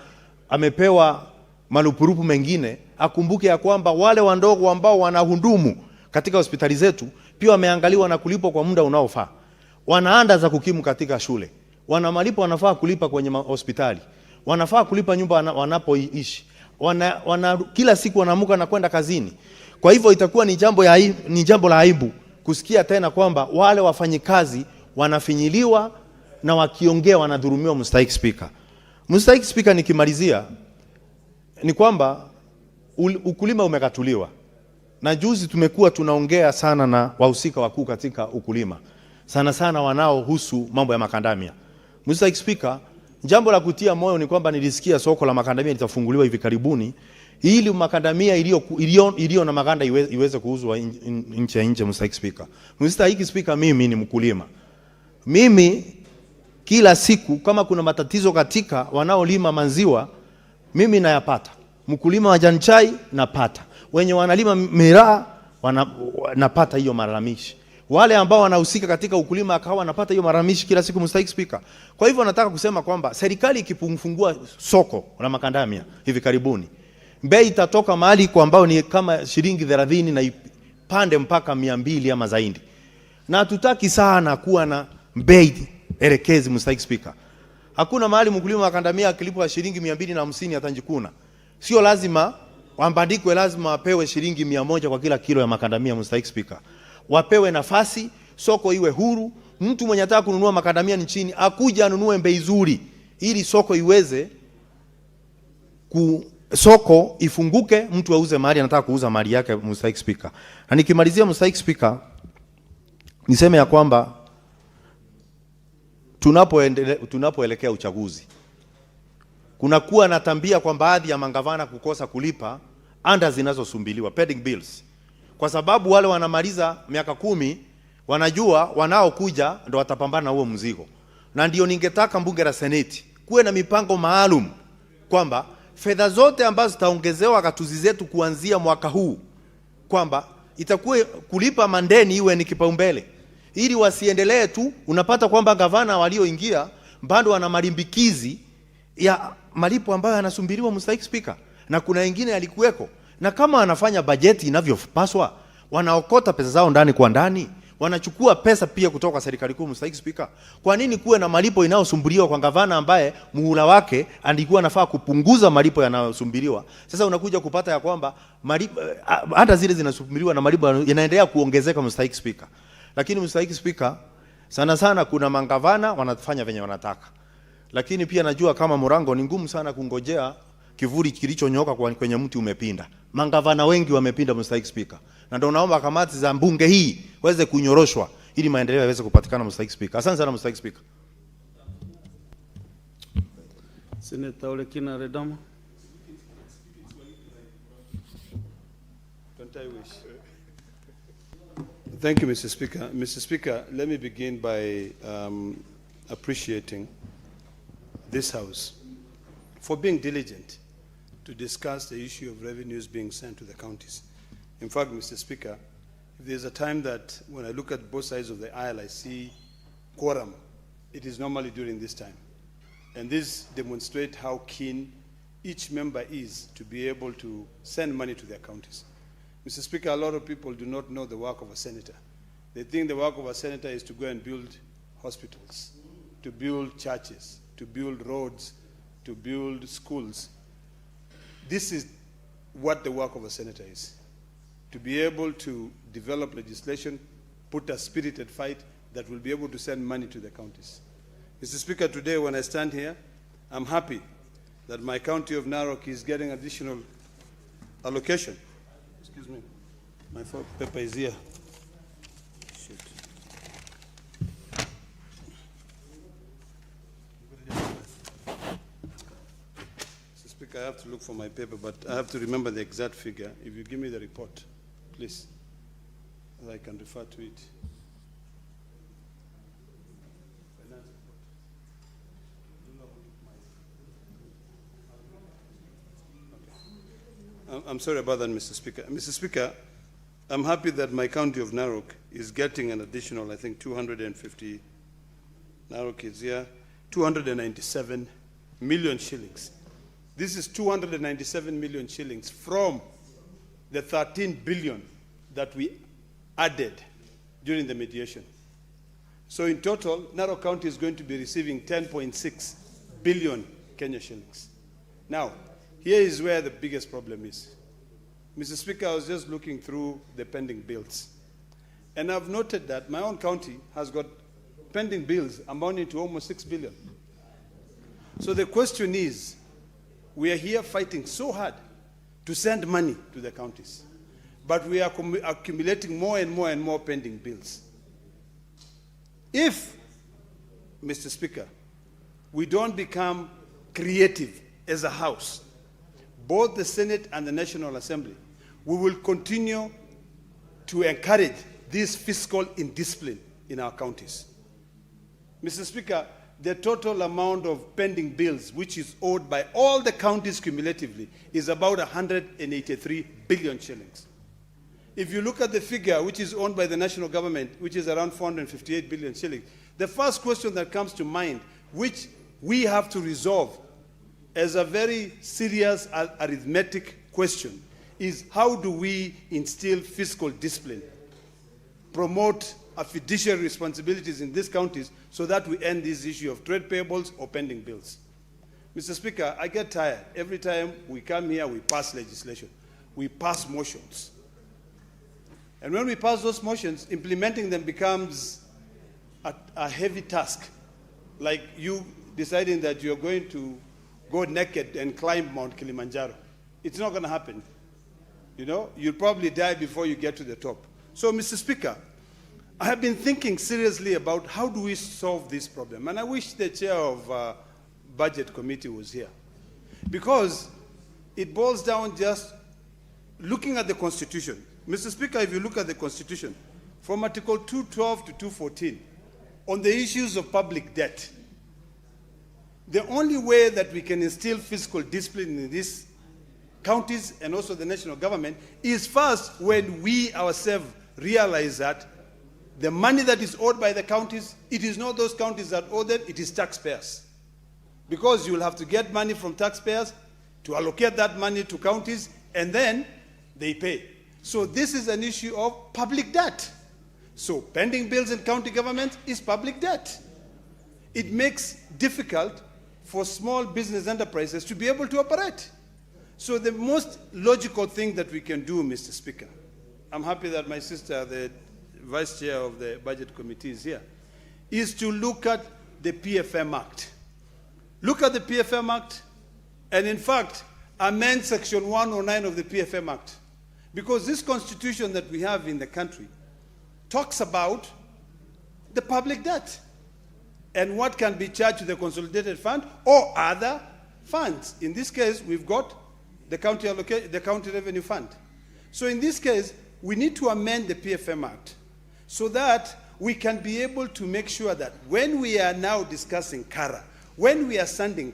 amepewa marupurupu mengine, akumbuke ya kwamba wale wandogo ambao wanahudumu katika hospitali zetu pia wameangaliwa na kulipwa kwa muda unaofaa. Wanaanda za kukimu katika shule, wana malipo wanafaa kulipa kwenye hospitali, wanafaa kulipa nyumba wanapoishi, kila siku wanaamuka na kwenda kazini. Kwa hivyo itakuwa ni jambo la aibu kusikia tena kwamba wale wafanyikazi wanafinyiliwa na wakiongea wanadhulumiwa, Mstahiki Spika. Mstahiki Spika, nikimalizia ni kwamba ukulima umekatuliwa. Na juzi tumekuwa tunaongea sana na wahusika wakuu katika ukulima, sana sana wanaohusu mambo ya makandamia. Mstahiki Spika, jambo la kutia moyo ni kwamba nilisikia soko la makandamia litafunguliwa hivi karibuni, ili makandamia iliyo na maganda iweze kuuzwa nje ya nje, Mstahiki Spika. Mstahiki Spika, mimi ni mkulima. Mimi kila siku kama kuna matatizo katika wanaolima maziwa, mimi nayapata. Mkulima wa jani chai napata. Wenye wanalima miraa napata hiyo malalamishi. Wale ambao wanahusika katika ukulima akawa napata hiyo malalamishi kila siku, Mstahiki Spika. Kwa hivyo nataka kusema kwamba serikali ikifungua soko la makandamia hivi karibuni, bei itatoka mahali kwa ambao ni kama shilingi 30 na ipande mpaka 200 ama zaidi. Na hatutaki sana kuwa na bei elekezi, Mstahiki Spika. Hakuna mahali mkulima wa makandamia akilipwa shilingi 250 atanjikuna. Sio lazima wambandikwe, lazima wapewe shilingi 100 kwa kila kilo ya makandamia, Mstahiki Spika. Wapewe nafasi, soko iwe huru. Mtu mwenye anataka kununua makandamia nchini akuja anunue bei nzuri, ili soko iweze soko ifunguke, mtu auze mahali anataka kuuza mali yake, Mstahiki Spika. Na nikimalizia, Mstahiki Spika, niseme ya kwamba tunapoelekea uchaguzi, kunakuwa na tambia kwa baadhi ya mangavana kukosa kulipa anda zinazosumbiliwa, pending bills. Kwa sababu wale wanamaliza miaka 10 wanajua wanaokuja ndo watapambana na huo mzigo. Na ndio ningetaka bunge la Seneti kuwe na mipango maalum kwamba fedha zote ambazo zitaongezewa gatuzi zetu kuanzia mwaka huu, kwamba itakuwa kulipa mandeni iwe ni kipaumbele, ili wasiendelee tu. Unapata kwamba gavana walioingia bado wana malimbikizi ya malipo ambayo yanasumbiriwa, Mstahiki Spika. Na kuna wengine alikuweko, na kama wanafanya bajeti inavyopaswa, wanaokota pesa zao ndani kwa ndani, wanachukua pesa pia kutoka kwa serikali kuu, Mstahiki Spika. Kwa nini kuwe na malipo inayosumbuliwa kwa gavana ambaye muhula wake alikuwa anafaa kupunguza malipo yanayosumbuliwa? Sasa unakuja kupata ya kwamba hata zile zinasumbuliwa na malipo yanaendelea kuongezeka, Mstahiki Spika. Lakini Mstahiki Spika, sana sana kuna mangavana wanafanya venye wanataka. Lakini pia najua kama Murango ni ngumu sana kungojea kivuli kilichonyoka kwenye mti umepinda. Mangavana wengi wamepinda, Mstahiki Spika. Na ndio naomba kamati za bunge hii waweze kunyoroshwa ili maendeleo yaweze kupatikana, Mstahiki Spika. Asante sana, Mstahiki Spika. Senator Olekina Redama. Don't I wish? Thank you, Mr. Speaker. Mr. Speaker, let me begin by appreciating this House for being diligent to discuss the issue of revenues being sent to the counties. In fact, Mr. Speaker, if there's a time that when I look at both sides of the aisle, I see quorum, it is normally during this time. And this demonstrates how keen each member is to be able to send money to their counties. Mr. Speaker, a lot of people do not know the work of a senator. They think the work of a senator is to go and build hospitals, to build churches, to build roads, to build schools. This is what the work of a senator is. To be able to develop legislation, put a spirited fight that will be able to send money to the counties. Mr. Speaker, today when I stand here, I'm happy that my county of Narok is getting additional allocation. Excuse me, my paper is here. Shit. Mr. Speaker, I have to look for my paper, but I have to remember the exact figure. If you give me the report, please, I can refer to it. I'm sorry about that, Mr. Speaker. Mr. Speaker, I'm happy that my county of Narok is getting an additional, I think, 250, Narok is here, 297 million shillings. This is 297 million shillings from the 13 billion that we added during the mediation. So in total, Narok County is going to be receiving 10.6 billion Kenya shillings. Now, here is where the biggest problem is. Mr. Speaker, I was just looking through the pending bills. And I've noted that my own county has got pending bills amounting to almost 6 billion. So the question is, we are here fighting so hard to send money to the counties, but we are accumulating more and more and more pending bills. If, Mr. Speaker, we don't become creative as a house, both the Senate and the National Assembly, we will continue to encourage this fiscal indiscipline in our counties. Mr. Speaker, the total amount of pending bills which is owed by all the counties cumulatively is about 183 billion shillings. If you look at the figure which is owned by the national government, which is around 458 billion shillings, the first question that comes to mind, which we have to resolve as a very serious arithmetic question, is how do we instill fiscal discipline, promote fiduciary responsibilities in these counties so that we end this issue of trade payables or pending bills. Mr. Speaker, I get tired. Every time we come here, we pass legislation. We pass motions. And when we pass those motions, implementing them becomes a heavy task, like you deciding that you're going to go naked and climb Mount Kilimanjaro. It's not going to happen. You know, you'll probably die before you get to the top. So, Mr. Speaker, I have been thinking seriously about how do we solve this problem. And I wish the chair of Budget Committee was here. Because it boils down just looking at the Constitution. Mr. Speaker, if you look at the Constitution, from Article 212 to 214, on the issues of public debt, the only way that we can instill fiscal discipline in these counties and also the national government is first when we ourselves realize that the money that is owed by the counties, it is not those counties that owe them, it is taxpayers. Because you will have to get money from taxpayers to allocate that money to counties, and then they pay. So this is an issue of public debt. So pending bills in county government is public debt. It makes difficult for small business enterprises to be able to operate. So the most logical thing that we can do, Mr. Speaker, I'm happy that my sister, the Vice Chair of the Budget Committee is here, is to look at the PFM Act. Look at the PFM Act and, in fact, amend Section 109 of the PFM Act. Because this constitution that we have in the country talks about the public debt and what can be charged to the consolidated fund or other funds. In this case, we've got the county revenue fund. So in this case, we need to amend the PFM Act so that we can be able to make sure that when we are now discussing CARA, when we are sending,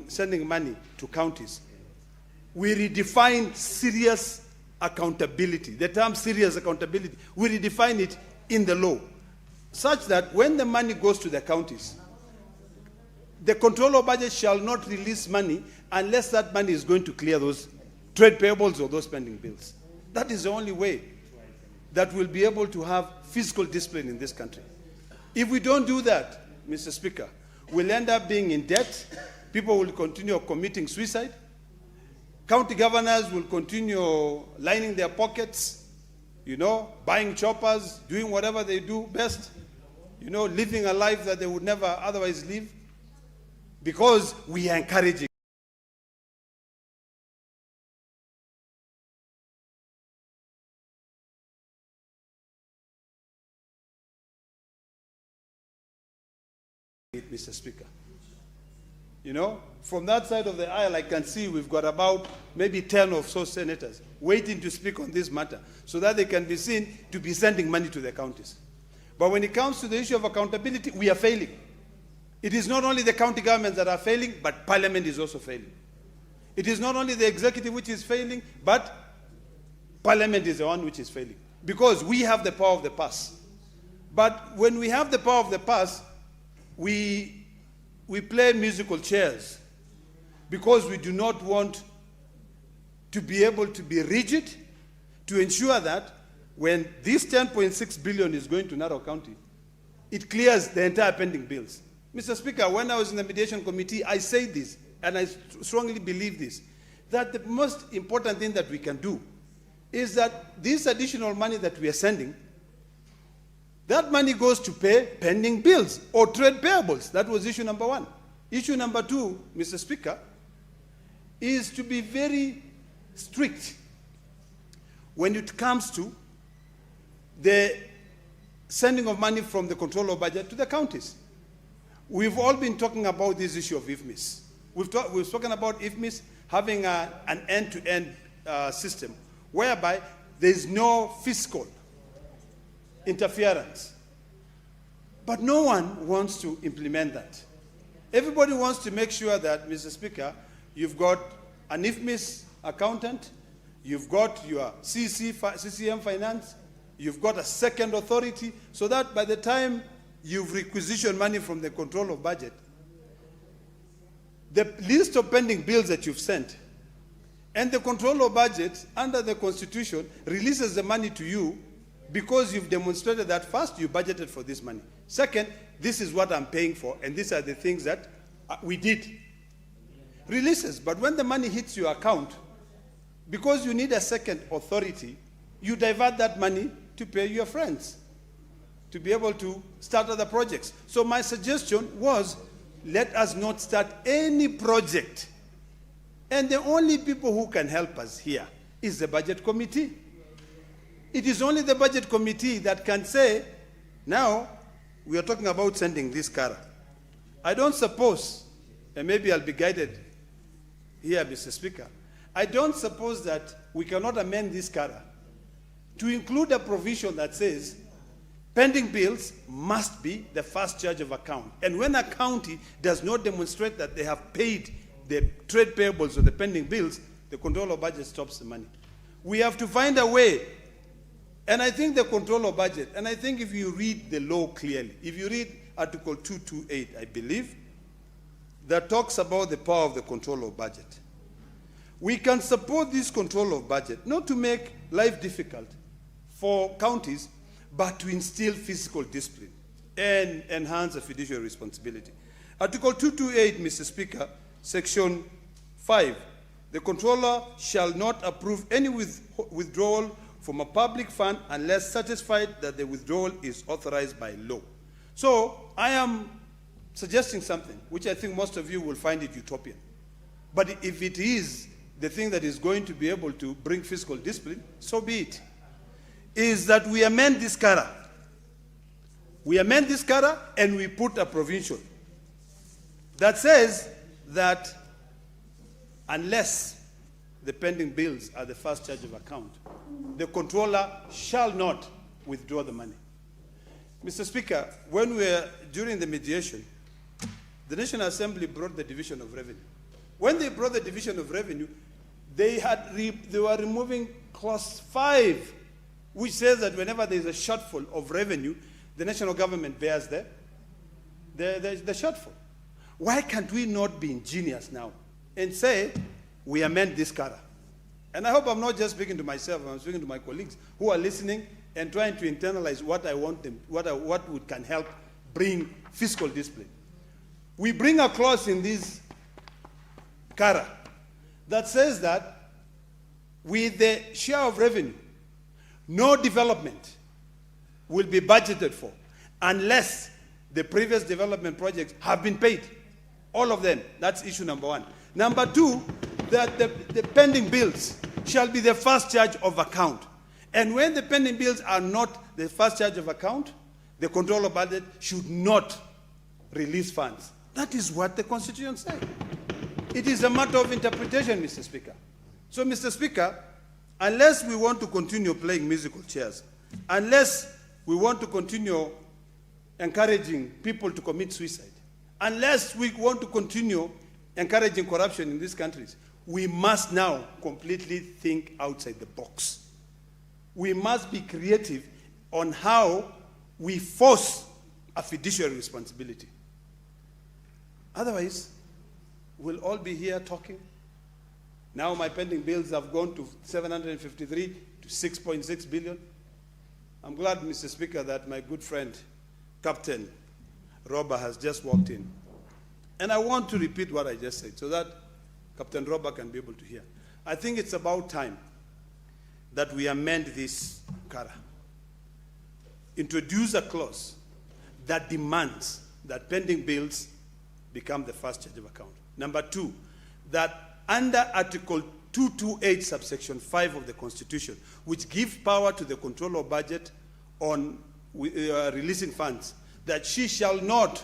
sending money to counties, we redefine serious accountability. The term serious accountability, we redefine it in the law, such that when the money goes to the counties, the controller of budget shall not release money unless that money is going to clear those trade payables or those pending bills. That is the only way that we'll be able to have fiscal discipline in this country. If we don't do that, Mr. Speaker, we'll end up being in debt, people will continue committing suicide, county governors will continue lining their pockets, you know, buying choppers, doing whatever they do best, you know, living a life that they would never otherwise live. because we are encouraging. Mr. Speaker. You know, from that side of the aisle, I can see we've got about maybe 10 or so senators waiting to speak on this matter so that they can be seen to be sending money to the counties. But when it comes to the issue of accountability, we are failing. It is not only the county governments that are failing, but Parliament is also failing. It is not only the executive which is failing, but Parliament is the one which is failing. Because we have the power of the purse. But when we have the power of the purse, we play musical chairs because we do not want to be able to be rigid to ensure that when this 10.6 billion is going to Narok County, it clears the entire pending bills. Mr. Speaker, when I was in the mediation committee, I said this, and I strongly believe this, that the most important thing that we can do is that this additional money that we are sending, that money goes to pay pending bills or trade payables. That was issue number one. Issue number two, Mr. Speaker, is to be very strict when it comes to the sending of money from the control of budget to the counties. We've all been talking about this issue of IFMIS. We've spoken about IFMIS having an end-to-end system whereby there is no fiscal interference. But no one wants to implement that. Everybody wants to make sure that, Mr. Speaker, you've got an IFMIS accountant, you've got your CCM finance, you've got a second authority, so that by the time you've requisitioned money from the control of budget, the list of pending bills that you've sent, and the control of budget under the Constitution releases the money to you because you've demonstrated that first, you budgeted for this money. Second, this is what I'm paying for, and these are the things that we did. Releases, but when the money hits your account, because you need a second authority, you divert that money to pay your friends, to be able to start other projects. So my suggestion was, let us not start any project. And the only people who can help us here is the budget committee. It is only the budget committee that can say, now we are talking about sending this CARA. I don't suppose, and maybe I'll be guided here, Mr. Speaker, I don't suppose that we cannot amend this CARA to include a provision that says pending bills must be the first charge of account. And when a county does not demonstrate that they have paid the trade payables or the pending bills, the control of budget stops the money. We have to find a way. And I think the control of budget, and I think if you read the law clearly, if you read Article 228, I believe, that talks about the power of the control of budget. We can support this control of budget, not to make life difficult for counties, but to instill fiscal discipline and enhance a fiduciary responsibility. Article 228, Mr. Speaker, Section 5, the controller shall not approve any withdrawal from a public fund unless satisfied that the withdrawal is authorized by law. So I am suggesting something which I think most of you will find it utopian. But if it is the thing that is going to be able to bring fiscal discipline, so be it, is that we amend this CARA. We amend this CARA and we put a provision that says that unless the pending bills are the first charge of account, the controller shall not withdraw the money. Mr. Speaker, when we were during the mediation, the National Assembly brought the Division of Revenue. When they brought the Division of Revenue, they were removing clause 5, which says that whenever there is a shortfall of revenue, the national government bears the shortfall. Why can't we not be ingenious now and say, we amend this CARA? And I hope I'm not just speaking to myself, I'm speaking to my colleagues who are listening and trying to internalize what I want them, what can help bring fiscal discipline. We bring a clause in this CARA that says that with the share of revenue, no development will be budgeted for unless the previous development projects have been paid. All of them. That's issue number one. Number two, that the pending bills shall be the first charge of account. And when the pending bills are not the first charge of account, the controller budget should not release funds. That is what the Constitution says. It is a matter of interpretation, Mr. Speaker. So, Mr. Speaker, unless we want to continue playing musical chairs, unless we want to continue encouraging people to commit suicide, unless we want to continue encouraging corruption in these countries, we must now completely think outside the box. We must be creative on how we force a fiduciary responsibility. Otherwise, we'll all be here talking. Now my pending bills have gone to 753 to 6.6 billion. I'm glad, Mr. Speaker, that my good friend, Captain Robert, has just walked in. And I want to repeat what I just said so that Captain Robert can be able to hear. I think it's about time that we amend this CARA. Introduce a clause that demands that pending bills become the first charge of account. Number two, that under Article 228, subsection 5 of the Constitution, which gives power to the controller of budget on releasing funds, that she shall not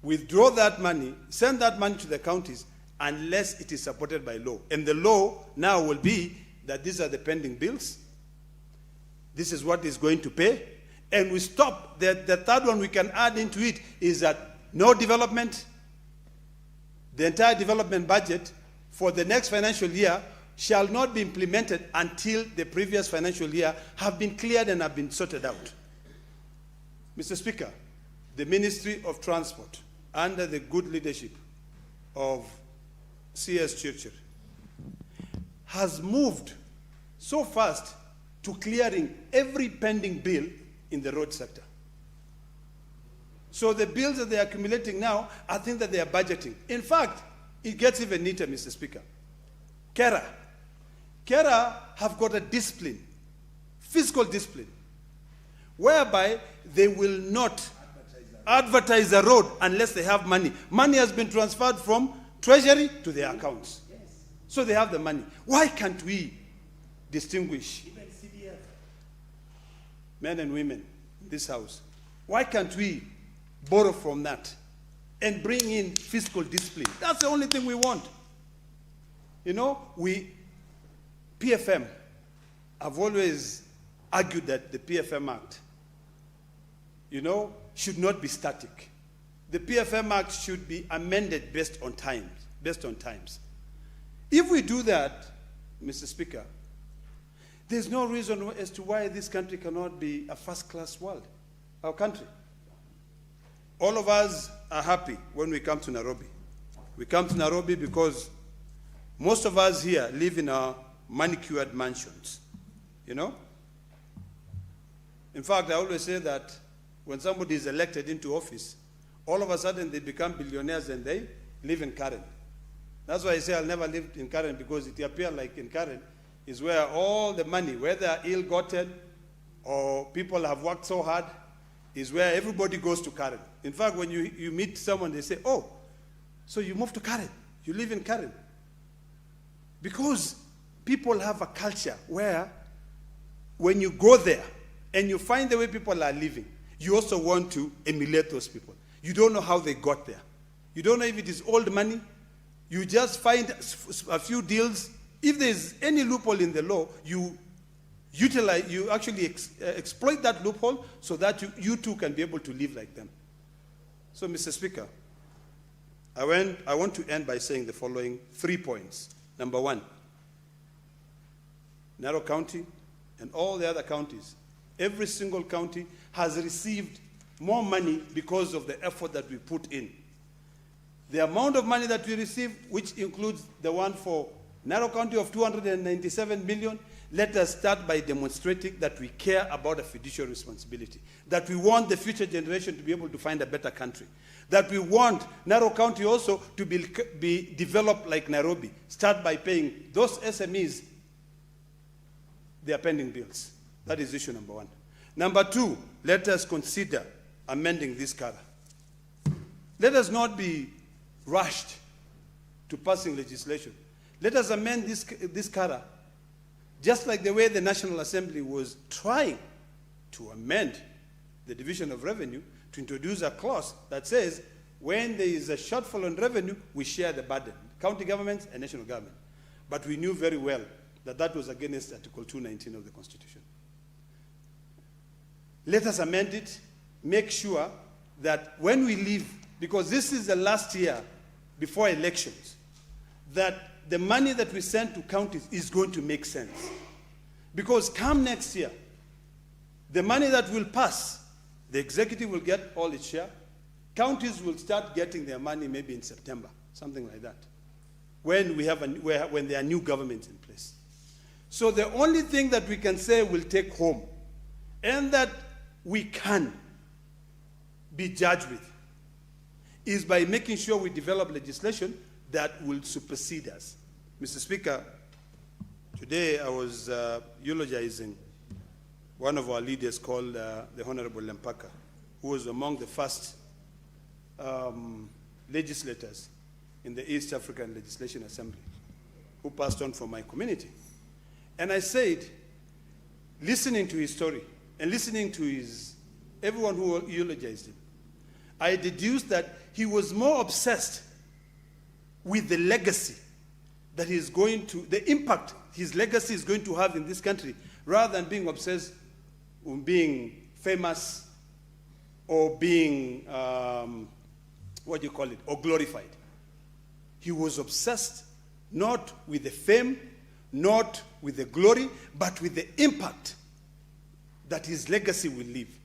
withdraw that money, send that money to the counties, unless it is supported by law. And the law now will be that these are the pending bills. This is what is going to pay. And we stop. The third one we can add into it is that no development, the entire development budget for the next financial year shall not be implemented until the previous financial year have been cleared and have been sorted out. Mr. Speaker, the Ministry of Transport, under the good leadership of C.S. Churchill, has moved so fast to clearing every pending bill in the road sector. So the bills that they are accumulating now, I think that they are budgeting. In fact, it gets even neater, Mr. Speaker. CARA have got a discipline, fiscal discipline, whereby they will not advertise a road unless they have money. Money has been transferred from Treasury to their accounts. So they have the money. Why can't we distinguish men and women in this house? Why can't we borrow from that and bring in fiscal discipline? That's the only thing we want. You know, PFM, I've always argued that the PFM Act, you know, should not be static. The PFM Act should be amended based on times. If we do that, Mr. Speaker, there's no reason as to why this country cannot be a first-class world, our country. All of us are happy when we come to Nairobi. We come to Nairobi because most of us here live in our manicured mansions, you know? In fact, I always say that when somebody is elected into office, all of a sudden they become billionaires and they live in Karen. That's why I say I'll never live in Karen, because it appears like in Karen is where all the money, whether ill-gotten or people have worked so hard, is where everybody goes to Karen. In fact, when you meet someone, they say, oh, so you moved to Karen, you live in Karen. Because people have a culture where when you go there and you find the way people are living, you also want to emulate those people. You don't know how they got there. You don't know if it is old money. You just find a few deals. If there's any loophole in the law, you actually exploit that loophole so that you too can be able to live like them. So, Mr. Speaker, I want to end by saying the following 3 points. Number one, Narok County and all the other counties, every single county has received more money because of the effort that we put in. The amount of money that we receive, which includes the one for Narok County of 297 million, let us start by demonstrating that we care about a fiduciary responsibility, that we want the future generation to be able to find a better country, that we want Narok County also to be developed like Nairobi. Start by paying those SMEs their pending bills. That is issue number one. Number two, let us consider amending this CARA. Let us not be rushed to passing legislation. Let us amend this CARA, just like the way the National Assembly was trying to amend the division of revenue to introduce a clause that says when there is a shortfall on revenue, we share the burden, county governments and national government. But we knew very well that that was against Article 219 of the Constitution. Let us amend it, make sure that when we leave, because this is the last year before elections, that the money that we send to counties is going to make sense. Because come next year, the money that will pass, the executive will get all its share, counties will start getting their money maybe in September, something like that, when there are new governments in place. So the only thing that we can say we'll take home and that we can be judged with is by making sure we develop legislation that will supersede us. Mr. Speaker, today I was eulogizing one of our leaders called the Honorable Lempaka, who was among the first legislators in the East African Legislation Assembly, who passed on from my community. And I said, listening to his story and listening to everyone who eulogized him, I deduced that he was more obsessed with the legacy that he's going to, the impact his legacy is going to have in this country, rather than being obsessed with being famous or being, or glorified. He was obsessed not with the fame, not with the glory, but with the impact that his legacy will leave.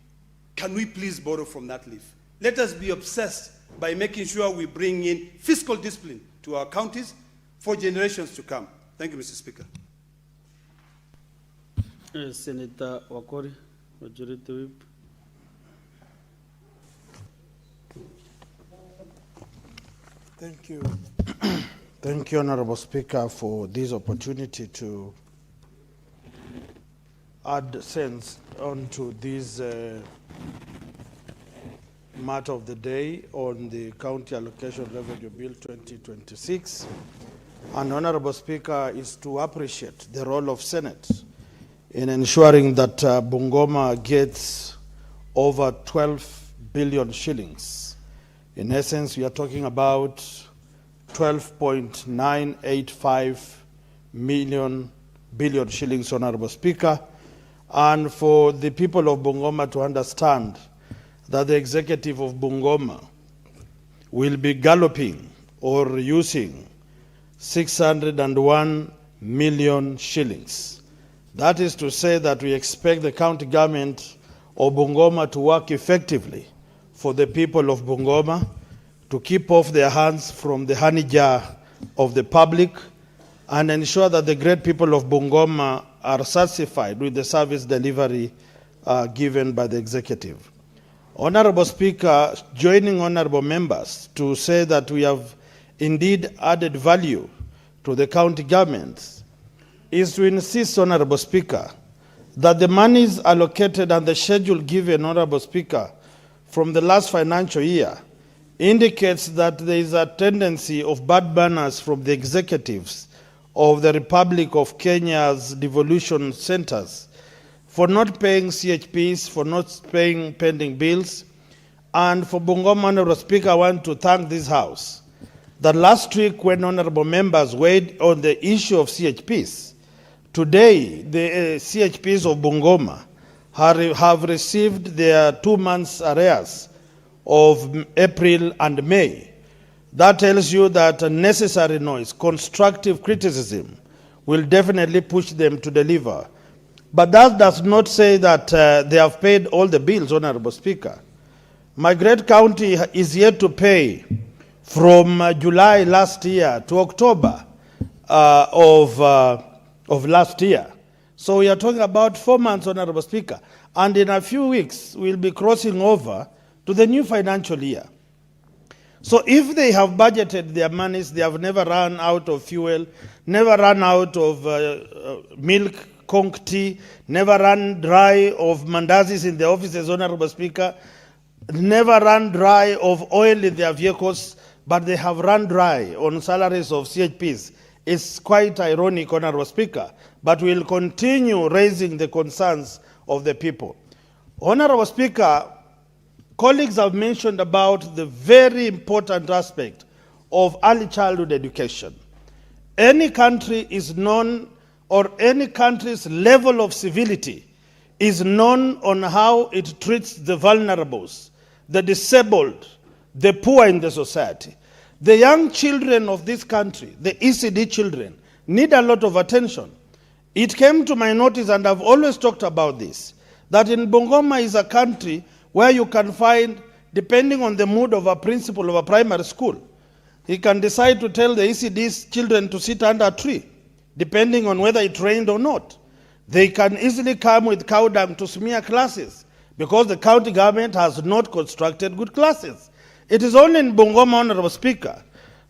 Can we please borrow from that leaf? Let us be obsessed by making sure we bring in fiscal discipline to our counties for generations to come. Thank you, Mr. Speaker. Senator Wakori, Majority Whip. Thank you. Thank you, Honorable Speaker, for this opportunity to add sense onto this matter of the day on the County Allocation Revenue Bill 2026. And Honorable Speaker, is to appreciate the role of Senate in ensuring that Bungoma gets over 12 billion shillings. In essence, we are talking about 12.985 billion shillings, Honorable Speaker. And for the people of Bungoma to understand that the executive of Bungoma will be galloping or using 601 million shillings. That is to say that we expect the county government of Bungoma to work effectively for the people of Bungoma, to keep off their hands from the honey jar of the public, and ensure that the great people of Bungoma are satisfied with the service delivery given by the executive. Honorable Speaker, joining honorable members to say that we have indeed added value to the county governments is to insist, Honorable Speaker, that the monies allocated and the schedule given, Honorable Speaker, from the last financial year indicates that there is a tendency of bad manners from the executives of the Republic of Kenya's devolution centers for not paying CHPs, for not paying pending bills. And for Bungoma, Honorable Speaker, I want to thank this House that last week when honorable members weighed on the issue of CHPs, today the CHPs of Bungoma have received their 2 months arrears of April and May. That tells you that a necessary noise, constructive criticism, will definitely push them to deliver. But that does not say that they have paid all the bills, Honorable Speaker. My great county is yet to pay from July last year to October of last year. So we are talking about 4 months, Honorable Speaker. And in a few weeks, we'll be crossing over to the new financial year. So if they have budgeted their monies, they have never run out of fuel, never run out of milk, conch tea, never run dry of mandazis in the offices, Honorable Speaker, never run dry of oil in their vehicles, but they have run dry on salaries of CHPs. It's quite ironic, Honorable Speaker, but we'll continue raising the concerns of the people. Honorable Speaker, colleagues have mentioned about the very important aspect of early childhood education. Any country is known, or any country's level of civility is known on how it treats the vulnerables, the disabled, the poor in the society. The young children of this country, the ECD children, need a lot of attention. It came to my notice, and I've always talked about this, that in Bungoma is a country where you can find, depending on the mood of a principal of a primary school, he can decide to tell the ECD's children to sit under a tree, depending on whether it rained or not. They can easily come with cow dung to smear classes because the county government has not constructed good classes. It is only in Bungoma, Honorable Speaker,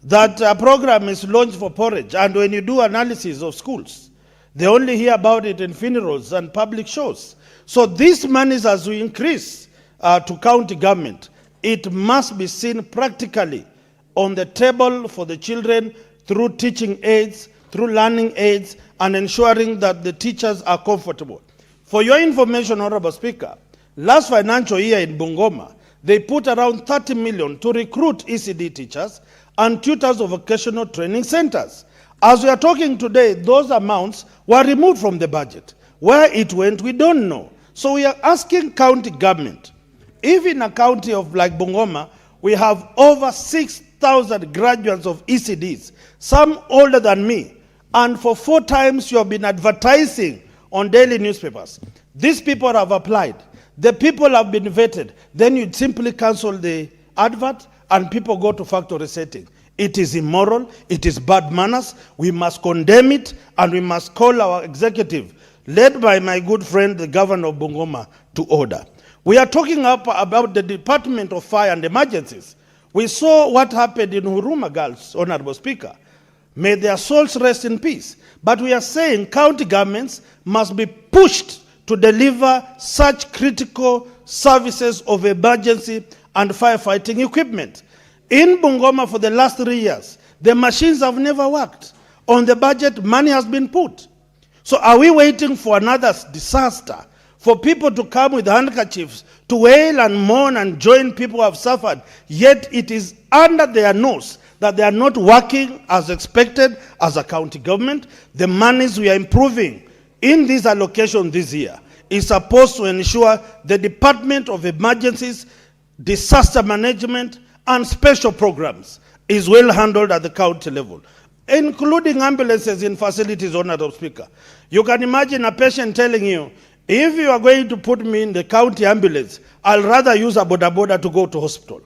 that a program is launched for porridge, and when you do analysis of schools, they only hear about it in funerals and public shows. So these monies, as we increase to county government, it must be seen practically on the table for the children through teaching aids, through learning aids, and ensuring that the teachers are comfortable. For your information, Honorable Speaker, last financial year in Bungoma, they put around 30 million to recruit ECD teachers and tutors of vocational training centers. As we are talking today, those amounts were removed from the budget. Where it went, we don't know. So we are asking county government, if in a county of like Bungoma, we have over 6,000 graduates of ECDs, some older than me, and for 4 times you have been advertising on daily newspapers. These people have applied. The people have been vetted. Then you simply cancel the advert and people go to factory setting. It is immoral. It is bad manners. We must condemn it, and we must call our executive, led by my good friend, the governor of Bungoma, to order. We are talking about the Department of Fire and Emergencies. We saw what happened in Huruma Girls, Honorable Speaker. May their souls rest in peace. But we are saying county governments must be pushed to deliver such critical services of emergency and firefighting equipment. In Bungoma for the last 3 years, the machines have never worked. On the budget, money has been put. So are we waiting for another disaster, for people to come with handkerchiefs to wail and mourn and join people who have suffered, yet it is under their nose that they are not working as expected as a county government? The monies we are improving in this allocation this year is supposed to ensure the Department of Emergencies, Disaster Management, and Special Programs is well handled at the county level, including ambulances in facilities, Honorable Speaker. You can imagine a patient telling you, if you are going to put me in the county ambulance, I'll rather use a boda boda to go to hospital.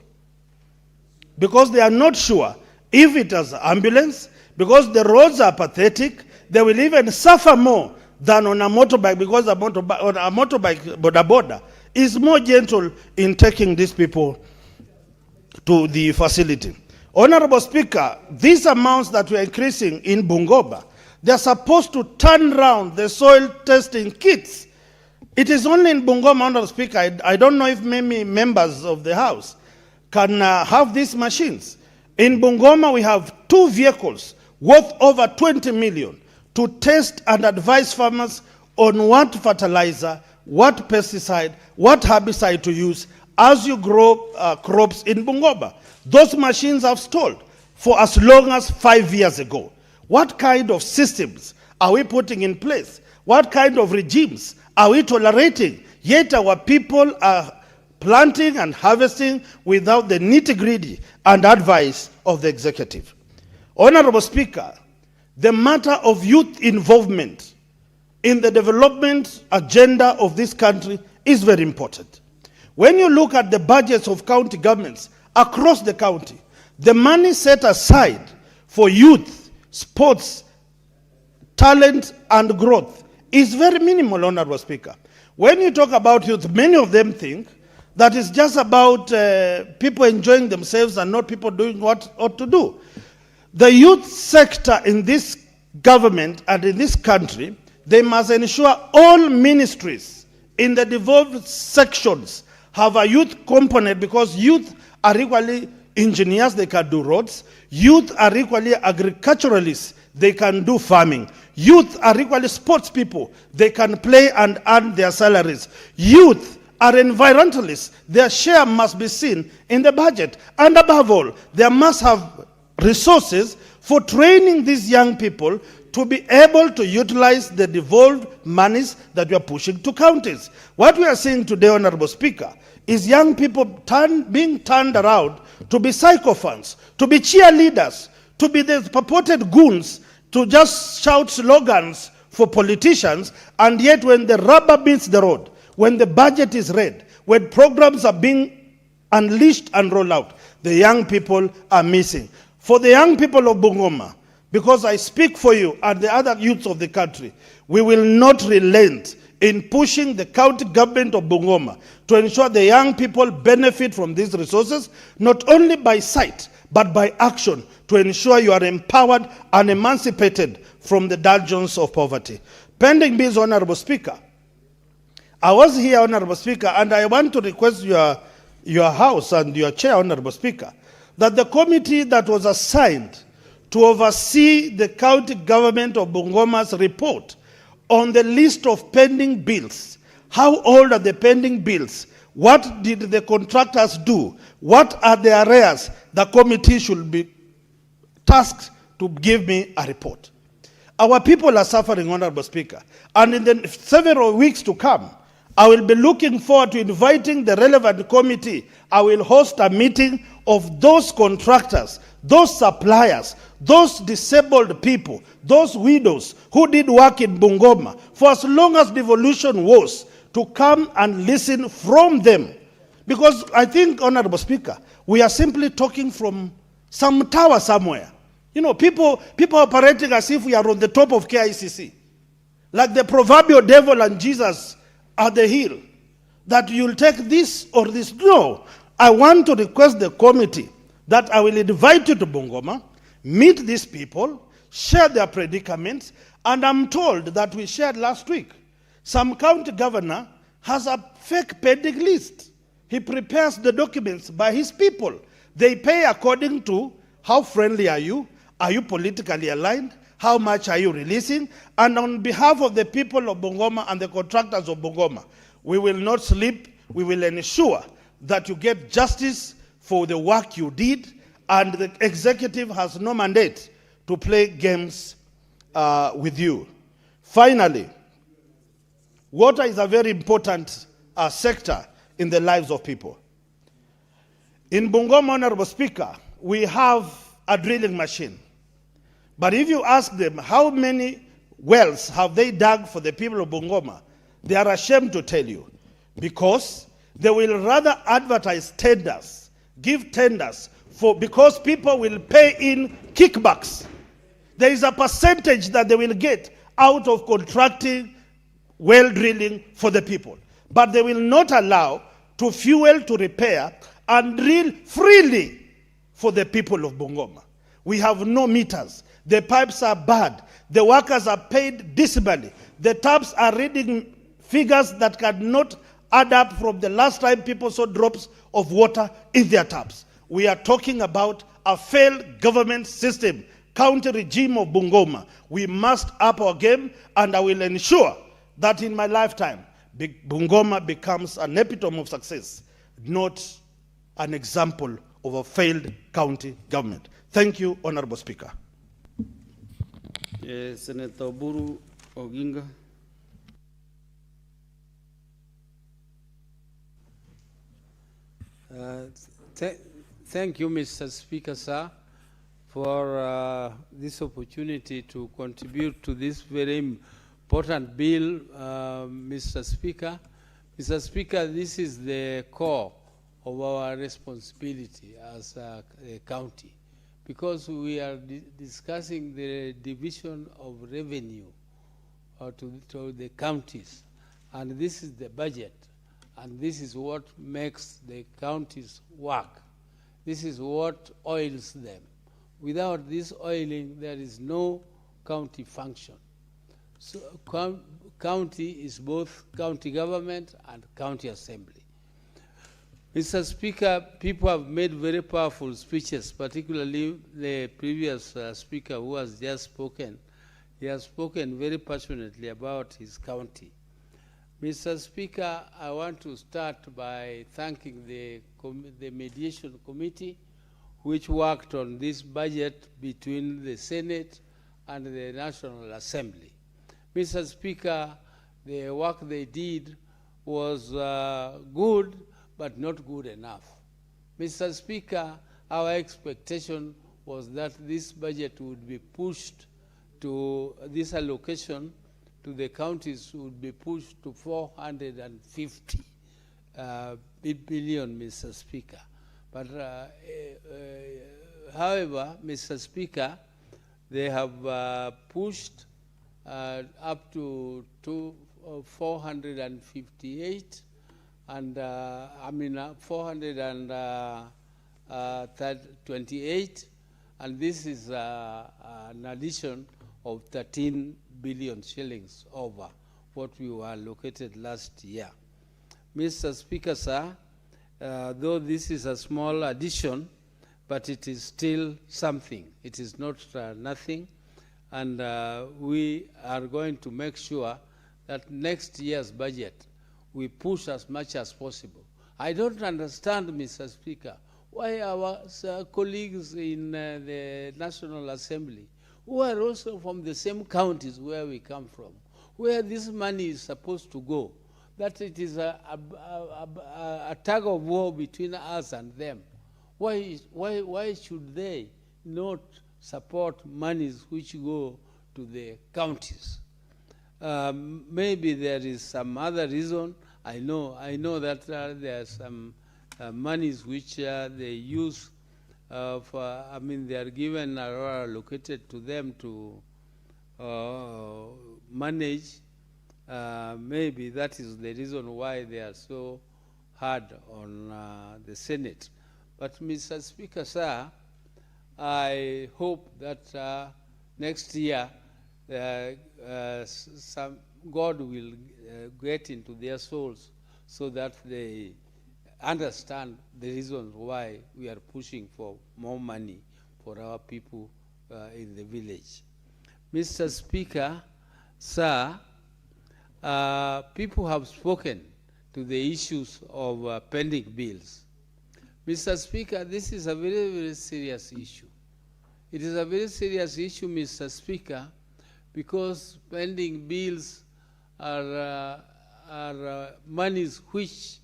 Because they are not sure if it is an ambulance, because the roads are pathetic, they will even suffer more than on a motorbike, because on a motorbike boda boda is more gentle in taking these people to the facility. Honorable Speaker, these amounts that we are increasing in Bungoma, they are supposed to turn around the soil testing kits. It is only in Bungoma, Honorable Speaker, I don't know if many members of the House can have these machines. In Bungoma, we have 2 vehicles worth over 20 million to test and advise farmers on what fertilizer, what pesticide, what herbicide to use as you grow crops in Bungoma. Those machines have stalled for as long as 5 years ago. What kind of systems are we putting in place? What kind of regimes are we tolerating? Yet our people are planting and harvesting without the nitty-gritty and advice of the executive. Honorable Speaker, the matter of youth involvement in the development agenda of this country is very important. When you look at the budgets of county governments across the county, the money set aside for youth, sports, talent, and growth is very minimal, Honorable Speaker. When you talk about youth, many of them think that it's just about people enjoying themselves and not people doing what ought to do. The youth sector in this government and in this country, they must ensure all ministries in the devolved sections have a youth component, because youth are equally engineers, they can do roads. Youth are equally agriculturalists, they can do farming. Youth are equally sports people, they can play and earn their salaries. Youth are environmentalists, their share must be seen in the budget. And above all, there must have resources for training these young people to be able to utilize the devolved monies that we are pushing to counties. What we are seeing today, Honorable Speaker, is young people being turned around to be sycophants, to be cheerleaders, to be the purported goons, to just shout slogans for politicians, and yet when the rubber meets the road, when the budget is read, when programs are being unleashed and rolled out, the young people are missing. For the young people of Bungoma, because I speak for you and the other youths of the country, we will not relent in pushing the county government of Bungoma to ensure the young people benefit from these resources, not only by sight, but by action, to ensure you are empowered and emancipated from the dungeons of poverty. Pending bills, Honorable Speaker, I was here, Honorable Speaker, and I want to request your House and your Chair, Honorable Speaker, that the committee that was assigned to oversee the county government of Bungoma's report on the list of pending bills. How old are the pending bills? What did the contractors do? What are the arrears? The committee should be tasked to give me a report. Our people are suffering, Honorable Speaker, and in the several weeks to come, I will be looking forward to inviting the relevant committee. I will host a meeting of those contractors, those suppliers, those disabled people, those widows who did work in Bungoma for as long as devolution was, to come and listen from them. Because I think, Honorable Speaker, we are simply talking from some tower somewhere. You know, people operating as if we are on the top of KICC. Like the proverbial devil and Jesus at the hill, that you'll take this or this. No, I want to request the committee that I will invite you to Bungoma, meet these people, share their predicaments, and I'm told that we shared last week, some county governor has a fake pending list. He prepares the documents by his people. They pay according to how friendly are you politically aligned, how much are you releasing, and on behalf of the people of Bungoma and the contractors of Bungoma, we will not sleep. We will ensure that you get justice for the work you did, and the executive has no mandate to play games with you. Finally, water is a very important sector in the lives of people. In Bungoma, Honorable Speaker, we have a drilling machine. But if you ask them how many wells have they dug for the people of Bungoma, they are ashamed to tell you, because they will rather advertise tenders, give tenders, because people will pay in kickbacks. There is a percentage that they will get out of contracting well drilling for the people. But they will not allow to fuel, to repair, and drill freely for the people of Bungoma. We have no meters. The pipes are bad. The workers are paid decibelly. The taps are reading figures that cannot add up from the last time people saw drops of water in their taps. We are talking about a failed government system, county regime of Bungoma. We must up our game, and I will ensure that in my lifetime, Bungoma becomes an epitome of success, not an example of a failed county government. Thank you, Honorable Speaker. Senator Buru Oginga. Thank you, Mr. Speaker, sir, for this opportunity to contribute to this very important bill, Mr. Speaker. Mr. Speaker, this is the core of our responsibility as a county, because we are discussing the division of revenue to the counties, and this is the budget, and this is what makes the counties work. This is what oils them. Without this oiling, there is no county function. So county is both county government and county assembly. Mr. Speaker, people have made very powerful speeches, particularly the previous speaker who has just spoken. He has spoken very passionately about his county. Mr. Speaker, I want to start by thanking the mediation committee which worked on this budget between the Senate and the National Assembly. Mr. Speaker, the work they did was good, but not good enough. Mr. Speaker, our expectation was that this budget would be pushed to, this allocation to the counties would be pushed to 450 billion, Mr. Speaker. But however, Mr. Speaker, they have pushed up to 458 and 428, and this is an addition of 13 billion shillings over what we were allocated last year. Mr. Speaker, sir, though this is a small addition, but it is still something. It is not nothing, and we are going to make sure that next year's budget we push as much as possible. I don't understand, Mr. Speaker, why our colleagues in the National Assembly, who are also from the same counties where we come from, where this money is supposed to go, that it is a tug of war between us and them. Why should they not support monies which go to the counties? Maybe there is some other reason. I know that there are some monies which they use for, they are given or allocated to them to manage. Maybe that is the reason why they are so hard on the Senate. But Mr. Speaker, sir, I hope that next year some God will get into their souls so that they understand the reasons why we are pushing for more money for our people in the village. Mr. Speaker, sir, people have spoken to the issues of pending bills. Mr. Speaker, this is a very, very serious issue. It is a very serious issue, Mr. Speaker, because pending bills are monies which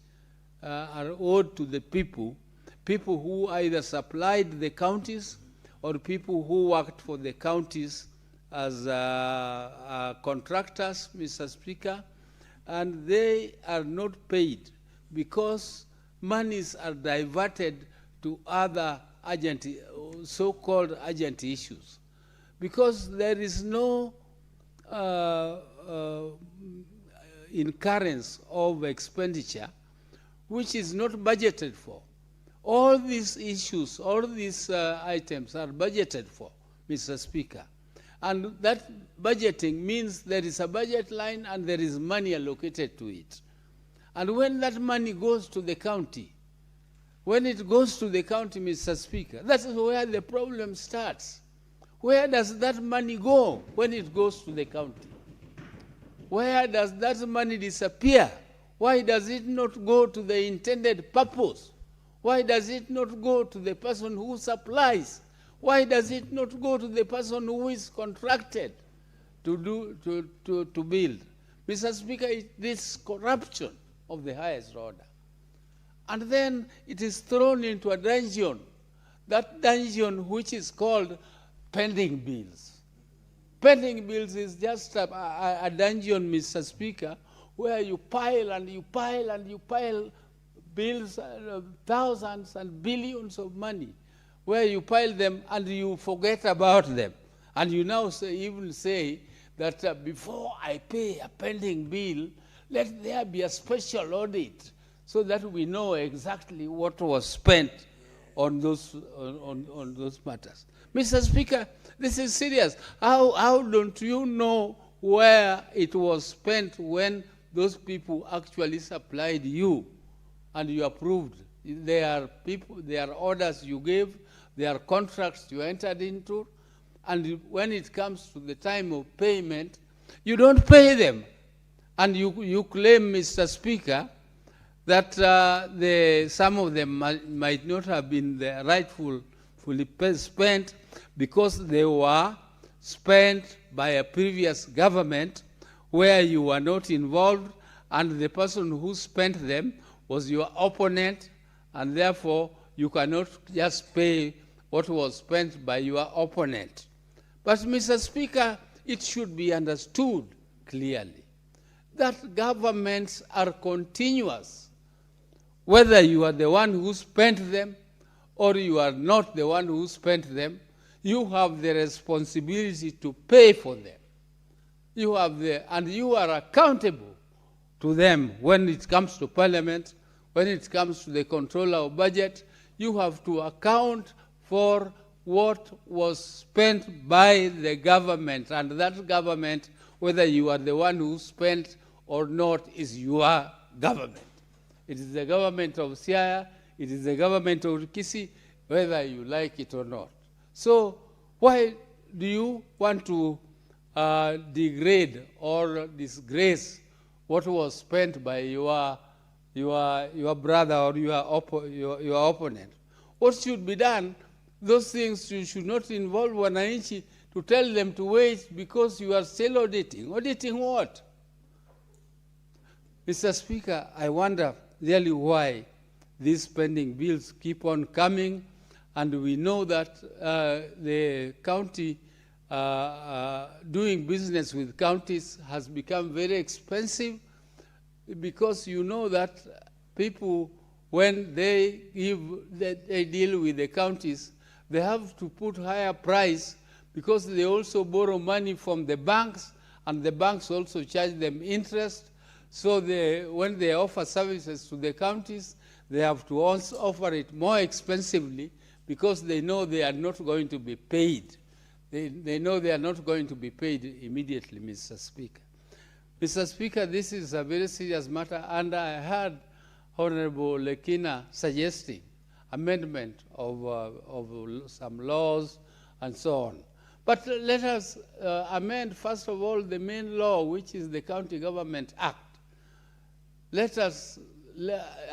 are owed to the people who either supplied the counties or people who worked for the counties as contractors, Mr. Speaker, and they are not paid because monies are diverted to other urgent, so-called urgent issues. Because there is no incurrence of expenditure which is not budgeted for. All these issues, all these items are budgeted for, Mr. Speaker. And that budgeting means there is a budget line and there is money allocated to it. And when that money goes to the county, when it goes to the county, Mr. Speaker, that's where the problem starts. Where does that money go when it goes to the county? Where does that money disappear? Why does it not go to the intended purpose? Why does it not go to the person who supplies? Why does it not go to the person who is contracted to build? Mr. Speaker, this corruption of the highest order. And then it is thrown into a dungeon, that dungeon which is called pending bills. Pending bills is just a dungeon, Mr. Speaker, where you pile and you pile and you pile bills, thousands and billions of money, where you pile them and you forget about them. And you now even say that before I pay a pending bill, let there be a special audit so that we know exactly what was spent on those matters. Mr. Speaker, this is serious. How don't you know where it was spent when those people actually supplied you and you approved They are people, they are orders you gave, they are contracts you entered into, and when it comes to the time of payment, you don't pay them. And you claim, Mr. Speaker, that some of them might not have been the rightfully spent because they were spent by a previous government where you were not involved, and the person who spent them was your opponent, and therefore you cannot just pay what was spent by your opponent. But, Mr. Speaker, it should be understood clearly that governments are continuous. Whether you are the one who spent them or you are not the one who spent them, you have the responsibility to pay for them. And you are accountable to them when it comes to Parliament, when it comes to the controller of budget. You have to account for what was spent by the government, and that government, whether you are the one who spent or not, is your government. It is the government of Siaya, it is the government of Kisi, whether you like it or not. So why do you want to degrade or disgrace what was spent by your brother or your opponent? What should be done? Those things you should not involve wananchi to tell them to wait because you are still auditing. Auditing what? Mr. Speaker, I wonder really why these spending bills keep on coming, and we know that the county doing business with counties has become very expensive, because you know that people, when they deal with the counties, they have to put higher price because they also borrow money from the banks, and the banks also charge them interest. So when they offer services to the counties, they have to also offer it more expensively because they know they are not going to be paid. They know they are not going to be paid immediately, Mr. Speaker. Mr. Speaker, this is a very serious matter, and I heard Honorable Lekina suggesting amendment of some laws and so on. But let us amend, first of all, the main law, which is the County Government Act. Let us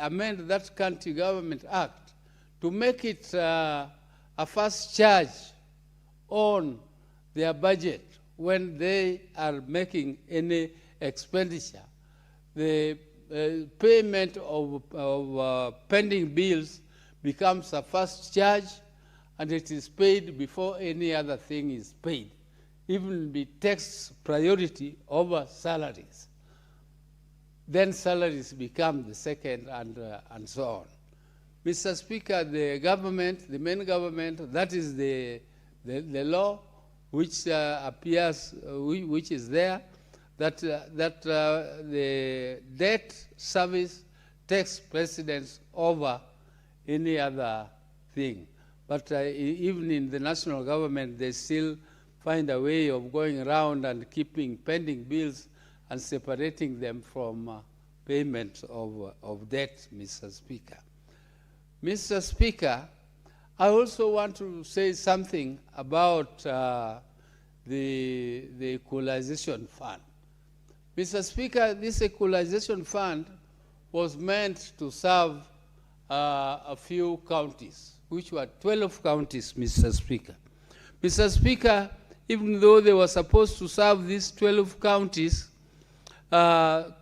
amend that County Government Act to make it a first charge on their budget when they are making any expenditure. The payment of pending bills becomes a first charge, and it is paid before any other thing is paid. Even be takes priority over salaries. Then salaries become the second, and so on. Mr. Speaker, the government, the main government, that is the law which appears, which is there, that the debt service takes precedence over any other thing. But even in the national government, they still find a way of going around and keeping pending bills and separating them from payment of debt, Mr. Speaker. Mr. Speaker, I also want to say something about the equalization fund. Mr. Speaker, this equalization fund was meant to serve a few counties, which were 12 counties, Mr. Speaker. Mr. Speaker, even though they were supposed to serve these 12 counties,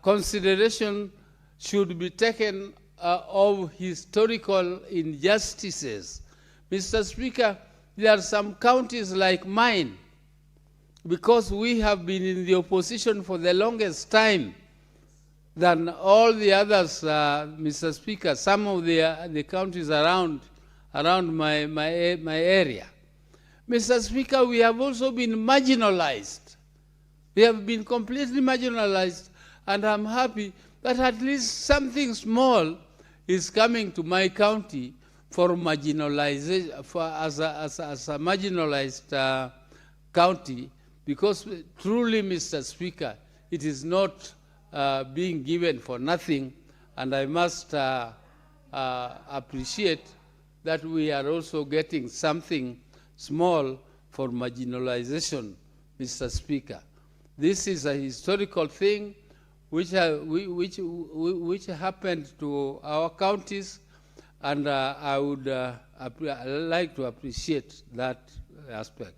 consideration should be taken of historical injustices. Mr. Speaker, there are some counties like mine, because we have been in the opposition for the longest time than all the others, Mr. Speaker, some of the counties around my area. Mr. Speaker, we have also been marginalized. We have been completely marginalized, and I'm happy that at least something small is coming to my county for marginalization, as a marginalized county, because truly, Mr. Speaker, it is not being given for nothing, and I must appreciate that we are also getting something small for marginalization, Mr. Speaker. This is a historical thing which happened to our counties, and I would like to appreciate that aspect.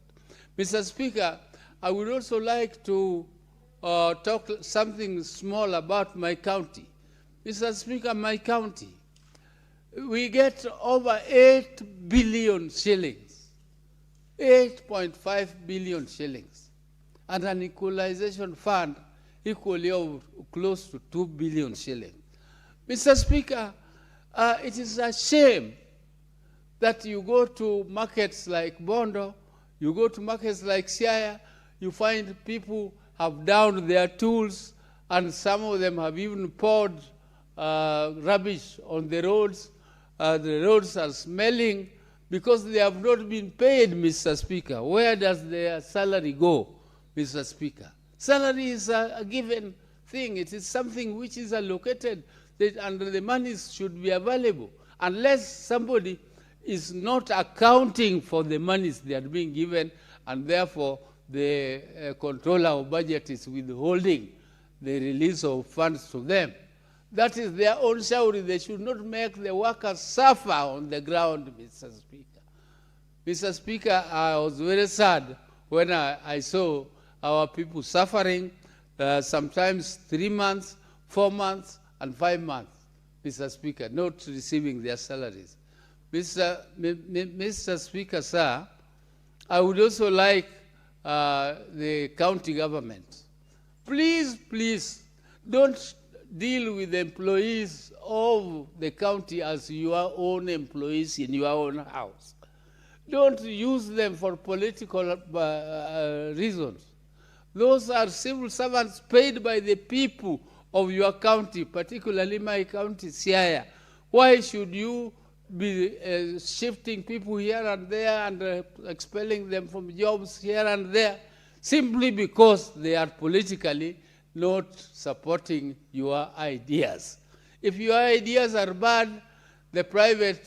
Mr. Speaker, I would also like to talk something small about my county. Mr. Speaker, my county, we get over 8 billion shillings, 8.5 billion shillings, and an equalization fund equally of close to 2 billion shillings. Mr. Speaker, it is a shame that you go to markets like Bondo, you go to markets like Siaya, you find people have downed their tools, and some of them have even poured rubbish on the roads. The roads are smelling because they have not been paid, Mr. Speaker. Where does their salary go, Mr. Speaker? Salary is a given thing. It is something which is allocated, and the monies should be available. Unless somebody is not accounting for the monies they are being given, and therefore the controller of budget is withholding the release of funds to them. That is their own shouting. They should not make the workers suffer on the ground, Mr. Speaker. Mr. Speaker, I was very sad when I saw our people suffering, sometimes 3 months, 4 months, and 5 months, Mr. Speaker, not receiving their salaries. Mr. Speaker, sir, I would also like the county government, please don't deal with the employees of the county as your own employees in your own house. Don't use them for political reasons. Those are civil servants paid by the people of your county, particularly my county, Siaya. Why should you be shifting people here and there and expelling them from jobs here and there simply because they are politically not supporting your ideas? If your ideas are bad, the private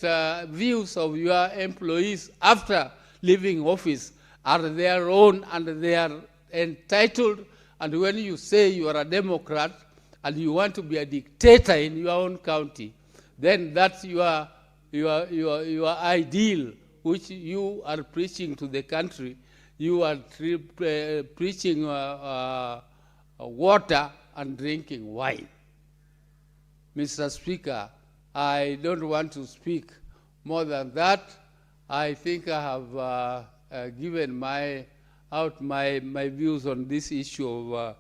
views of your employees after leaving office are their own, and they are entitled. And when you say you are a Democrat and you want to be a dictator in your own county, then that's your ideal, which you are preaching to the country. You are preaching water and drinking wine. Mr. Speaker, I don't want to speak more than that. I think I have given my views on this issue of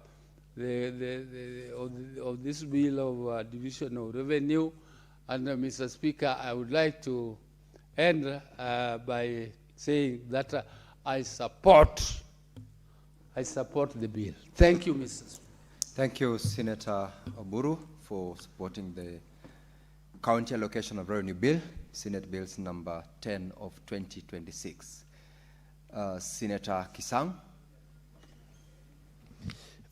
this bill of division of revenue. And Mr. Speaker, I would like to end by saying that I support the bill. Thank you, Mr. Speaker. Thank you, Senator Oburu, for supporting the County Allocation of Revenue Bill, Senate Bills number 10 of 2026. Senator Kisang.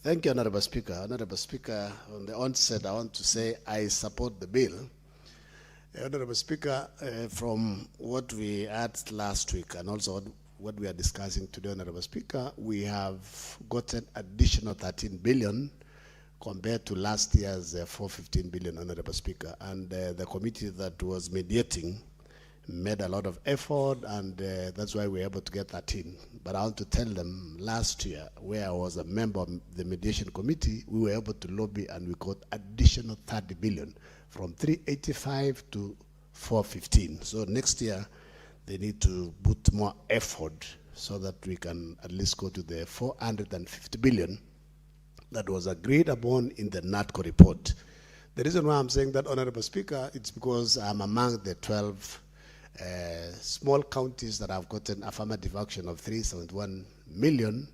Thank you, Honorable Speaker. Honorable Speaker, on the onset, I want to say I support the bill. Honorable Speaker, from what we had last week and also what we are discussing today, Honorable Speaker, we have gotten additional 13 billion compared to last year's 415 billion, Honorable Speaker. And the committee that was mediating made a lot of effort, and that's why we were able to get 13. But I want to tell them, last year, where I was a member of the mediation committee, we were able to lobby and we got additional 30 billion from 385 to 415. So next year, they need to put more effort so that we can at least go to the 450 billion that was agreed upon in the NATCO report. The reason why I'm saying that, Honorable Speaker, it's because I'm among the 12 small counties that have gotten affirmative action of 371 million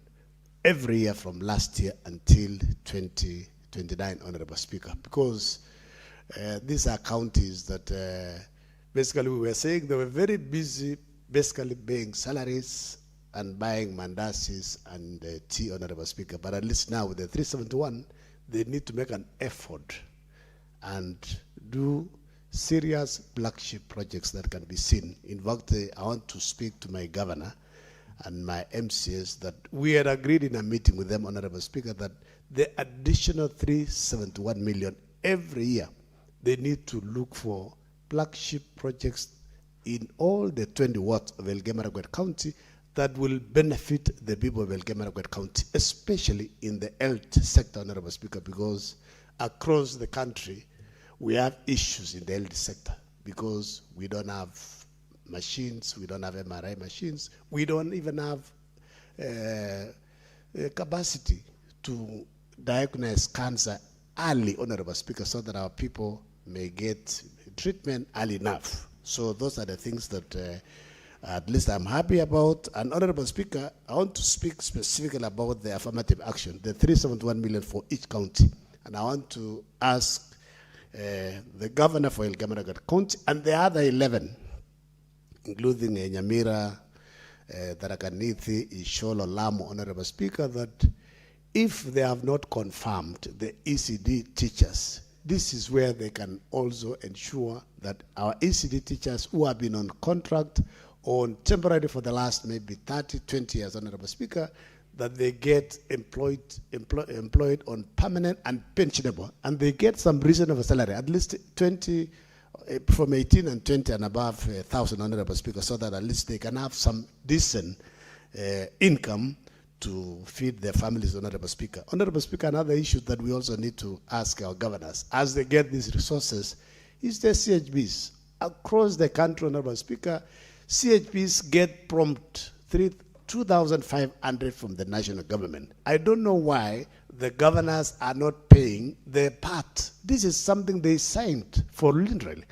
every year from last year until 2029, Honorable Speaker, because these are counties that basically we were saying they were very busy basically paying salaries and buying mandasis and tea, Honorable Speaker. But at least now with the 371, they need to make an effort and do serious flagship projects that can be seen. In fact, I want to speak to my governor and my MCS that we had agreed in a meeting with them, Honorable Speaker, that the additional 371 million every year, they need to look for flagship projects in all the 20 wards of Elgeyo-Marakwet County that will benefit the people of Elgeyo-Marakwet County, especially in the health sector, Honorable Speaker, because across the country, we have issues in the health sector because we don't have machines, we don't have MRI machines, we don't even have capacity to diagnose cancer early, Honorable Speaker, so that our people may get treatment early enough. So those are the things that at least I'm happy about. And Honorable Speaker, I want to speak specifically about the affirmative action, the 371 million for each county. And I want to ask the governor for Elgeyo-Marakwet County and the other 11, including Nyamira, Tharaka-Nithi, Isholo, Lamu, Honorable Speaker, that if they have not confirmed the ECD teachers, this is where they can also ensure that our ECD teachers who have been on contract or temporary for the last maybe 30, 20 years, Honorable Speaker, that they get employed on permanent and pensionable, and they get some reasonable salary, at least 20, from 18 and 20 and above 1,000, Honorable Speaker, so that at least they can have some decent income to feed their families, Honorable Speaker. Honorable Speaker, another issue that we also need to ask our governors as they get these resources is the CHBs. Across the country, Honorable Speaker, CHBs get prompt 2,500 from the national government. I don't know why the governors are not paying their part. This is something they signed for literally.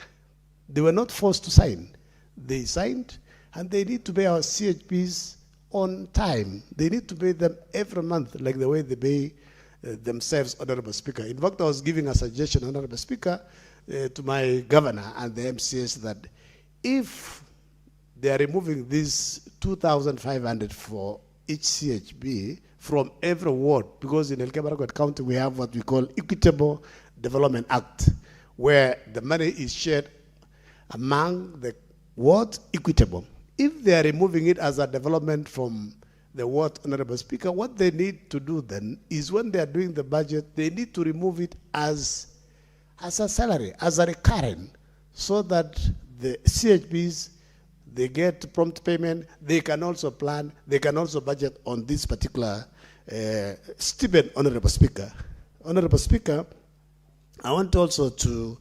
They were not forced to sign. They signed, and they need to pay our CHBs on time. They need to pay them every month, like the way they pay themselves, Honorable Speaker. In fact, I was giving a suggestion, Honorable Speaker, to my governor and the MCS that if they are removing this 2,500 for each CHB from every ward, because in Elgeyo-Marakwet County we have what we call Equitable Development Act, where the money is shared among the ward equitable. If they are removing it as a development from the ward, Honorable Speaker, what they need to do then is when they are doing the budget, they need to remove it as a salary, as a recurrent, so that the CHBs, they get prompt payment, they can also plan, they can also budget on this particular stipend, Honorable Speaker. Honorable Speaker, I want also to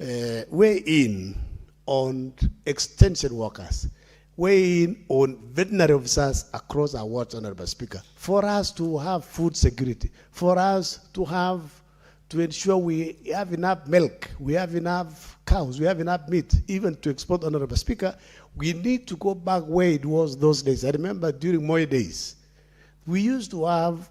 weigh in on extension workers, weigh in on veterinary officers across our wards, Honorable Speaker, for us to have food security, for us to ensure we have enough milk, we have enough cows, we have enough meat, even to export, Honorable Speaker. We need to go back where it was those days. I remember during Moi days, we used to have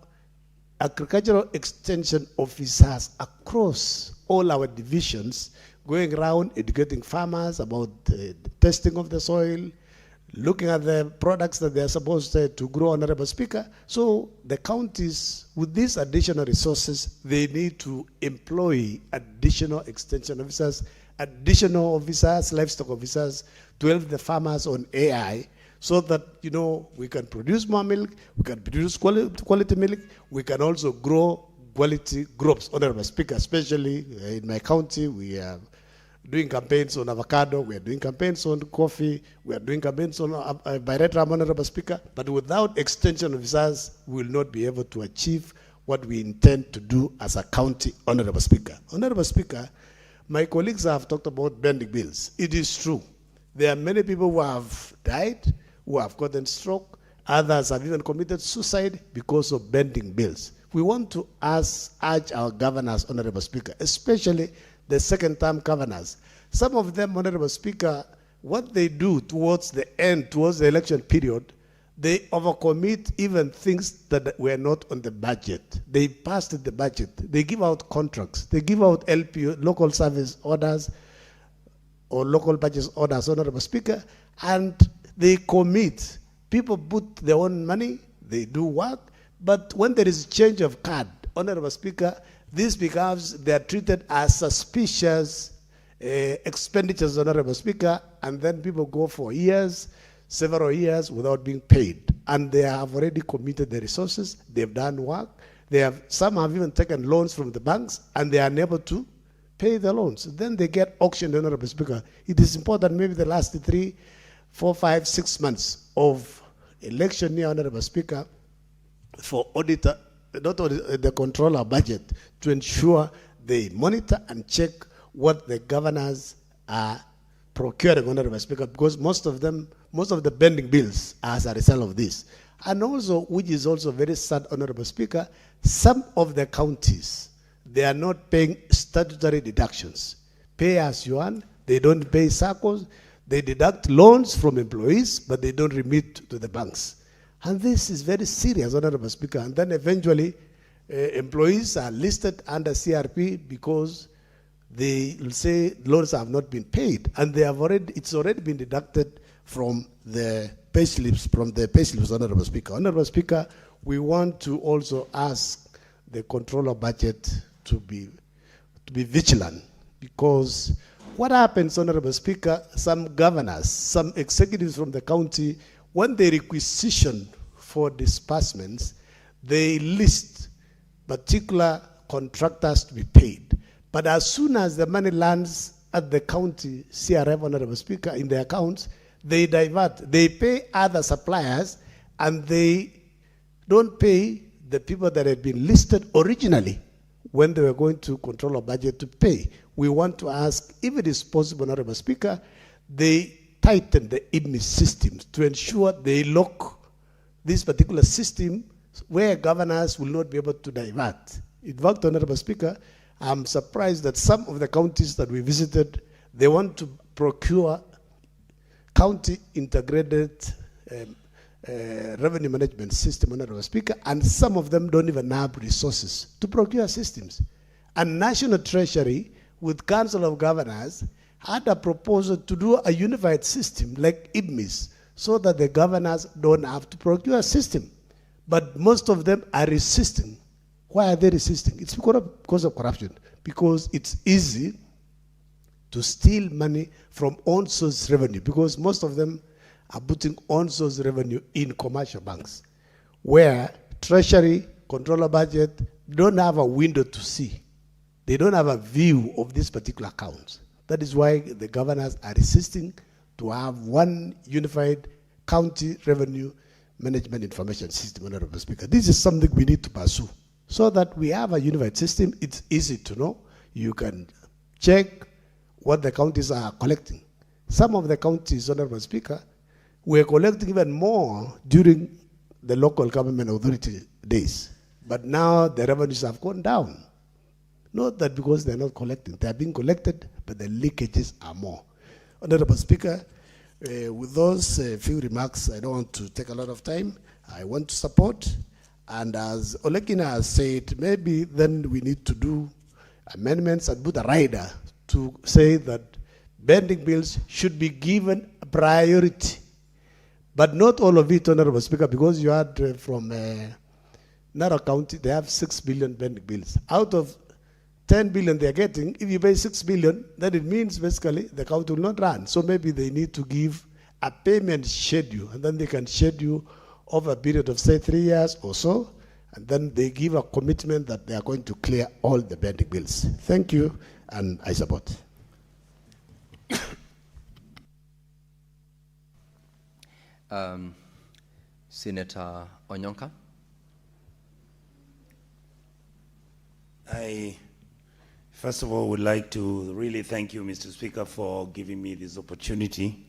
agricultural extension officers across all our divisions going around educating farmers about the testing of the soil, looking at the products that they are supposed to grow, Honorable Speaker. So the counties, with these additional resources, they need to employ additional extension officers, additional officers, livestock officers, to help the farmers on AI, so that, you know, we can produce more milk, we can produce quality milk, we can also grow quality crops, Honorable Speaker. Especially in my county, we are doing campaigns on avocado, we are doing campaigns on coffee, we are doing campaigns on bilateral, Honorable Speaker. But without extension officers, we will not be able to achieve what we intend to do as a county, Honorable Speaker. Honorable Speaker, my colleagues have talked about bending bills. It is true. There are many people who have died, who have gotten stroke. Others have even committed suicide because of bending bills. We want to urge our governors, Honorable Speaker, especially the second-term governors. Some of them, Honorable Speaker, what they do towards the end, towards the election period, they overcommit even things that were not on the budget. They passed the budget. They give out contracts. They give out LPO, local service orders, or local budget orders, Honorable Speaker, and they commit. People put their own money, they do work, but when there is change of card, Honorable Speaker, this becomes, they are treated as suspicious expenditures, Honorable Speaker, and then people go for years, several years without being paid. And they have already committed the resources, they've done work, some have even taken loans from the banks, and they are unable to pay the loans. Then they get auctioned, Honorable Speaker. It is important, maybe the last 3, 4, 5, 6 months of election year, Honorable Speaker, for auditor, not only the controller budget, to ensure they monitor and check what the governors are procuring, Honorable Speaker, because most of the pending bills are as a result of this. And also, which is also very sad, Honorable Speaker, some of the counties, they are not paying statutory deductions. Pay as you earn, they don't pay SACCOs, they deduct loans from employees, but they don't remit to the banks. And this is very serious, Honorable Speaker. And then eventually, employees are listed under CRP because they will say loans have not been paid, and it's already been deducted from the payslips, Honorable Speaker. Honorable Speaker, we want to also ask the controller budget to be vigilant, because what happens, Honorable Speaker, some governors, some executives from the county, when they requisition for disbursements, they list particular contractors to be paid. But as soon as the money lands at the county CRF, Honorable Speaker, in their accounts, they divert. They pay other suppliers, and they don't pay the people that had been listed originally when they were going to control a budget to pay. We want to ask, if it is possible, Honorable Speaker, they tighten the IDMI systems to ensure they lock this particular system where governors will not be able to divert. In fact, Honorable Speaker, I'm surprised that some of the counties that we visited, they want to procure county integrated revenue management system, Honorable Speaker, and some of them don't even have resources to procure systems. And National Treasury, with Council of Governors, had a proposal to do a unified system like IDMIS, so that the governors don't have to procure a system. But most of them are resisting. Why are they resisting? It's because of corruption. Because it's easy to steal money from on-source revenue, because most of them are putting on-source revenue in commercial banks, where Treasury, controller budget, don't have a window to see. They don't have a view of these particular accounts. That is why the governors are resisting to have one unified county revenue management information system, Honorable Speaker. This is something we need to pursue, so that we have a unified system. It's easy to know. You can check what the counties are collecting. Some of the counties, Honorable Speaker, were collecting even more during the local government authority days. But now the revenues have gone down. Not that because they're not collecting. They are being collected, but the leakages are more. Honorable Speaker, with those few remarks, I don't want to take a lot of time. I want to support. And as Olekina has said, maybe then we need to do amendments and put a rider to say that pending bills should be given priority. But not all of it, Honorable Speaker, because you had from Nara County, they have 6 billion pending bills. Out of 10 billion they're getting, if you pay 6 billion, then it means basically the county will not run. So maybe they need to give a payment schedule, and then they can schedule over a period of, say, 3 years or so, and then they give a commitment that they are going to clear all the pending bills. Thank you, and I support. Senator Onyonka. I, first of all, would like to really thank you, Mr. Speaker, for giving me this opportunity.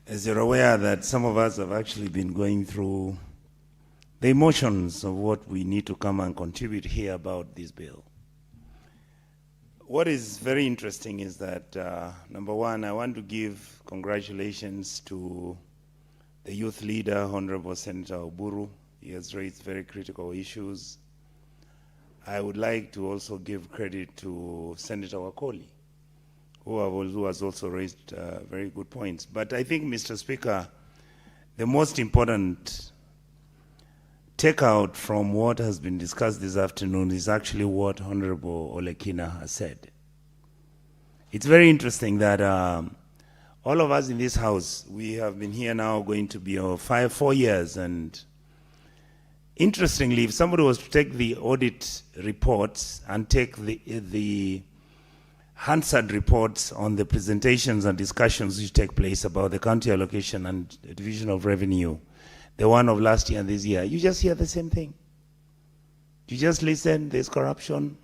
As you're aware that some of us have actually been going through the emotions of what we need to come and contribute here about this bill. What is very interesting is that, number one, I want to give congratulations to the youth leader, Honorable Senator Oburu. He has raised very critical issues. I would like to also give credit to Senator Wakoli, who has also raised very good points. But I think, Mr. Speaker, the most important takeout from what has been discussed this afternoon is actually what Honorable Olekina has said. It's very interesting that all of us in this house, we have been here now going to be 4 years, and interestingly, if somebody was to take the audit reports and take the Hansard reports on the presentations and discussions which take place about the county allocation and division of revenue, the one of last year and this year, you just hear the same thing. You just listen, there's corruption.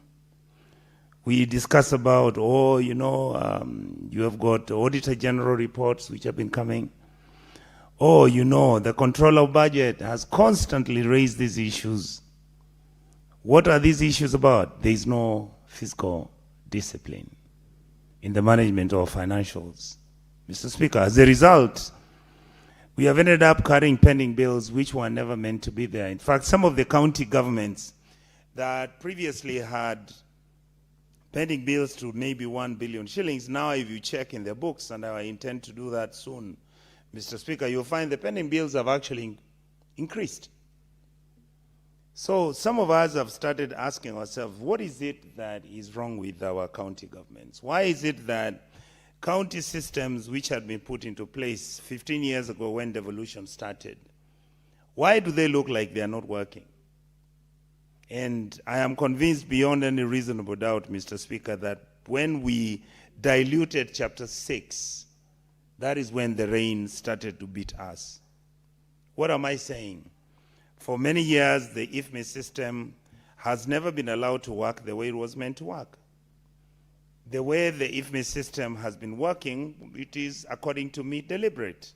We discuss about, you have got Auditor General reports which have been coming. The controller of budget has constantly raised these issues. What are these issues about? There is no fiscal discipline in the management of financials. Mr. Speaker, as a result, we have ended up carrying pending bills which were never meant to be there. In fact, some of the county governments that previously had pending bills to maybe 1 billion shillings, now if you check in their books, and I intend to do that soon, Mr. Speaker, you'll find the pending bills have actually increased. So some of us have started asking ourselves, what is it that is wrong with our county governments? Why is it that county systems which had been put into place 15 years ago when devolution started, why do they look like they are not working? And I am convinced beyond any reasonable doubt, Mr. Speaker, that when we diluted Chapter 6, that is when the rain started to beat us. What am I saying? For many years, the IFME system has never been allowed to work the way it was meant to work. The way the IFME system has been working, it is, according to me, deliberate.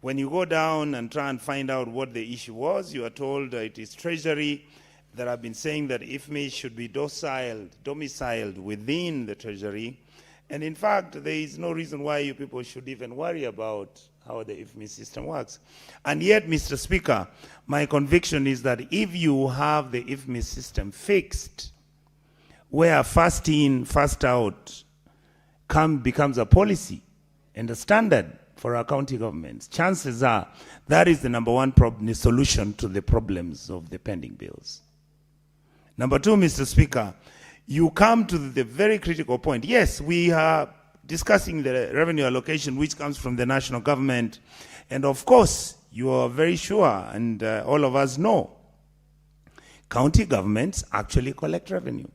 When you go down and try and find out what the issue was, you are told it is Treasury that have been saying that IFME should be domiciled within the Treasury. And in fact, there is no reason why you people should even worry about how the IFME system works. And yet, Mr. Speaker, my conviction is that if you have the IFME system fixed, where first in, first out becomes a policy and a standard for our county governments, chances are that is the number one solution to the problems of the pending bills. Number two, Mr. Speaker, you come to the very critical point. Yes, we are discussing the revenue allocation which comes from the national government. And of course, you are very sure, and all of us know, county governments actually collect revenue.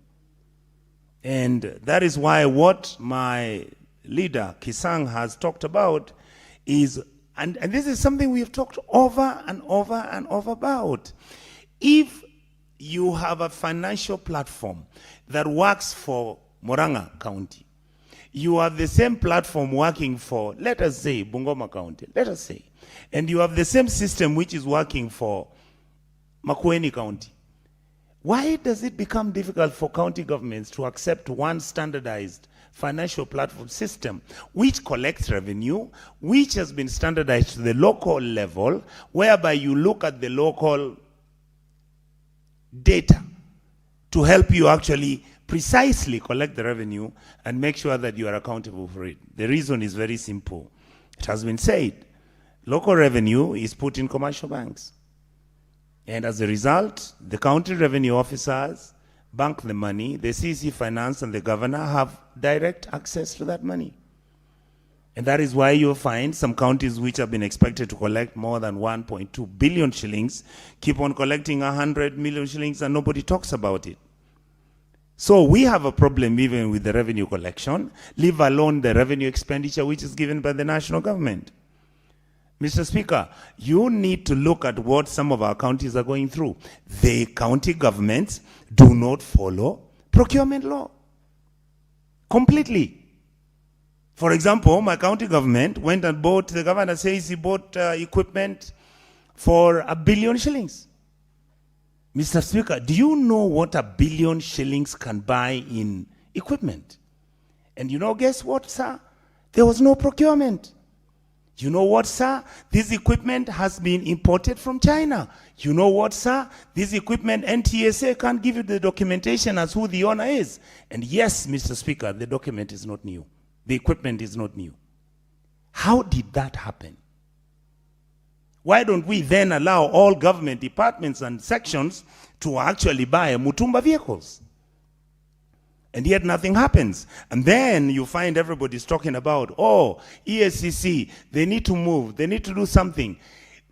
And that is why what my leader, Kisang, has talked about is, and this is something we have talked over and over and over about. If you have a financial platform that works for Murang'a County, you have the same platform working for, let us say, Bungoma County, let us say, and you have the same system which is working for Makueni County. Why does it become difficult for county governments to accept one standardized financial platform system which collects revenue, which has been standardized to the local level, whereby you look at the local data to help you actually precisely collect the revenue and make sure that you are accountable for it? The reason is very simple. It has been said, local revenue is put in commercial banks. And as a result, the county revenue officers bank the money, the CC Finance and the governor have direct access to that money. And that is why you'll find some counties which have been expected to collect more than 1.2 billion shillings keep on collecting 100 million shillings and nobody talks about it. So we have a problem even with the revenue collection, leave alone the revenue expenditure which is given by the national government. Mr. Speaker, you need to look at what some of our counties are going through. The county governments do not follow procurement law completely. For example, my county government went and bought, the governor says he bought equipment for 1 billion shillings. Mr. Speaker, do you know what 1 billion shillings can buy in equipment? And you know, guess what, sir? There was no procurement. You know what, sir? This equipment has been imported from China. You know what, sir? This equipment, NTSA can't give you the documentation as who the owner is. And yes, Mr. Speaker, the document is not new. The equipment is not new. How did that happen? Why don't we then allow all government departments and sections to actually buy Mutumba vehicles? And yet nothing happens. And then you find everybody's talking about, oh, ESCC, they need to move, they need to do something.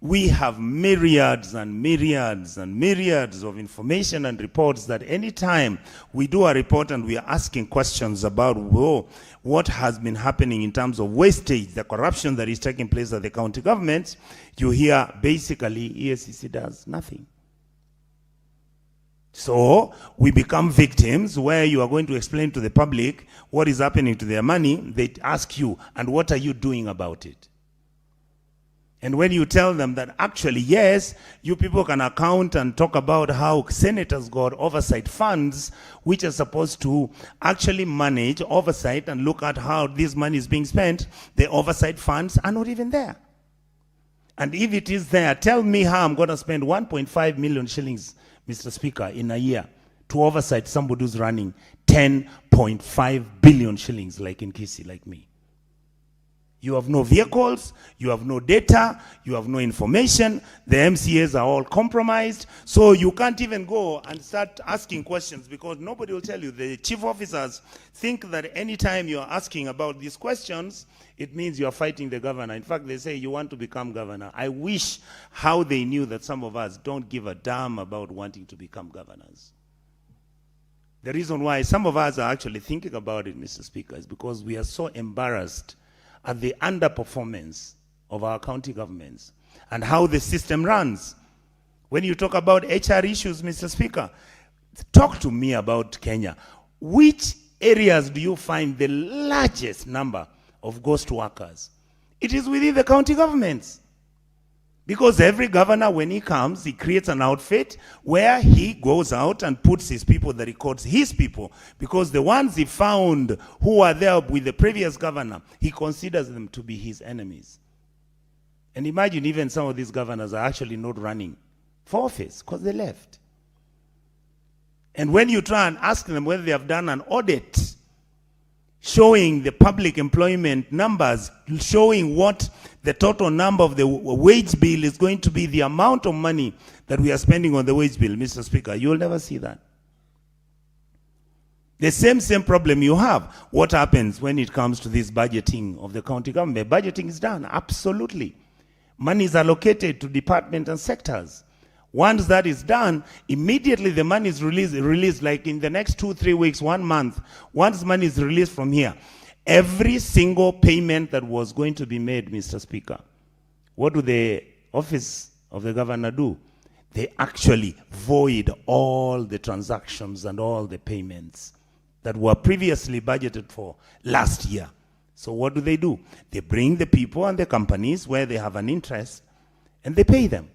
We have myriads and myriads and myriads of information and reports that anytime we do a report and we are asking questions about what has been happening in terms of wastage, the corruption that is taking place at the county governments, you hear basically ESCC does nothing. So we become victims where you are going to explain to the public what is happening to their money. They ask you, and what are you doing about it? And when you tell them that actually, yes, you people can account and talk about how senators got oversight funds, which are supposed to actually manage oversight and look at how this money is being spent, the oversight funds are not even there. And if it is there, tell me how I'm going to spend 1.5 million shillings, Mr. Speaker, in a year to oversight somebody who's running 10.5 billion shillings like in Kisii, like me. You have no vehicles, you have no data, you have no information, the MCAs are all compromised, so you can't even go and start asking questions because nobody will tell you. The chief officers think that anytime you're asking about these questions, it means you're fighting the governor. In fact, they say you want to become governor. I wish how they knew that some of us don't give a damn about wanting to become governors. The reason why some of us are actually thinking about it, Mr. Speaker, is because we are so embarrassed at the underperformance of our county governments and how the system runs. When you talk about HR issues, Mr. Speaker, talk to me about Kenya. Which areas do you find the largest number of ghost workers? It is within the county governments. Because every governor, when he comes, he creates an outfit where he goes out and puts his people that he calls his people. Because the ones he found who are there with the previous governor, he considers them to be his enemies. And imagine even some of these governors are actually not running for office because they left. And when you try and ask them whether they have done an audit showing the public employment numbers, showing what the total number of the wage bill is going to be, the amount of money that we are spending on the wage bill, Mr. Speaker, you will never see that. The same problem you have. What happens when it comes to this budgeting of the county government? Budgeting is done, absolutely. Money is allocated to departments and sectors. Once that is done, immediately the money is released like in the next 2-3 weeks, 1 month. Once money is released from here, every single payment that was going to be made, Mr. Speaker, what do the office of the governor do? They actually void all the transactions and all the payments that were previously budgeted for last year. So what do? They bring the people and the companies where they have an interest and they pay them.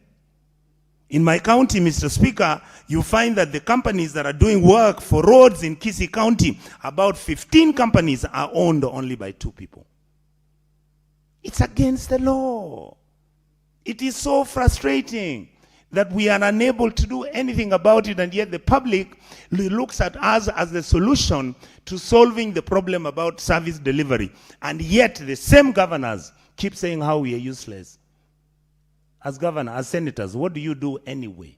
In my county, Mr. Speaker, you find that the companies that are doing work for roads in Kisii County, about 15 companies are owned only by 2 people. It's against the law. It is so frustrating that we are unable to do anything about it, and yet the public looks at us as the solution to solving the problem about service delivery. And yet the same governors keep saying how we are useless. As governor, as senators, what do you do anyway?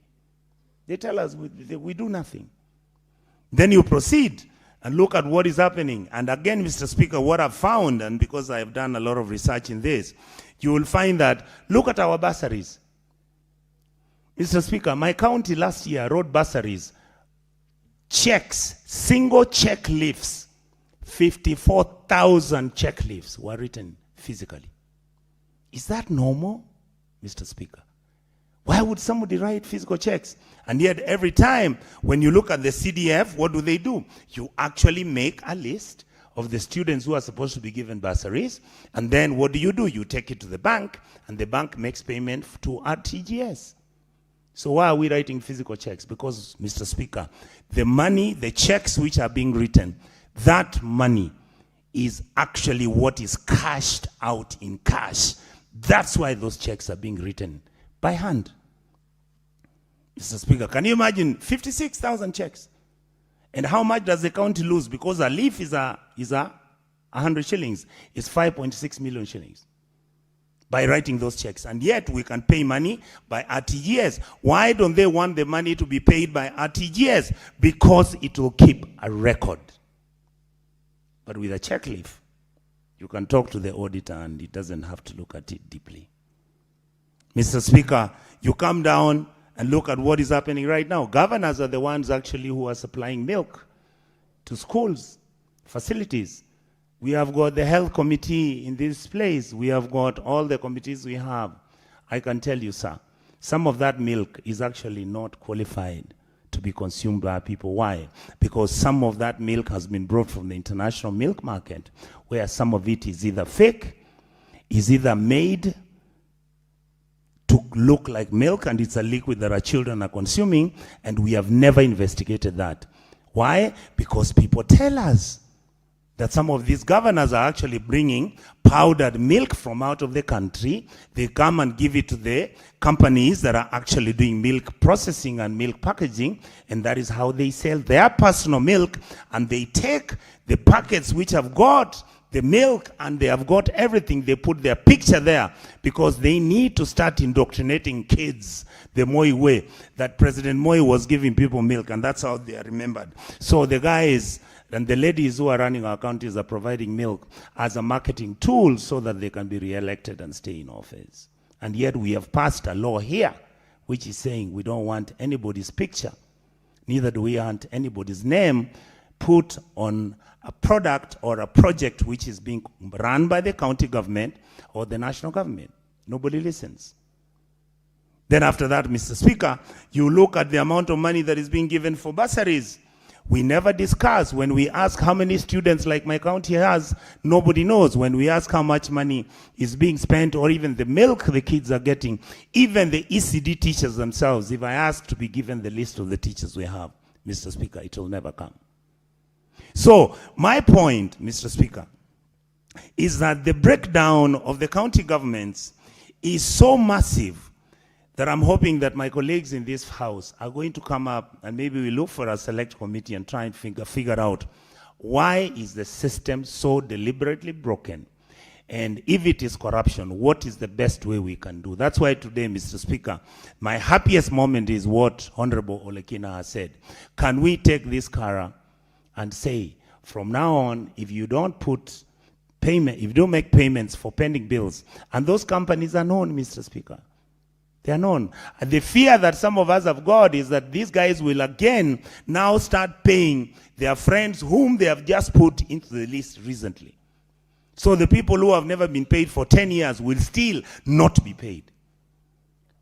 They tell us we do nothing. Then you proceed and look at what is happening. And again, Mr. Speaker, what I've found, and because I've done a lot of research in this, you will find that, look at our bursaries. Mr. Speaker, my county last year wrote bursaries, checks, single check leaves, 54,000 check leaves were written physically. Is that normal, Mr. Speaker? Why would somebody write physical checks? And yet every time when you look at the CDF, what do? You actually make a list of the students who are supposed to be given bursaries, and then what do? You take it to the bank, and the bank makes payment to RTGS. So why are we writing physical checks? Because, Mr. Speaker, the money, the checks which are being written, that money is actually what is cashed out in cash. That's why those checks are being written by hand. Mr. Speaker, can you imagine 56,000 checks? And how much does the county lose? Because a leaf is 100 shillings. It's 5.6 million shillings by writing those checks. And yet we can pay money by RTGS. Why don't they want the money to be paid by RTGS? Because it will keep a record. But with a check leaf, you can talk to the auditor and it doesn't have to look at it deeply. Mr. Speaker, you come down and look at what is happening right now. Governors are the ones actually who are supplying milk to schools, facilities. We have got the health committee in this place. We have got all the committees we have. I can tell you, sir, some of that milk is actually not qualified to be consumed by people. Why? Because some of that milk has been brought from the international milk market, where some of it is either fake, is either made to look like milk, and it's a liquid that our children are consuming, and we have never investigated that. Why? Because people tell us that some of these governors are actually bringing powdered milk from out of the country. They come and give it to the companies that are actually doing milk processing and milk packaging, and that is how they sell their personal milk. And they take the packets which have got the milk and they have got everything, they put their picture there because they need to start indoctrinating kids the Moi way, that President Moi was giving people milk, and that's how they are remembered. So the guys and the ladies who are running our counties are providing milk as a marketing tool so that they can be re-elected and stay in office. And yet we have passed a law here which is saying we don't want anybody's picture, neither do we want anybody's name put on a product or a project which is being run by the county government or the national government. Nobody listens. Then after that, Mr. Speaker, you look at the amount of money that is being given for bursaries. We never discuss. When we ask how many students like my county has, nobody knows. When we ask how much money is being spent or even the milk the kids are getting, even the ECD teachers themselves, if I ask to be given the list of the teachers we have, Mr. Speaker, it will never come. So my point, Mr. Speaker, is that the breakdown of the county governments is so massive that I'm hoping that my colleagues in this house are going to come up and maybe we look for a select committee and try and figure out why is the system so deliberately broken, and if it is corruption, what is the best way we can do. That's why today, Mr. Speaker, my happiest moment is what Honorable Olekina has said. Can we take this Kara and say, from now on, if you don't put payment, if you don't make payments for pending bills, and those companies are known, Mr. Speaker, they are known. And the fear that some of us have got is that these guys will again now start paying their friends whom they have just put into the list recently. So the people who have never been paid for 10 years will still not be paid.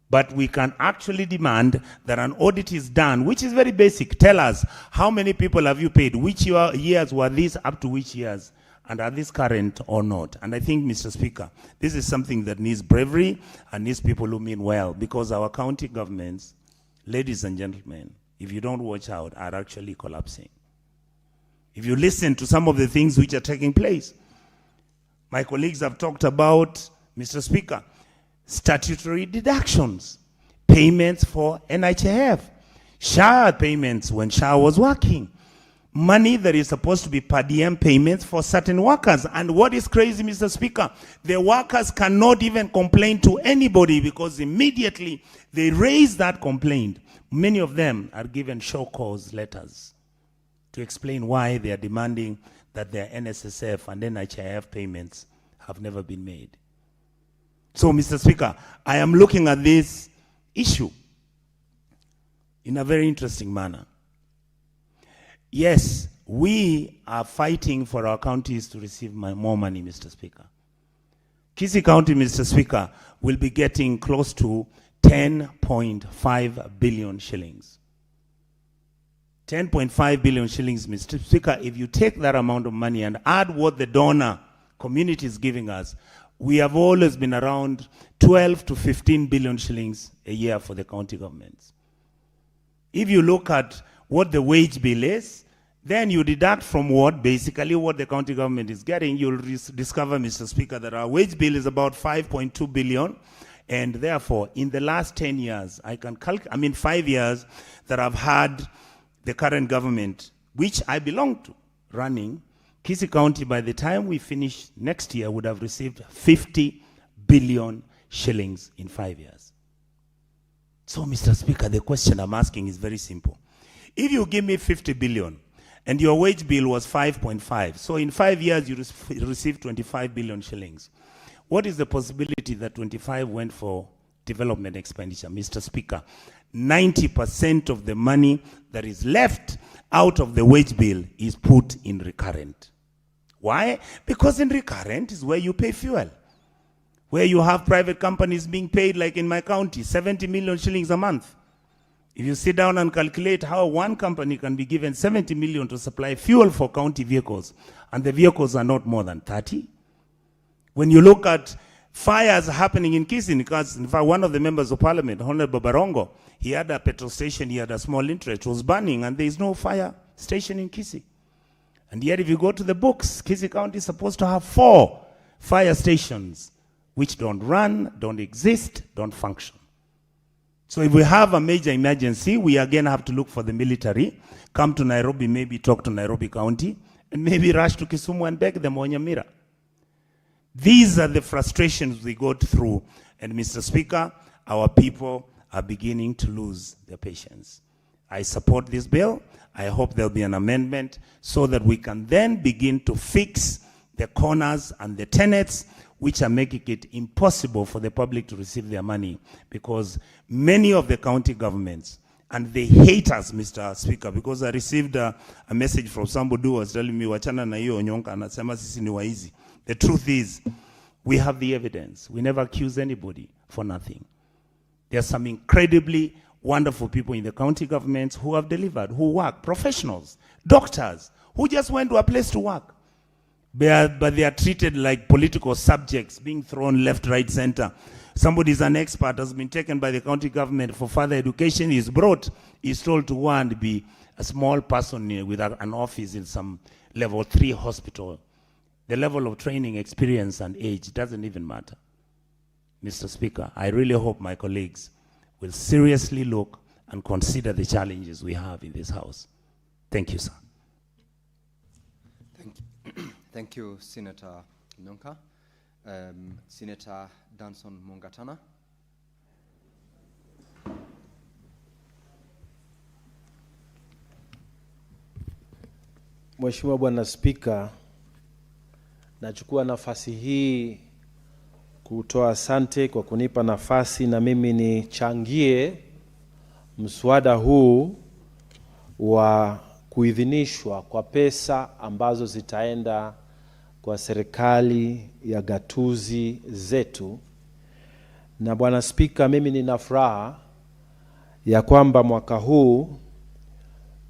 But we can actually demand that an audit is done, which is very basic. Tell us, how many people have you paid? Which years were these up to which years? And are these current or not? And I think, Mr. Speaker, this is something that needs bravery and needs people who mean well, because our county governments, ladies and gentlemen, if you don't watch out, are actually collapsing. If you listen to some of the things which are taking place, my colleagues have talked about, Mr. Speaker, statutory deductions, payments for NHIF, SHA payments when SHA was working, money that is supposed to be per diem payments for certain workers. And what is crazy, Mr. Speaker, the workers cannot even complain to anybody because immediately they raise that complaint. Many of them are given show cause letters to explain why they are demanding that their NSSF and NHIF payments have never been made. So, Mr. Speaker, I am looking at this issue in a very interesting manner. Yes, we are fighting for our counties to receive more money, Mr. Speaker. Kisii County, Mr. Speaker, will be getting close to 10.5 billion shillings. 10.5 billion shillings, Mr. Speaker. If you take that amount of money and add what the donor community is giving us, we have always been around 12 to 15 billion shillings a year for the county governments. If you look at what the wage bill is, then you deduct from what the county government is getting, you'll discover, Mr. Speaker, that our wage bill is about 5.2 billion. And therefore, in the last 10 years, 5 years that I've had the current government, which I belong to, running, Kisii County, by the time we finish next year, would have received 50 billion shillings in 5 years. So, Mr. Speaker, the question I'm asking is very simple. If you give me 50 billion and your wage bill was 5.5. So in 5 years, you received 25 billion shillings. What is the possibility that 25 went for development expenditure? Mr. Speaker, 90% of the money that is left out of the wage bill is put in recurrent. Why? Because in recurrent is where you pay fuel, where you have private companies being paid, like in my county, 70 million shillings a month. If you sit down and calculate how one company can be given 70 million to supply fuel for county vehicles, and the vehicles are not more than 30. When you look at fires happening in Kisii, because in fact one of the members of parliament, Honorable Barongo, he had a petrol station, he had a small interest, was burning, and there is no fire station in Kisii. And yet if you go to the books, Kisii County is supposed to have 4 fire stations, which don't run, don't exist, don't function. So if we have a major emergency, we again have to look for the military, come to Nairobi, maybe talk to Nairobi County, and maybe rush to Kisumu and beg them on Nyamira. These are the frustrations we go through. And Mr. Speaker, our people are beginning to lose their patience. I support this bill. I hope there'll be an amendment so that we can then begin to fix the corners and the tenets which are making it impossible for the public to receive their money, because many of the county governments, and they hate us, Mr. Speaker, because I received a message from somebody who was telling me, wachana na hiyo onyonka, anasema sisi ni waizi. The truth is, we have the evidence. We never accuse anybody for nothing. There are some incredibly wonderful people in the county governments who have delivered, who work, professionals, doctors, who just went to a place to work. But they are treated like political subjects, being thrown left, right, center. Somebody is an expert, has been taken by the county government for further education, is brought, is told to go and be a small person with an office in some level 3 hospital. The level of training, experience, and age doesn't even matter. Mr. Speaker, I really hope my colleagues will seriously look and consider the challenges we have in this House. Thank you, sir. Thank you, Senator Nyonka. Senator Danson Mungatana. Mheshimiwa Bwana Spika, nachukua nafasi hii kutoa asante kwa kunipa nafasi na mimi nichangie mswada huu wa kuidhinishwa kwa pesa ambazo zitaenda kwa serikali ya gatuzi zetu. Na Bwana Spika, mimi nina furaha ya kwamba mwaka huu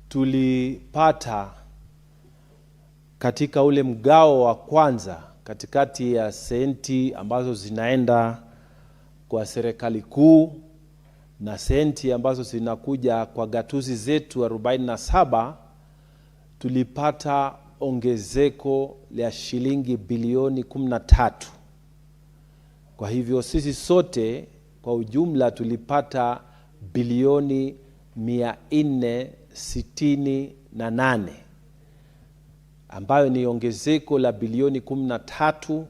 tulipata katika ule mgao wa kwanza katikati ya senti ambazo zinaenda kwa serikali kuu na senti ambazo zinakuja kwa gatuzi zetu 47, tulipata ongezeko la shilingi bilioni 13. Kwa hivyo sisi sote kwa ujumla tulipata bilioni 468, ambayo ni ongezeko la bilioni 13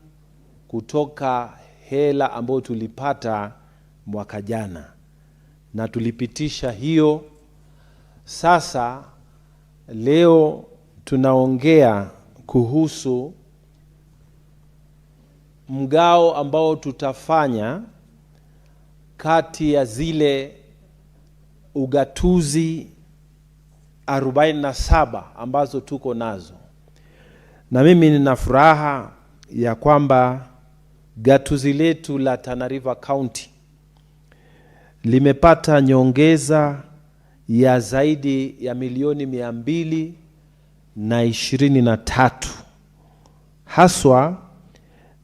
kutoka hela ambayo tulipata mwaka jana. Na tulipitisha hiyo. Sasa leo tunaongea kuhusu mgao ambao tutafanya kati ya zile ugatuzi 47 ambazo tuko nazo. Na mimi nina furaha ya kwamba gatuzi letu la Tana River County limepata nyongeza ya zaidi ya milioni 223, haswa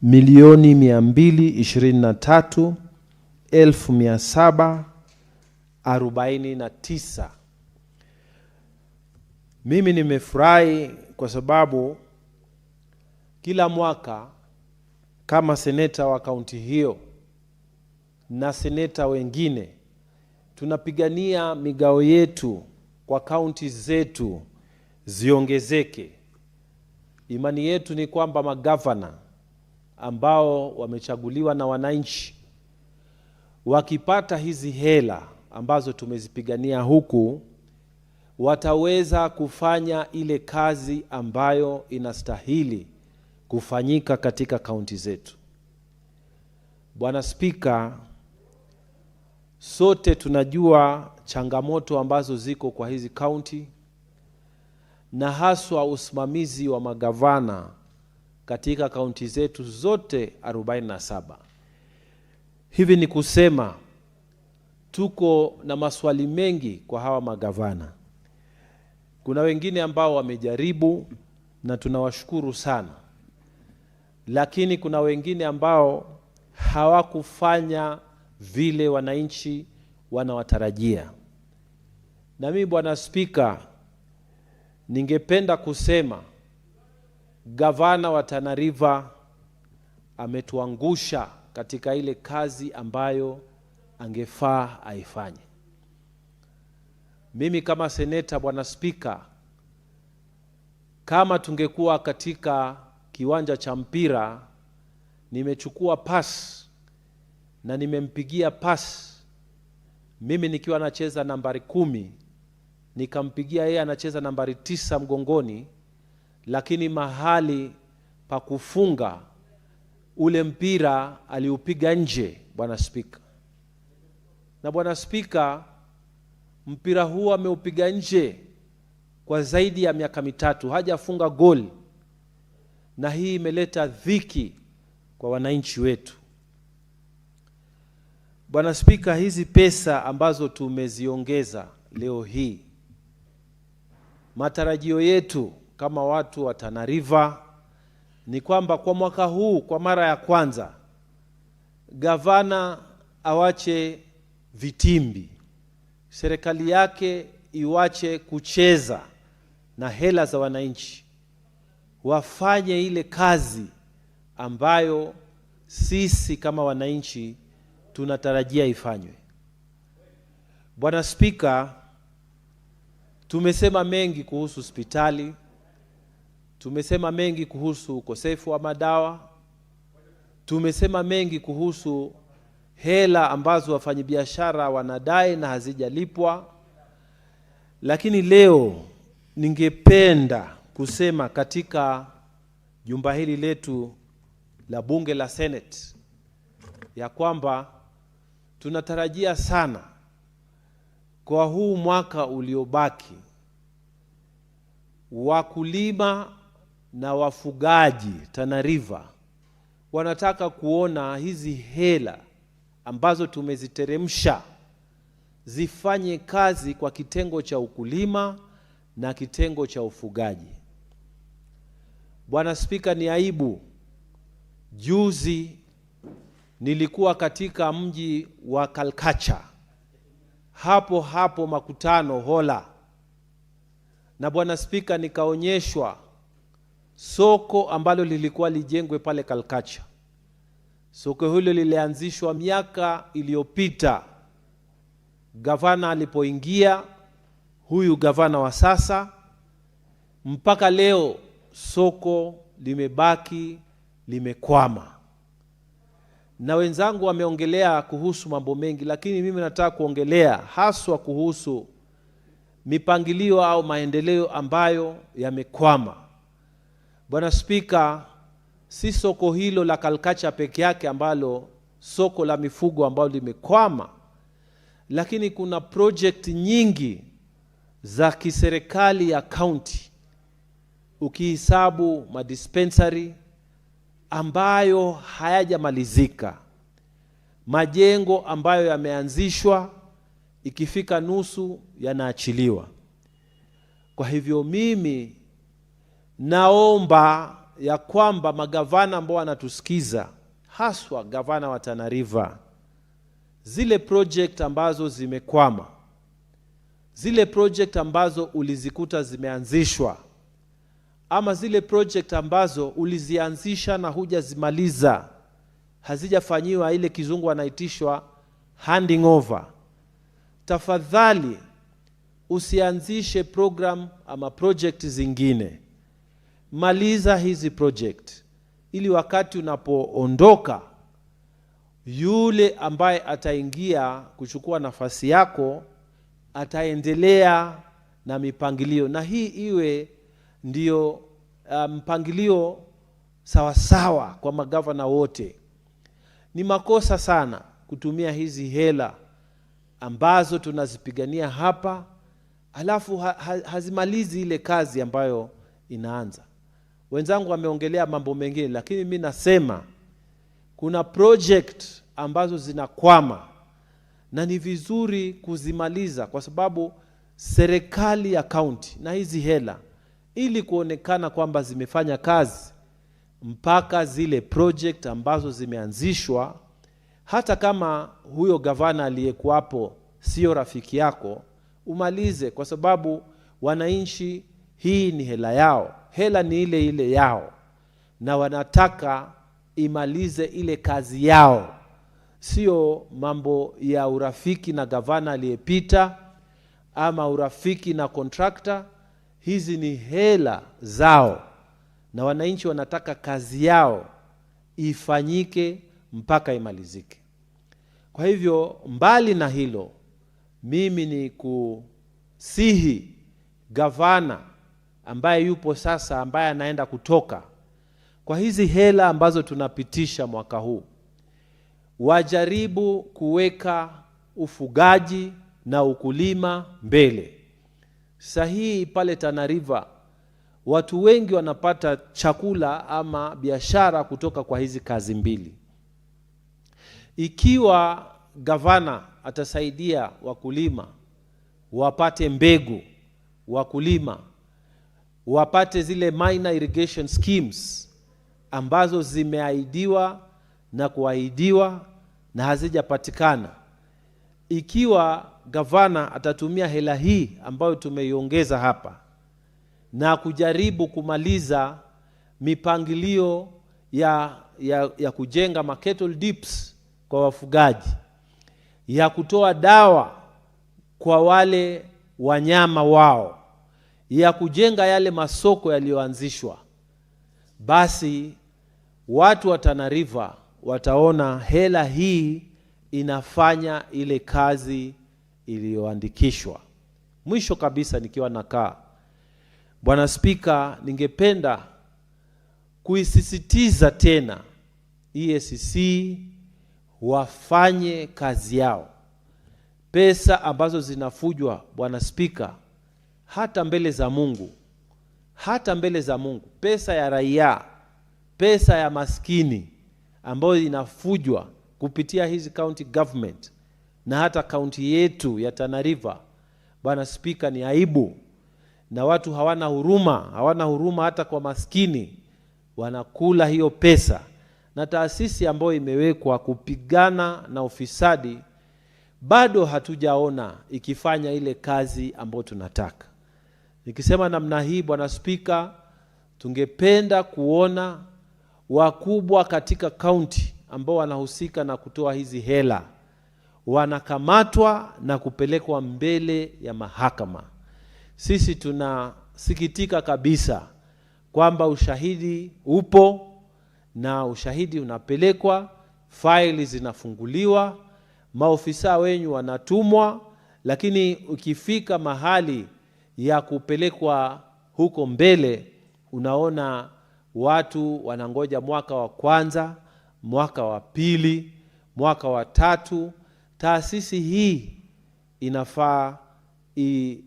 milioni 223,749. Mimi nimefurahi kwa sababu kila mwaka kama seneta wa kaunti hiyo na seneta wengine tunapigania migao yetu kwa kaunti zetu ziongezeke. Imani yetu ni kwamba magavana ambao wamechaguliwa na wananchi wakipata hizi hela ambazo tumezipigania huku, wataweza kufanya ile kazi ambayo inastahili kufanyika katika kaunti zetu. Bwana Spika, sote tunajua changamoto ambazo ziko kwa hizi kaunti, na haswa usimamizi wa magavana katika kaunti zetu zote 47. Hivi ni kusema tuko na maswali mengi kwa hawa magavana. Kuna wengine ambao wamejaribu na tunawashukuru sana, lakini kuna wengine ambao hawakufanya vile wananchi wanawatarajia. Na mimi Bwana Spika, ningependa kusema gavana wa Tana River ametuangusha katika ile kazi ambayo angefaa aifanye. Mimi kama seneta Bwana Spika, kama tungekuwa katika kiwanja cha mpira, nimechukua pass na nimempigia pass, mimi nikiwa nacheza nambari 10, nikampigia yeye anacheza nambari 9 mgongoni, lakini mahali pa kufunga ule mpira aliupiga nje Bwana Spika. Na Bwana Spika, mpira huu ameupiga nje kwa zaidi ya miaka 3, hajafunga goli, na hii imeleta dhiki kwa wananchi wetu. Bwana Spika, hizi pesa ambazo tumeziongeza leo hii, matarajio yetu kama watu wa Tana River ni kwamba kwa mwaka huu kwa mara ya kwanza gavana awache vitimbi, serikali yake iwache kucheza na hela za wananchi, wafanye ile kazi ambayo sisi kama wananchi tunatarajia ifanywe. Bwana Spika, tumesema mengi kuhusu hospitali, tumesema mengi kuhusu ukosefu wa madawa, tumesema mengi kuhusu hela ambazo wafanyabiashara wanadai na hazijalipwa. Lakini leo ningependa kusema katika jumba hili letu la bunge la Senate ya kwamba tunatarajia sana kwa huu mwaka uliobaki, wakulima na wafugaji Tana River wanataka kuona hizi hela ambazo tumeziteremsha zifanye kazi kwa kitengo cha ukulima na kitengo cha ufugaji. Bwana Spika, ni aibu, juzi nilikuwa katika mji wa Kalkacha, hapo Makutano Hola, na Bwana Spika, nikaonyeshwa soko ambalo lilikuwa lijengwe pale Kalkacha. Soko hilo lilianzishwa miaka iliyopita gavana alipoingia, huyu gavana wa sasa. Mpaka leo soko limebaki limekwama. Na wenzangu wameongelea kuhusu mambo mengi, lakini mimi nataka kuongelea haswa kuhusu mipangilio au maendeleo ambayo yamekwama. Bwana Spika, si soko hilo la Kalkacha peke yake ambalo soko la mifugo ambalo limekwama, lakini kuna project nyingi za kiserikali ya county, ukihesabu madispensary ambayo hayajamalizika, majengo ambayo yameanzishwa ikifika nusu yanaachiliwa. Kwa hivyo mimi naomba ya kwamba magavana ambao wanatusikiza, haswa gavana wa Tana River, zile project ambazo zimekwama, zile project ambazo ulizikuta zimeanzishwa, ama zile project ambazo ulizianzisha na hujazimaliza, hazijafanyiwa ile kizungu anaitishwa handing over, tafadhali usianzishe program ama project zingine. Maliza hizi project ili wakati unapoondoka, yule ambaye ataingia kuchukua nafasi yako ataendelea na mipangilio, na hii iwe ndio mpangilio sawasawa kwa magavana wote. Ni makosa sana kutumia hizi hela ambazo tunazipigania hapa, alafu hazimalizi ile kazi ambayo inaanza. Wenzangu wameongelea mambo mengine, lakini mimi nasema kuna project ambazo zinakwama na ni vizuri kuzimaliza, kwa sababu serikali ya county na hizi hela, ili kuonekana kwamba zimefanya kazi, mpaka zile project ambazo zimeanzishwa, hata kama huyo gavana aliyekuwapo sio rafiki yako, umalize, kwa sababu wananchi, hii ni hela yao, hela ni ile ile yao, na wanataka imalize ile kazi yao, sio mambo ya urafiki na gavana aliyepita ama urafiki na contractor. Hizi ni hela zao na wananchi wanataka kazi yao ifanyike mpaka imalizike. Kwa hivyo, mbali na hilo, mimi ni kusihi gavana ambaye yupo sasa, ambaye anaenda kutoka, kwa hizi hela ambazo tunapitisha mwaka huu, wajaribu kuweka ufugaji na ukulima mbele. Sahihi pale Tana River watu wengi wanapata chakula ama biashara kutoka kwa hizi kazi mbili. Ikiwa gavana atasaidia wakulima wapate mbegu, wakulima wapate zile minor irrigation schemes ambazo zimeahidiwa na kuahidiwa na hazijapatikana. Ikiwa gavana atatumia hela hii ambayo tumeiongeza hapa na kujaribu kumaliza mipangilio ya kujenga cattle dips kwa wafugaji, ya kutoa dawa kwa wale wanyama wao, ya kujenga yale masoko yaliyoanzishwa, basi watu wa Tana River wataona hela hii inafanya ile kazi iliyoandikishwa. Mwisho kabisa, nikiwa nakaa, Bwana Spika, ningependa kuisisitiza tena EACC wafanye kazi yao. Pesa ambazo zinafujwa, Bwana Spika, hata mbele za Mungu, pesa ya raia, pesa ya maskini ambayo inafujwa kupitia hizi county government na hata county yetu ya Tana River, Bwana Spika, ni aibu, na watu hawana huruma hata kwa maskini, wanakula hiyo pesa. Na taasisi ambayo imewekwa kupigana na ufisadi, bado hatujaona ikifanya ile kazi ambayo tunataka. Nikisema namna hii, Bwana Spika, tungependa kuona wakubwa katika county ambao wanahusika na kutoa hizi hela wanakamatwa na kupelekwa mbele ya mahakama. Sisi tunasikitika kabisa kwamba ushahidi upo na ushahidi unapelekwa, faili zinafunguliwa, maofisa wenyu wanatumwa, lakini ukifika mahali ya kupelekwa huko mbele, unaona watu wanangoja mwaka wa kwanza, mwaka wa pili, mwaka wa tatu. Taasisi hii inafaa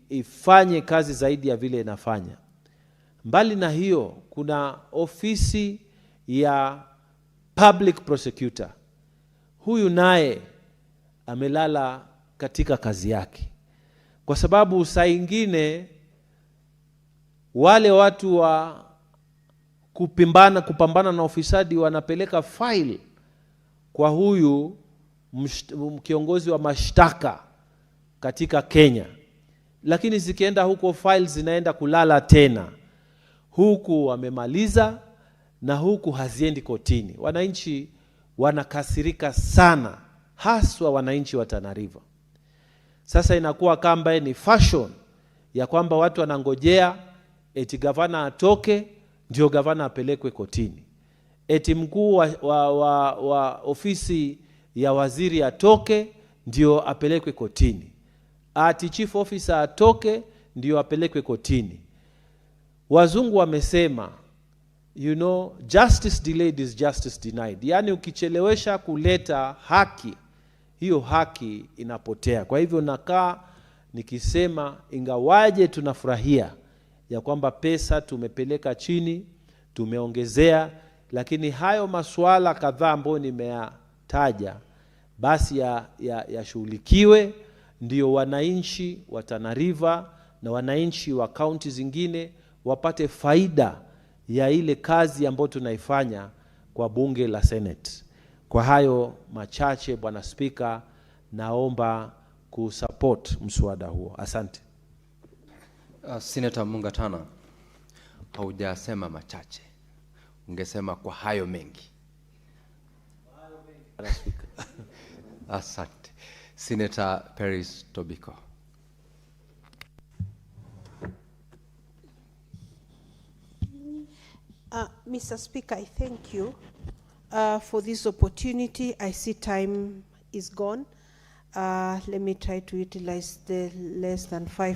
ifanye kazi zaidi ya vile inafanya. Mbali na hiyo, kuna ofisi ya public prosecutor. Huyu naye amelala katika kazi yake, kwa sababu saa ingine wale watu wa kupambana na ufisadi wanapeleka file kwa huyu kiongozi wa mashtaka katika Kenya, lakini zikienda huko files zinaenda kulala tena, huku wamemaliza na huku haziendi kotini. Wananchi wanakasirika sana, haswa wananchi wa Tana River. Sasa inakuwa kamba ni fashion ya kwamba watu wanangojea eti gavana atoke ndio gavana apelekwe kotini, eti mkuu wa ofisi ya waziri atoke ndio apelekwe kotini, ati chief officer atoke ndio apelekwe kotini. Wazungu wamesema, you know, justice delayed is justice denied. Yaani ukichelewesha kuleta haki, hiyo haki inapotea. Kwa hivyo nakaa nikisema, ingawaje tunafurahia ya kwamba pesa tumepeleka chini, tumeongezea, lakini hayo masuala kadhaa ambayo nimeyataja basi yashughulikiwe, ndio wananchi wa Tana River na wananchi wa kaunti zingine wapate faida ya ile kazi ambayo tunaifanya kwa bunge la Senate. Kwa hayo machache, Bwana Spika, naomba kusupport mswada huo. Asante. Senator Mungatana, haujasema machache, ungesema kwa hayo mengi. Asante. Senator Peris Tobiko. Mr. Speaker, I thank you for this opportunity. I see time is gone. Let me try to utilize the less than 5 minutes.